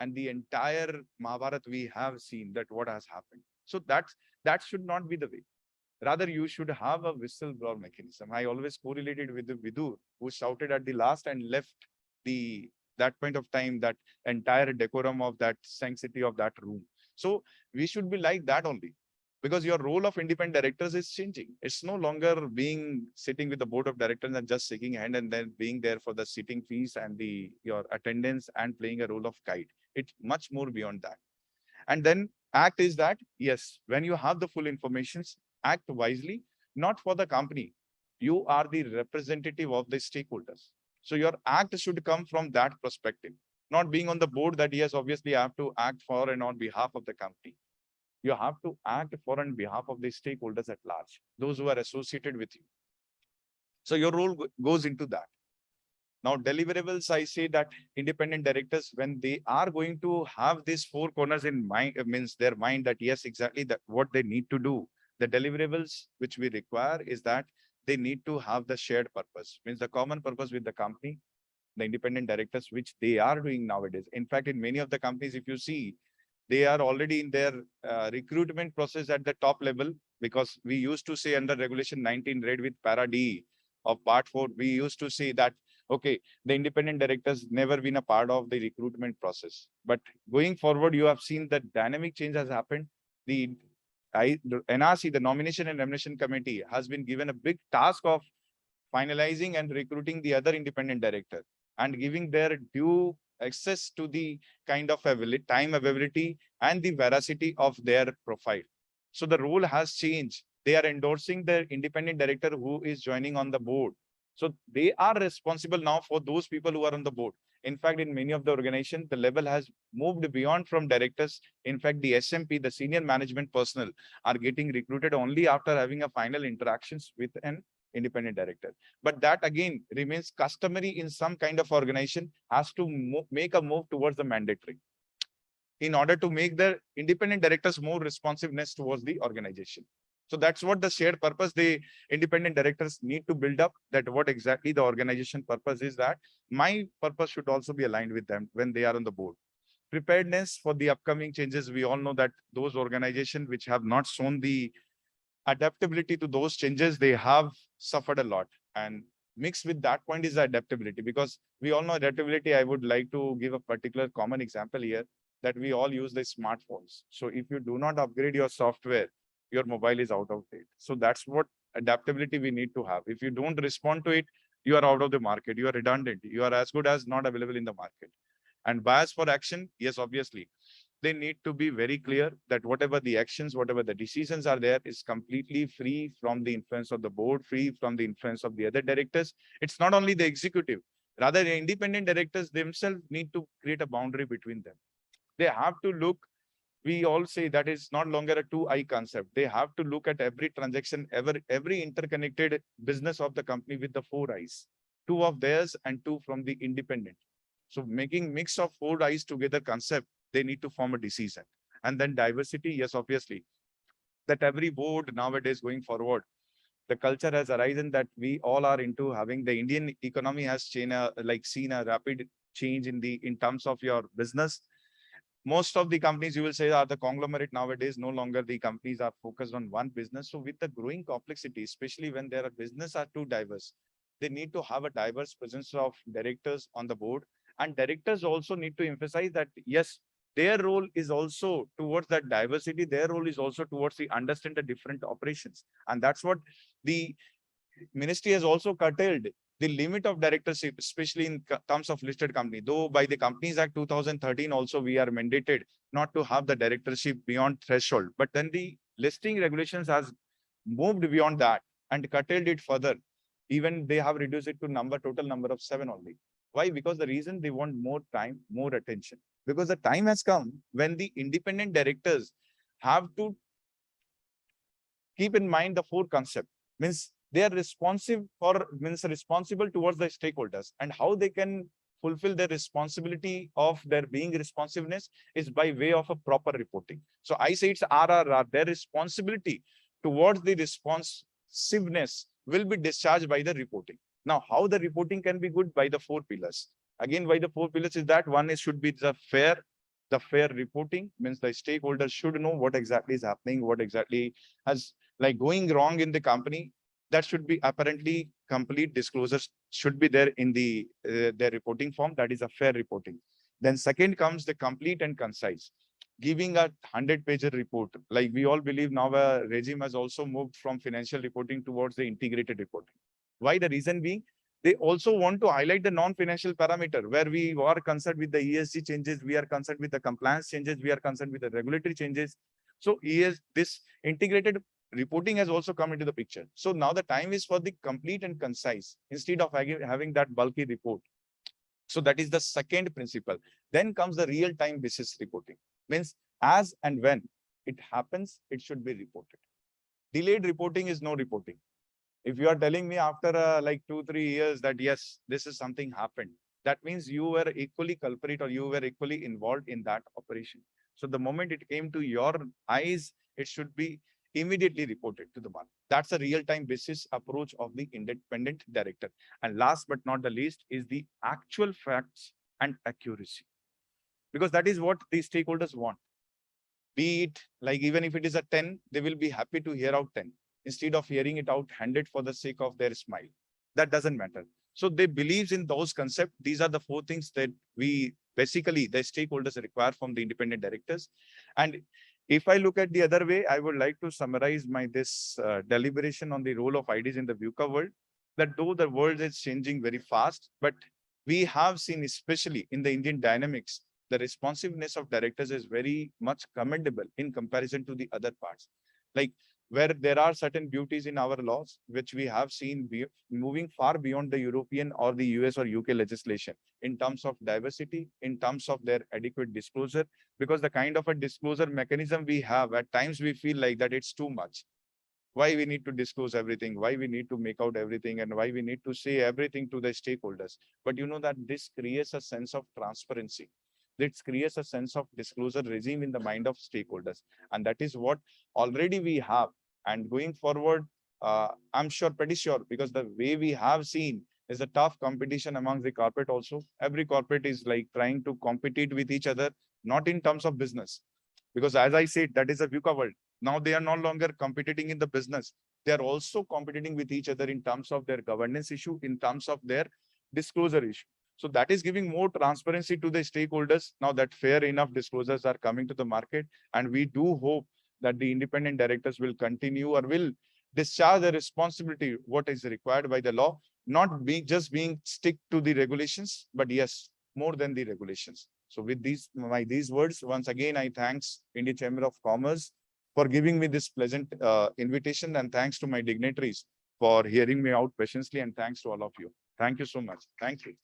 And the entire Mahabharata we have seen that what has happened. So that should not be the way. Rather, you should have a whistleblower mechanism. I always correlated with the Vidur, who shouted at the last and left the that point of time, that entire decorum of that sanctity of that room. So we should be like that only, because your role of independent directors is changing. It's no longer being sitting with the board of directors and just shaking hand and then being there for the sitting fees and your attendance and playing a role of guide. It's much more beyond that. And then act is that, yes, when you have the full informations, act wisely, not for the company. You are the representative of the stakeholders. So your act should come from that perspective, not being on the board that, yes, obviously I have to act for and on behalf of the company. You have to act for and behalf of the stakeholders at large, those who are associated with you. So your role goes into that. Now, deliverables, I say that independent directors, when they are going to have these four corners in mind, means their mind that, yes, exactly that what they need to do. The deliverables which we require is that they need to have the shared purpose, means the common purpose with the company, the independent directors, which they are doing nowadays. In fact, in many of the companies, if you see, they are already in their recruitment process at the top level, because we used to say under regulation 19 read with para D of part 4, we used to say that, okay, the independent directors never been a part of the recruitment process. But going forward, you have seen that dynamic change has happened. The NRC, the Nomination and Remuneration Committee, has been given a big task of finalizing and recruiting the other independent director and giving their due access to the kind of time availability and the veracity of their profile. So the role has changed. They are endorsing the independent director who is joining on the board. So they are responsible now for those people who are on the board. In fact, in many of the organizations, the level has moved beyond from directors. In fact, the SMP, the senior management personnel, are getting recruited only after having a final interactions with an independent director. But that again remains customary in some kind of organization, has to make a move towards the mandatory in order to make the independent directors more responsiveness towards the organization. So that's what the shared purpose the independent directors need to build up, that what exactly the organization purpose is, that my purpose should also be aligned with them when they are on the board. Preparedness for the upcoming changes. We all know that those organizations which have not shown the adaptability to those changes, they have suffered a lot. And mixed with that point is adaptability, because we all know adaptability. I would like to give a particular common example here, that we all use the smartphones. So if you do not upgrade your software, your mobile is out of date. So that's what adaptability we need to have. If you don't respond to it, you are out of the market, you are redundant, you are as good as not available in the market. And bias for action, yes, obviously they need to be very clear that whatever the actions, whatever the decisions are there, is completely free from the influence of the board, free from the influence of the other directors. It's not only the executive, rather the independent directors themselves need to create a boundary between them. They have to look, we all say that is not longer a 2-eye concept. They have to look at every transaction, every interconnected business of the company with the 4 eyes, 2 of theirs and 2 from the independent. So making mix of 4 eyes together concept, they need to form a decision. And then diversity, yes, obviously, that every board nowadays going forward, the culture has arisen that we all are into having the Indian economy has seen a rapid change in terms of your business. Most of the companies you will say are the conglomerate nowadays. No longer the companies are focused on one business. So with the growing complexity, especially when their business are too diverse, they need to have a diverse presence of directors on the board. And directors also need to emphasize that, yes, their role is also towards that diversity. Their role is also towards the understand the different operations. And that's what the ministry has also curtailed the limit of directorship, especially in terms of listed company. Though by the Companies Act 2013 also we are mandated not to have the directorship beyond threshold. But then the listing regulations has moved beyond that and curtailed it further. Even they have reduced it to total number of 7 only. Why? Because the reason they want more time, more attention. Because the time has come when the independent directors have to keep in mind the 4 concept. Means they are responsible towards the stakeholders, and how they can fulfill their responsibility of their being responsiveness is by way of a proper reporting. So I say it's RRR, their responsibility towards the responsiveness will be discharged by the reporting. Now, how the reporting can be good? By the 4 pillars. Again, by the 4 pillars is that one is should be the fair reporting, means the stakeholders should know what exactly is happening, what exactly has like going wrong in the company. That should be apparently complete disclosures should be there in the their reporting form. That is a fair reporting. Then second comes the complete and concise. Giving a 100-page report, like we all believe now a regime has also moved from financial reporting towards the integrated reporting. Why? The reason being, they also want to highlight the non-financial parameter where we are concerned with the ESG changes, we are concerned with the compliance changes, we are concerned with the regulatory changes. So this integrated reporting has also come into the picture. So now the time is for the complete and concise instead of having that bulky report. So that is the second principle. Then comes the real-time basis reporting. Means as and when it happens, it should be reported. Delayed reporting is no reporting. If you are telling me after like 2-3 years that yes, this is something happened, that means you were equally culprit or you were equally involved in that operation. So the moment it came to your eyes, it should be immediately reported to the market. That's a real-time basis approach of the independent director. And last but not the least is the actual facts and accuracy, because that is what the stakeholders want. Be it like even if it is a 10, they will be happy to hear out 10 instead of hearing it out 100 for the sake of their smile. That doesn't matter. So they believe in those concepts. These are the 4 things that we basically the stakeholders require from the independent directors. And if I look at the other way, I would like to summarize my this deliberation on the role of IDs in the VUCA world. That though the world is changing very fast, but we have seen, especially in the Indian dynamics, the responsiveness of directors is very much commendable in comparison to the other parts. Like where there are certain beauties in our laws, which we have seen moving far beyond the European or the US or UK legislation in terms of diversity, in terms of their adequate disclosure, because the kind of a disclosure mechanism we have, at times we feel like that it's too much. Why we need to disclose everything, why we need to make out everything, and why we need to say everything to the stakeholders. But you know that this creates a sense of transparency. This creates a sense of disclosure regime in the mind of stakeholders. And that is what already we have. And going forward, I'm sure, pretty sure, because the way we have seen is a tough competition among the corporate also. Every corporate is like trying to compete with each other, not in terms of business. Because as I said, that is a VUCA world. Now they are no longer competing in the business. They are also competing with each other in terms of their governance issue, in terms of their disclosure issue. So that is giving more transparency to the stakeholders. Now that fair enough disclosures are coming to the market. And we do hope that the independent directors will continue or will discharge the responsibility, what is required by the law, not just being stick to the regulations, but yes, more than the regulations. So with these words, once again, I thanks Indian Chamber of Commerce for giving me this pleasant invitation, and thanks to my dignitaries for hearing me out patiently, and thanks to all of you. Thank you so much. Thank you.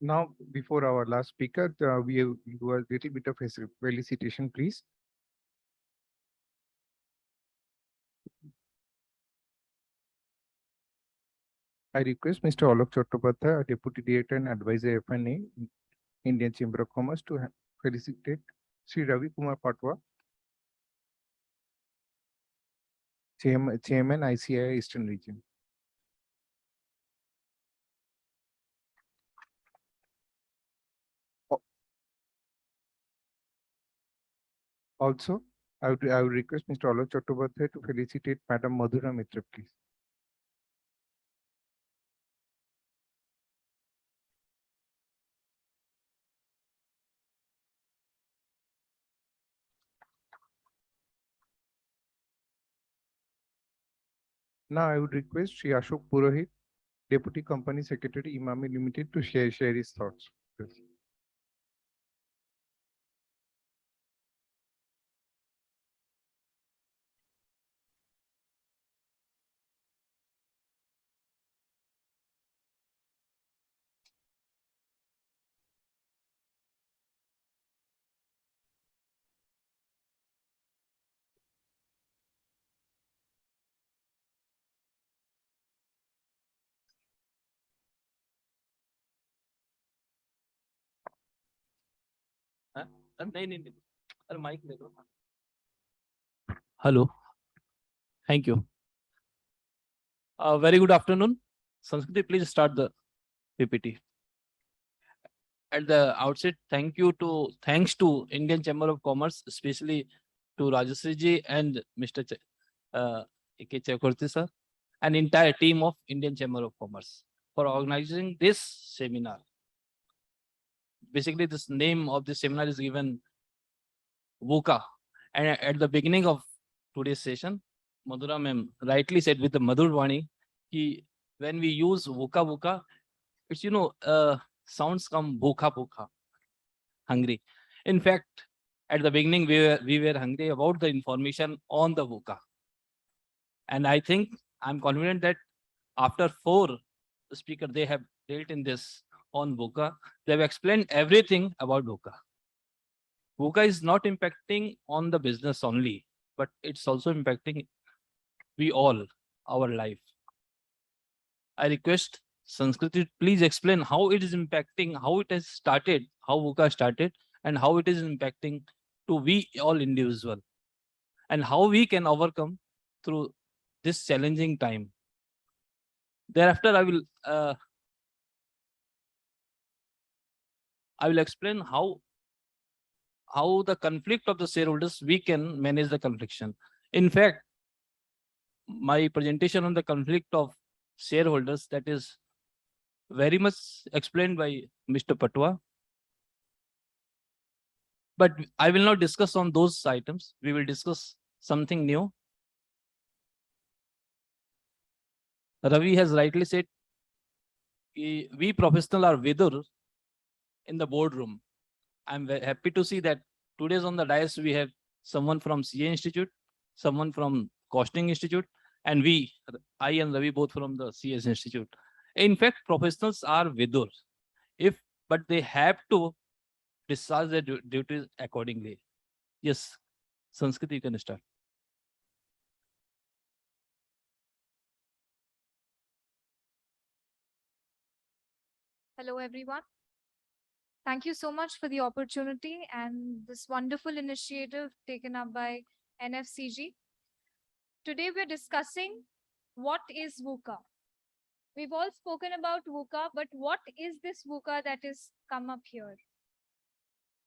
Now, before our last speaker, we do a little bit of felicitation, please. I request Mr. Alok Chattopadhyay, Deputy Director and Advisor FNA, Indian Chamber of Commerce, to felicitate Sri Ravi Kumar Patwa, Chairman ICI Eastern Region. Also, I would request Mr. Alok Chattopadhyay to felicitate Madam Madhura Mitra, please. Now I would request Sri Ashok Purohit, Deputy Company Secretary, Imami Limited, to share his thoughts. Please. नहीं नहीं नहीं अरे mic ले लो hello thank you very good afternoon Sanskriti please start the PPT at the outset thanks to Indian Chamber of Commerce especially to Rajasri ji and Mr. A.K. Chakravarti sir and entire team of Indian Chamber of Commerce for organizing this seminar. Basically, this name of this seminar is given VUCA. And at the beginning of today's session, Madhura ma'am rightly said with the Madhur Vani, ki when we use VUCA, it's, sounds come bhukha, hungry. In fact, at the beginning, we were hungry about the information on the VUCA. And I think I'm confident that after 4 speakers, they have dealt in this on VUCA. They have explained everything about VUCA. VUCA is not impacting on the business only, but it's also impacting we all, our life. I request Sanskriti, please explain how it is impacting, how it has started, how VUCA started, and how it is impacting to we all individual, and how we can overcome through this challenging time. Thereafter, I will explain how the conflict of the shareholders, we can manage the confliction. In fact, my presentation on the conflict of shareholders, that is very much explained by Mr. Patwa. But I will not discuss on those items. We will discuss something new. Ravi has rightly said, we professionals are vidur in the boardroom. I'm very happy to see that today's on the dais we have someone from CA Institute, someone from Costing Institute, and I and Ravi both from the CS Institute. In fact, professionals are vidur, but they have to discharge their duties accordingly. Yes, Sanskriti, you can start. Hello, everyone. Thank you so much for the opportunity and this wonderful initiative taken up by NFCG. Today, we're discussing what is VUCA. We've all spoken about VUCA, but what is this VUCA that is come up here?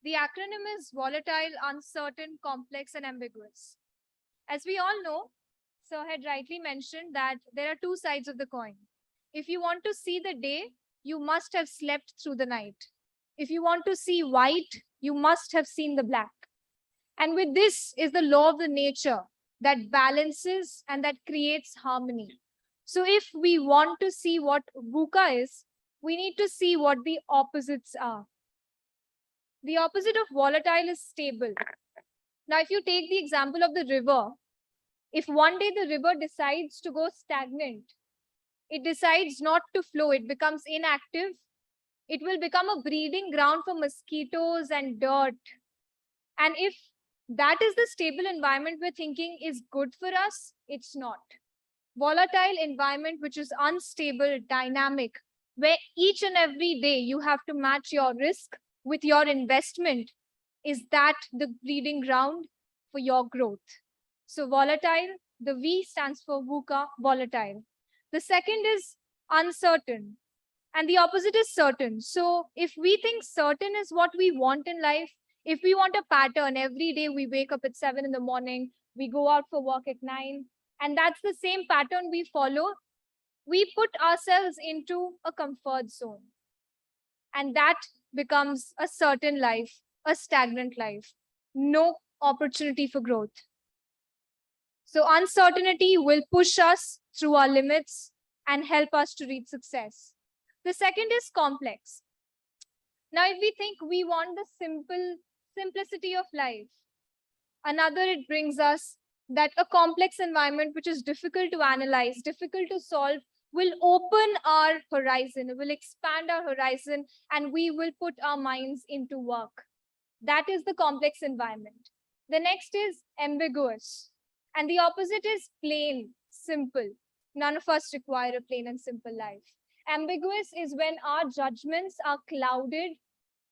The acronym is volatile, uncertain, complex, and ambiguous. As we all know, Sir had rightly mentioned that there are 2 sides of the coin. If you want to see the day, you must have slept through the night. If you want to see white, you must have seen the black. And with this is the law of the nature that balances and that creates harmony. So if we want to see what VUCA is, we need to see what the opposites are. The opposite of volatile is stable. Now, if you take the example of the river, if one day the river decides to go stagnant, it decides not to flow, it becomes inactive, it will become a breeding ground for mosquitoes and dirt. And if that is the stable environment we're thinking is good for us, it's not. Volatile environment, which is unstable, dynamic, where each and every day you have to match your risk with your investment, is that the breeding ground for your growth. So volatile, the V stands for VUCA, volatile. The second is uncertain, and the opposite is certain. So if we think certain is what we want in life, if we want a pattern, every day we wake up at 7 in the morning, we go out for work at 9, and that's the same pattern we follow, we put ourselves into a comfort zone. And that becomes a certain life, a stagnant life, no opportunity for growth. So uncertainty will push us through our limits and help us to reach success. The second is complex. Now, if we think we want the simplicity of life, another, it brings us that a complex environment which is difficult to analyze, difficult to solve, will open our horizon, will expand our horizon, and we will put our minds into work. That is the complex environment. The next is ambiguous. And the opposite is plain, simple. None of us require a plain and simple life. Ambiguous is when our judgments are clouded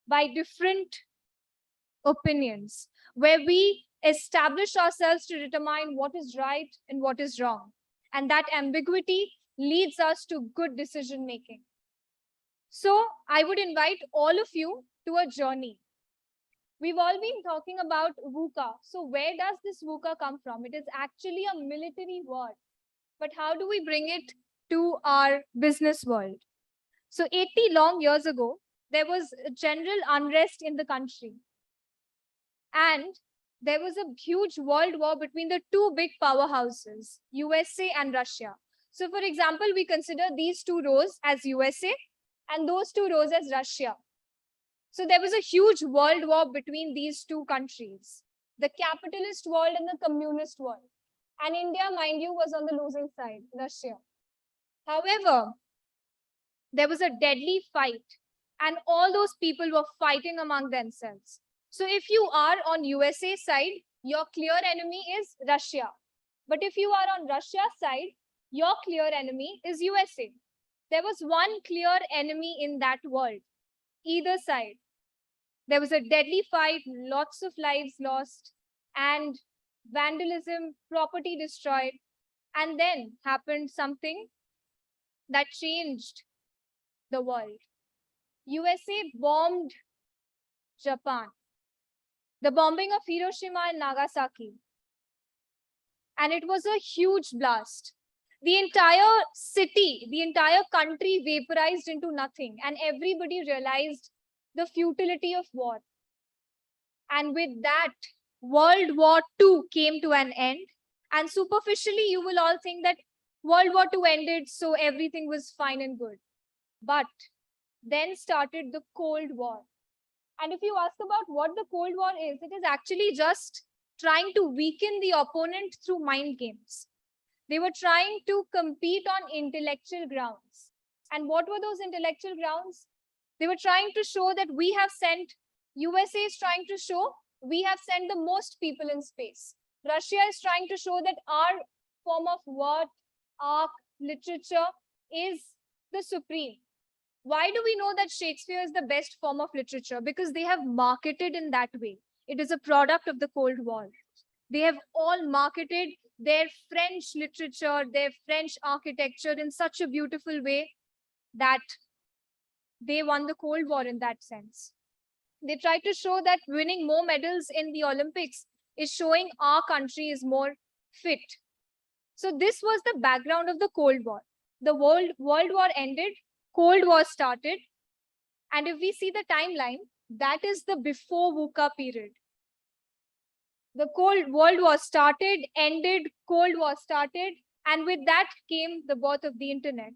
by different opinions, where we establish ourselves to determine what is right and what is wrong. And that ambiguity leads us to good decision making. So I would invite all of you to a journey. We've all been talking about VUCA. So where does this VUCA come from? It is actually a military word. But how do we bring it to our business world? So 80 long years ago, there was a general unrest in the country. And there was a huge world war between the two big powerhouses, USA and Russia. So for example, we consider these two rows as USA and those two rows as Russia. So there was a huge world war between these two countries, the capitalist world and the communist world. And India, mind you, was on the losing side, Russia. However, there was a deadly fight and all those people were fighting among themselves. So if you are on USA side, your clear enemy is Russia. But if you are on Russia side, your clear enemy is USA. There was one clear enemy in that world, either side. There was a deadly fight, lots of lives lost, and vandalism, property destroyed. And then happened something that changed the world. USA bombed Japan. The bombing of Hiroshima and Nagasaki. And it was a huge blast. The entire city, the entire country vaporized into nothing, and everybody realized the futility of war. And with that, World War II came to an end. And superficially, you will all think that World War II ended, so everything was fine and good. But then started the Cold War. And if you ask about what the Cold War is, it is actually just trying to weaken the opponent through mind games. They were trying to compete on intellectual grounds. And what were those intellectual grounds? They were trying to show that we have sent, USA is trying to show we have sent the most people in space. Russia is trying to show that our form of word, art, literature is the supreme. Why do we know that Shakespeare is the best form of literature? Because they have marketed in that way. It is a product of the Cold War. They have all marketed their French literature, their French architecture in such a beautiful way that they won the Cold War in that sense. They tried to show that winning more medals in the Olympics is showing our country is more fit. So this was the background of the Cold War. The World War ended, Cold War started. And if we see the timeline, that is the before VUCA period. The World War started, ended, Cold War started, and with that came the birth of the internet.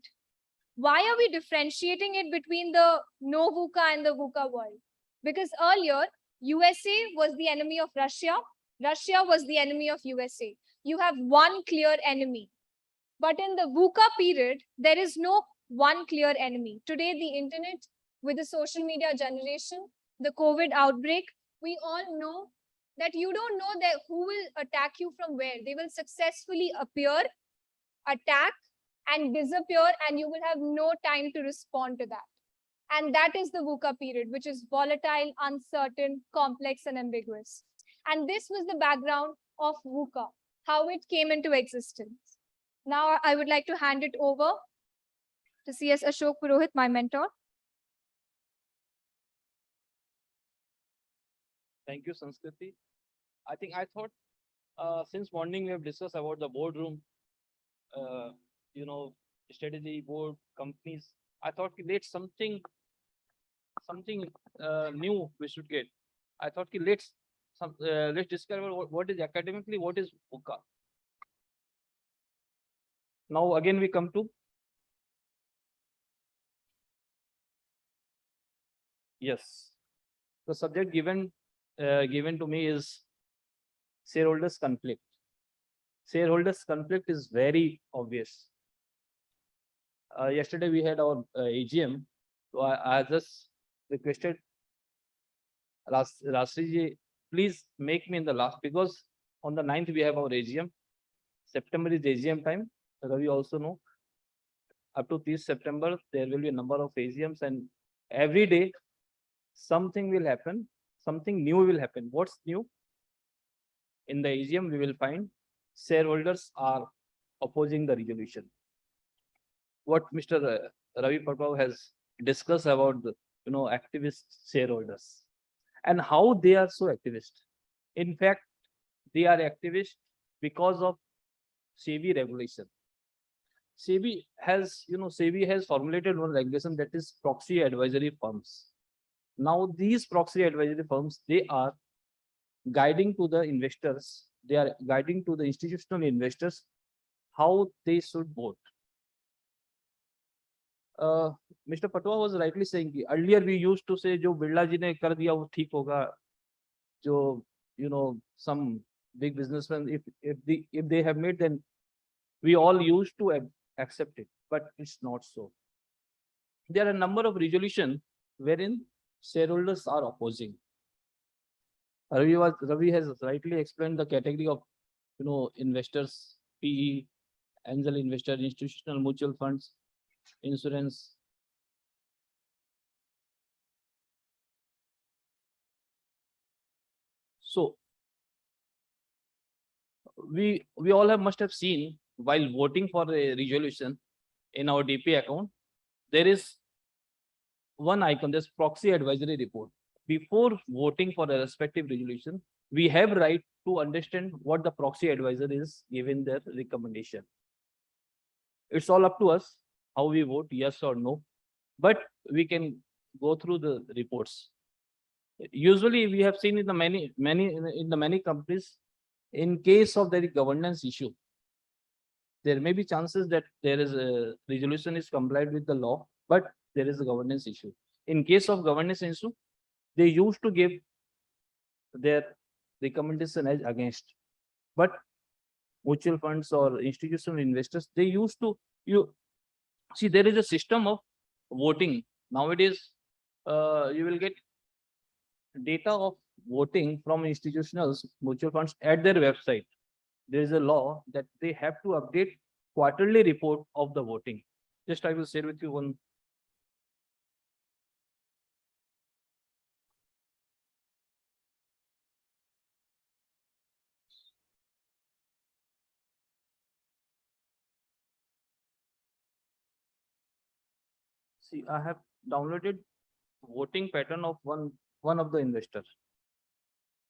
Why are we differentiating it between the no VUCA and the VUCA world? Because earlier, USA was the enemy of Russia, Russia was the enemy of USA. You have one clear enemy. But in the VUCA period, there is no one clear enemy. Today, the internet, with the social media generation, the COVID outbreak, we all know that you don't know that who will attack you from where. They will successfully appear, attack, and disappear, and you will have no time to respond to that. And that is the VUCA period, which is volatile, uncertain, complex, and ambiguous. And this was the background of VUCA, how it came into existence. Now I would like to hand it over to CS Ashok Purohit, my mentor. Thank you, Sanskriti. I thought since morning we have discussed about the boardroom, strategy board companies. I thought let's something new we should get. I thought let's discover what is academically, what is VUCA. Now again we come to yes. The subject given to me is shareholders conflict. Shareholders conflict is very obvious. Yesterday we had our AGM, so I just requested Rashtriji, please make me in the last, because on the 9th we have our AGM. September is AGM time. Ravi also know. Up to this September, there will be a number of AGMs, and every day something will happen something new will happen. What's new? In the AGM, we will find shareholders are opposing the resolution. What Mr. Ravi Patwa has discussed about the, activist shareholders and how they are so activist. In fact, they are activist because of SEBI regulation. SEBI has formulated one regulation, that is proxy advisory firms. Now these proxy advisory firms, they are guiding to the investors, they are guiding to the institutional investors how they should vote. Mr. Patwa was rightly saying कि earlier we used to say जो बिरला जी ने कर दिया वो ठीक होगा, जो some big businessmen, if they have made, then we all used to accept it, but it's not so. There are a number of resolutions wherein shareholders are opposing. Ravi has rightly explained the category of investors: PE, angel investor, institutional mutual funds, insurance. So we all must have seen while voting for a resolution in our DP account, there is one icon, this proxy advisory report. Before voting for a respective resolution, we have right to understand what the proxy advisor is giving their recommendation. It's all up to us how we vote, yes or no, but we can go through the reports. Usually we have seen in the many companies, in case of the governance issue, there may be chances that there is a resolution is complied with the law, but there is a governance issue. In case of governance issue, they used to give their recommendation as against, but mutual funds or institutional investors, they used to, see, there is a system of voting nowadays. You will get data of voting from institutionals, mutual funds at their website. There is a law that they have to update quarterly report of the voting. Just I will share with you one. See, I have downloaded voting pattern of one of the investors.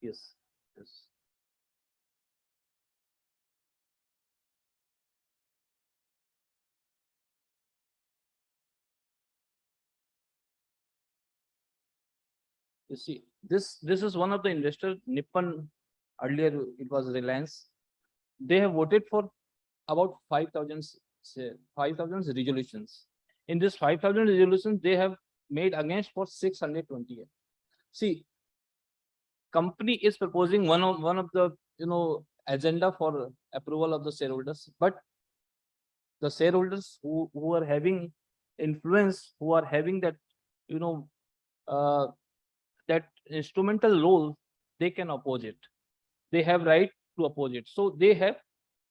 Yes, yes. You see, this is one of the investors, Nippon. Earlier it was Reliance. They have voted for about 5,000 resolutions. In this 5,000 resolutions, they have made against for 628. See, company is proposing one of the agenda for approval of the shareholders, but the shareholders who are having influence, who are having that that instrumental role, they can oppose it. They have right to oppose it. So they have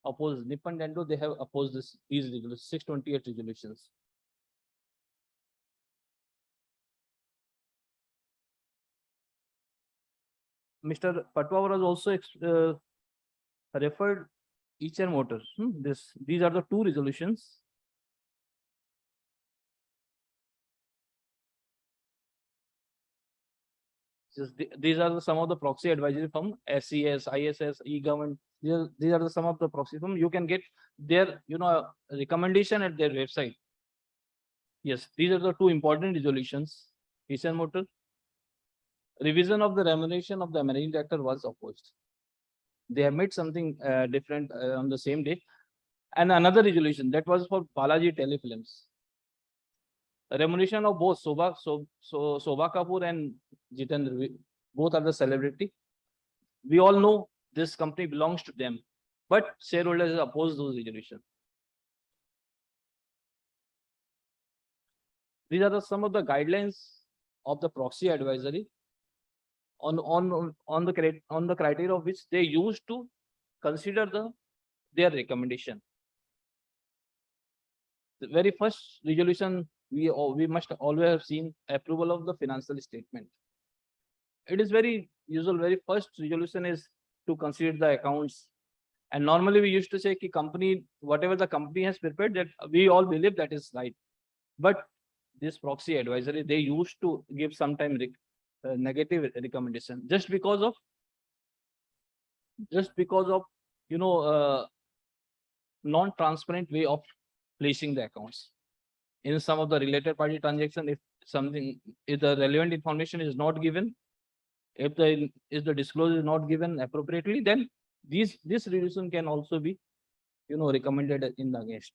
opposed Nippon Dendo. They have opposed these resolutions, 628 resolutions. Mr. Patwa was also referred Eicher Motors. These are the two resolutions. These are some of the proxy advisory firm, SES, ISS, e-government. These are some of the proxy firm. You can get their recommendation at their website. Yes, these are the two important resolutions. Eicher Motor. Revision of the remuneration of the managing director was opposed. They have made something different on the same day. And another resolution that was for Balaji Telefilms. Remuneration of both Shobha Kapoor and Jitendra, both are the celebrity. We all know this company belongs to them, but shareholders oppose those resolutions. These are some of the guidelines of the proxy advisory on the criteria of which they used to consider their recommendation. The very first resolution we must always have seen approval of the financial statement. it is very usual, very first resolution is to consider the accounts. And normally we used to say ki company, whatever the company has prepared, that we all believe that is right. But this proxy advisory, they used to give sometime negative recommendation just because of non-transparent way of placing the accounts. In some of the related party transaction, if the relevant information is not given, if the disclosure is not given appropriately, then this resolution can also be, recommended in the against.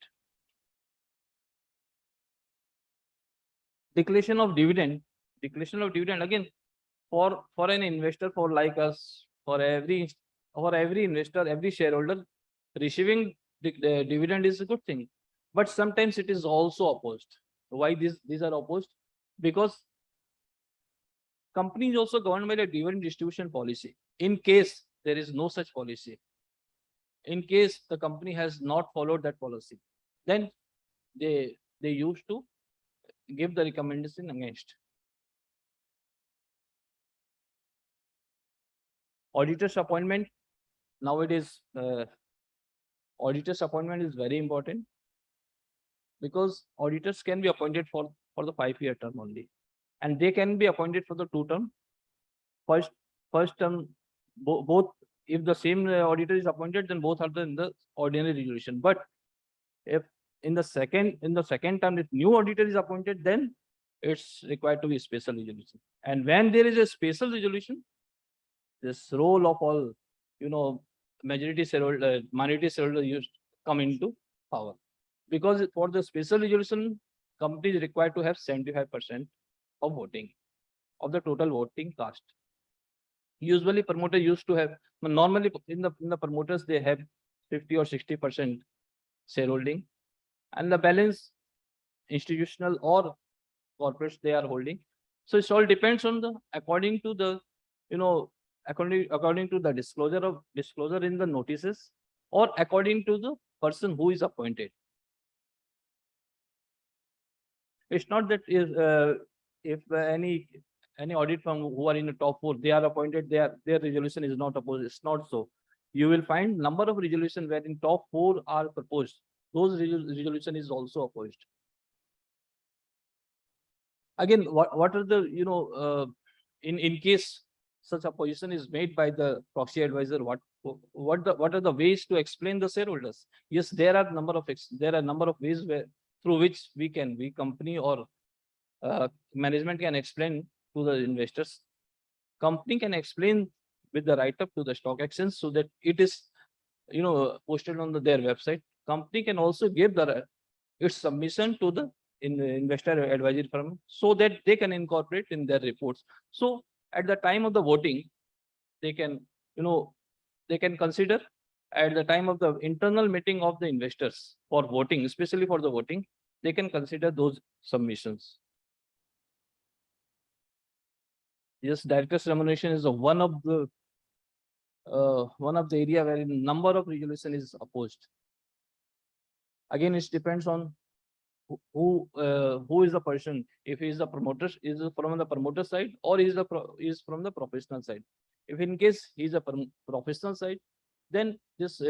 Declaration of dividend again, for an investor, for like us, for every investor, every shareholder, receiving the dividend is a good thing, but sometimes it is also opposed. Why these are opposed? Because company is also governed by the dividend distribution policy. In case there is no such policy, in case the company has not followed that policy, then they used to give the recommendation against. Auditor's appointment. Nowadays, auditor's appointment is very important, because auditors can be appointed for the 5-year term only, and they can be appointed for the 2-term. First term, both, if the same auditor is appointed, then both are in the ordinary resolution. But if in the second term, if new auditor is appointed, then it's required to be special resolution. And when there is a special resolution, this role of all, minority shareholder used come into power, because for the special resolution, company is required to have 75% of voting of the total voting cast. Usually promoter used to have, normally in the promoters, they have 50 or 60% shareholding, and the balance institutional or corporates they are holding. So it all depends on according to the disclosure in the notices, or according to the person who is appointed. It's not that if any audit firm who are in the top 4, they are appointed, their resolution is not opposed. It's not so. You will find number of resolution where in top 4 are proposed. Those resolution is also opposed. Again, what are the, in case such a position is made by the proxy advisor, what are the ways to explain the shareholders? Yes, there are number of ways through which we company or management can explain to the investors. Company can explain with the write-up to the stock exchange, so that it is posted on their website. Company can also give its submission to the investor advisory firm, so that they can incorporate in their reports. So at the time of the voting, they can consider, at the time of the internal meeting of the investors for voting, especially for the voting, they can consider those submissions. Yes, director's remuneration is one of the area where number of resolution is opposed. Again, it depends on who is the person. If he is the promoter, is from the promoter side, or is from the professional side. If in case he is a professional side, then this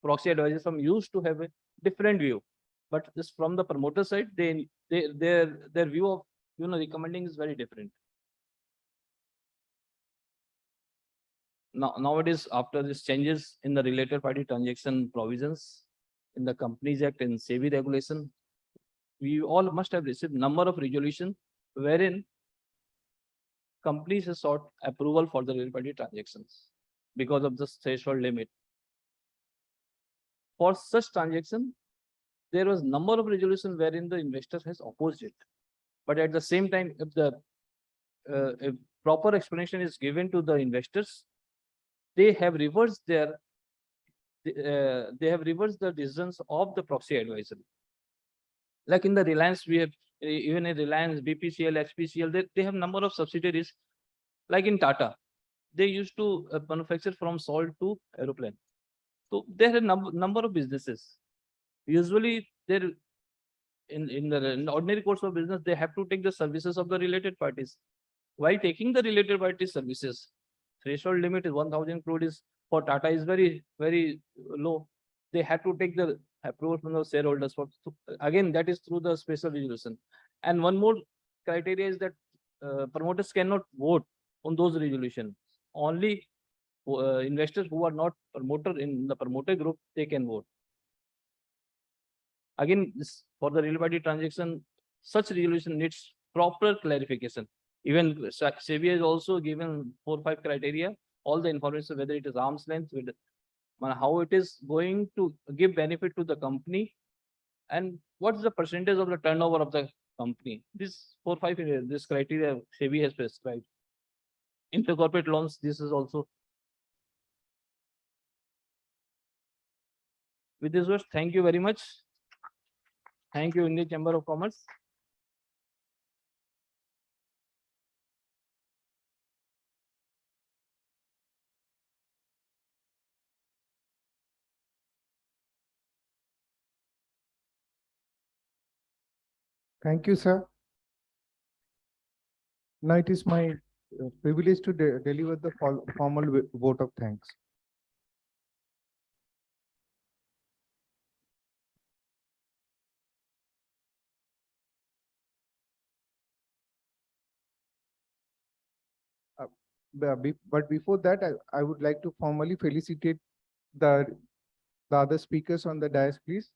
proxy advisor firm used to have a different view. But this from the promoter side, their view of recommending is very different. Nowadays, after these changes in the related party transaction provisions in the Companies Act and SEBI regulation, we all must have received number of resolutions wherein companies have sought approval for the related party transactions because of the threshold limit. For such transaction, there was number of resolutions wherein the investor has opposed it. But at the same time, if proper explanation is given to the investors, they have reversed the decisions of the proxy advisory. Like in the Reliance, we have even in Reliance, BPCL, HPCL, they have number of subsidiaries. Like in Tata, they used to manufacture from salt to aeroplane. So there are a number of businesses. Usually, they're in the ordinary course of business, they have to take the services of the related parties. while taking the related party services, threshold limit is 1,000 crore is for Tata is very, very low. They had to take the approval from the shareholders for, again, that is through the special resolution. And one more criteria is that promoters cannot vote on those resolutions. Only investors who are not promoter in the promoter group, they can vote. Again, this, for the real party transaction, such resolution needs proper clarification. Even SEBI has also given 4 or 5 criteria, all the information, whether it is arm's length, with how it is going to give benefit to the company, and what is the percentage of the turnover of the company. This 4 or 5 this criteria SEBI has prescribed. Intercorporate loans, this is also. With this words, thank you very much. Thank you, Indian Chamber of Commerce. Thank you, sir. Now it is my privilege to deliver the formal vote of thanks. But before that, I would like to formally felicitate the other speakers on the dais, please.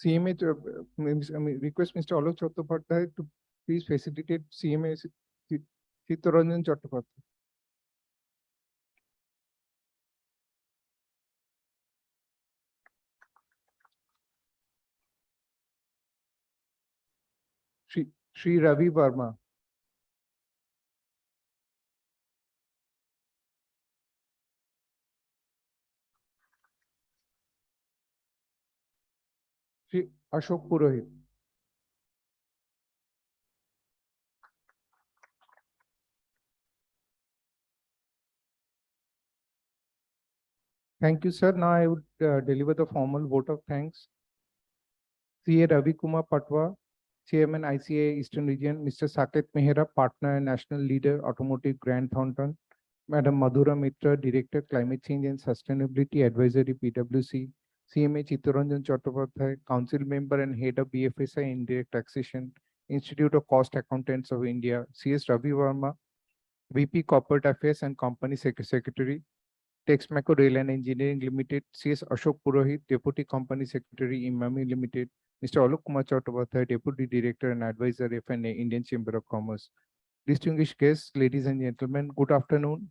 CMA, request Mr. Alok Chattopadhyay to please facilitate CMA Chittaranjan Chattopadhyay. Shri Ravi Verma. Shri Ashok Purohit. Thank you, sir. Now I would deliver the formal vote of thanks. CA Ravi Kumar Patwa, Chairman ICA Eastern Region, Mr. Saket Mehra, Partner and National Leader, Automotive Grant Thornton, Madam Madhura Mitra, Director, Climate Change and Sustainability Advisory, PwC, CMA Chittaranjan Chattopadhyay, Council Member and Head of BFSI Indirect Taxation, Institute of Cost Accountants of India, CS Ravi Verma, VP Corporate Affairs and Company Secretary, Texmaco Rail and Engineering Limited, CS Ashok Purohit, Deputy Company Secretary, Imami Limited, Mr. Alok Kumar Chattopadhyay, Deputy Director and Advisor, FNA, Indian Chamber of Commerce. Distinguished guests, ladies and gentlemen, good afternoon.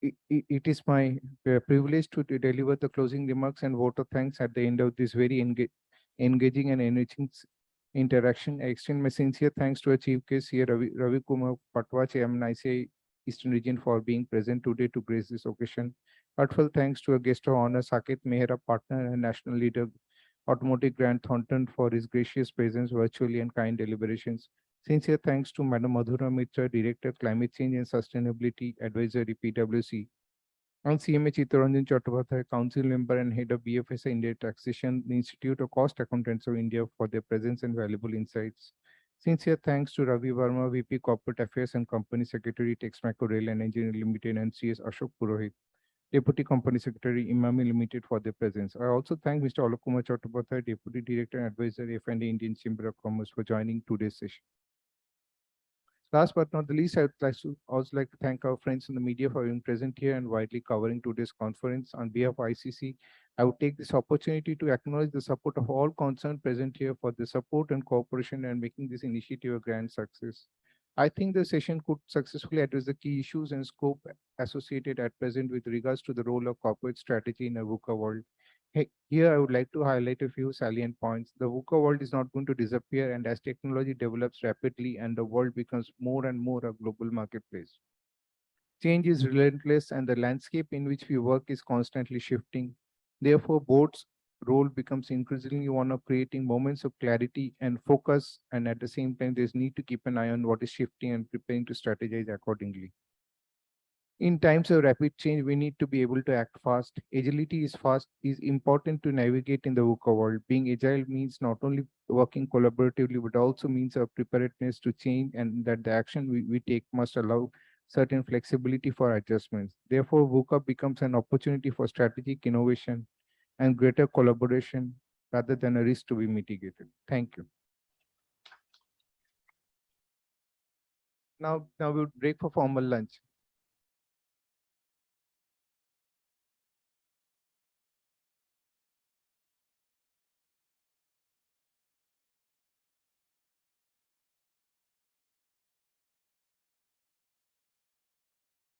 It is my privilege to deliver the closing remarks and vote of thanks at the end of this very engaging and enriching interaction. I extend my sincere thanks to our Chief Guest here, Ravi Kumar Patwa, Chairman ICA Eastern Region, for being present today to grace this occasion. Heartfelt thanks to our guest of honor, Saket Mehra, Partner and National Leader, Automotive Grant Thornton, for his gracious presence virtually and kind deliberations. Sincere thanks to Madam Madhura Mitra, Director, Climate Change and Sustainability Advisory, PwC, and CMA Chittaranjan Chattopadhyay, Council Member and Head of BFSI India Taxation, the Institute of Cost Accountants of India, for their presence and valuable insights. Sincere thanks to Ravi Verma, VP Corporate Affairs and Company Secretary, Texmaco Rail and Engineering Limited, and CS Ashok Purohit, Deputy Company Secretary, Imami Limited, for their presence. I also thank Mr. Alok Kumar Chattopadhyay, Deputy Director and Advisor, FNA Indian Chamber of Commerce, for joining today's session. Last but not the least, I would also like to thank our friends in the media for being present here and widely covering today's conference. On behalf of ICC, I would take this opportunity to acknowledge the support of all concerned present here for the support and cooperation and making this initiative a grand success. I think the session could successfully address the key issues and scope associated at present with regards to the role of corporate strategy in a VUCA world. Here, I would like to highlight a few salient points. The VUCA world is not going to disappear, and as technology develops rapidly and the world becomes more and more a global marketplace, change is relentless and the landscape in which we work is constantly shifting. Therefore, board's role becomes increasingly one of creating moments of clarity and focus, and at the same time, there's need to keep an eye on what is shifting and preparing to strategize accordingly. In times of rapid change, we need to be able to act fast. Agility is important to navigate in the VUCA world. Being agile means not only working collaboratively, but also means a preparedness to change, and that the action we take must allow certain flexibility for adjustments. Therefore, VUCA becomes an opportunity for strategic innovation and greater collaboration rather than a risk to be mitigated. Thank you. Now we'll break for formal lunch.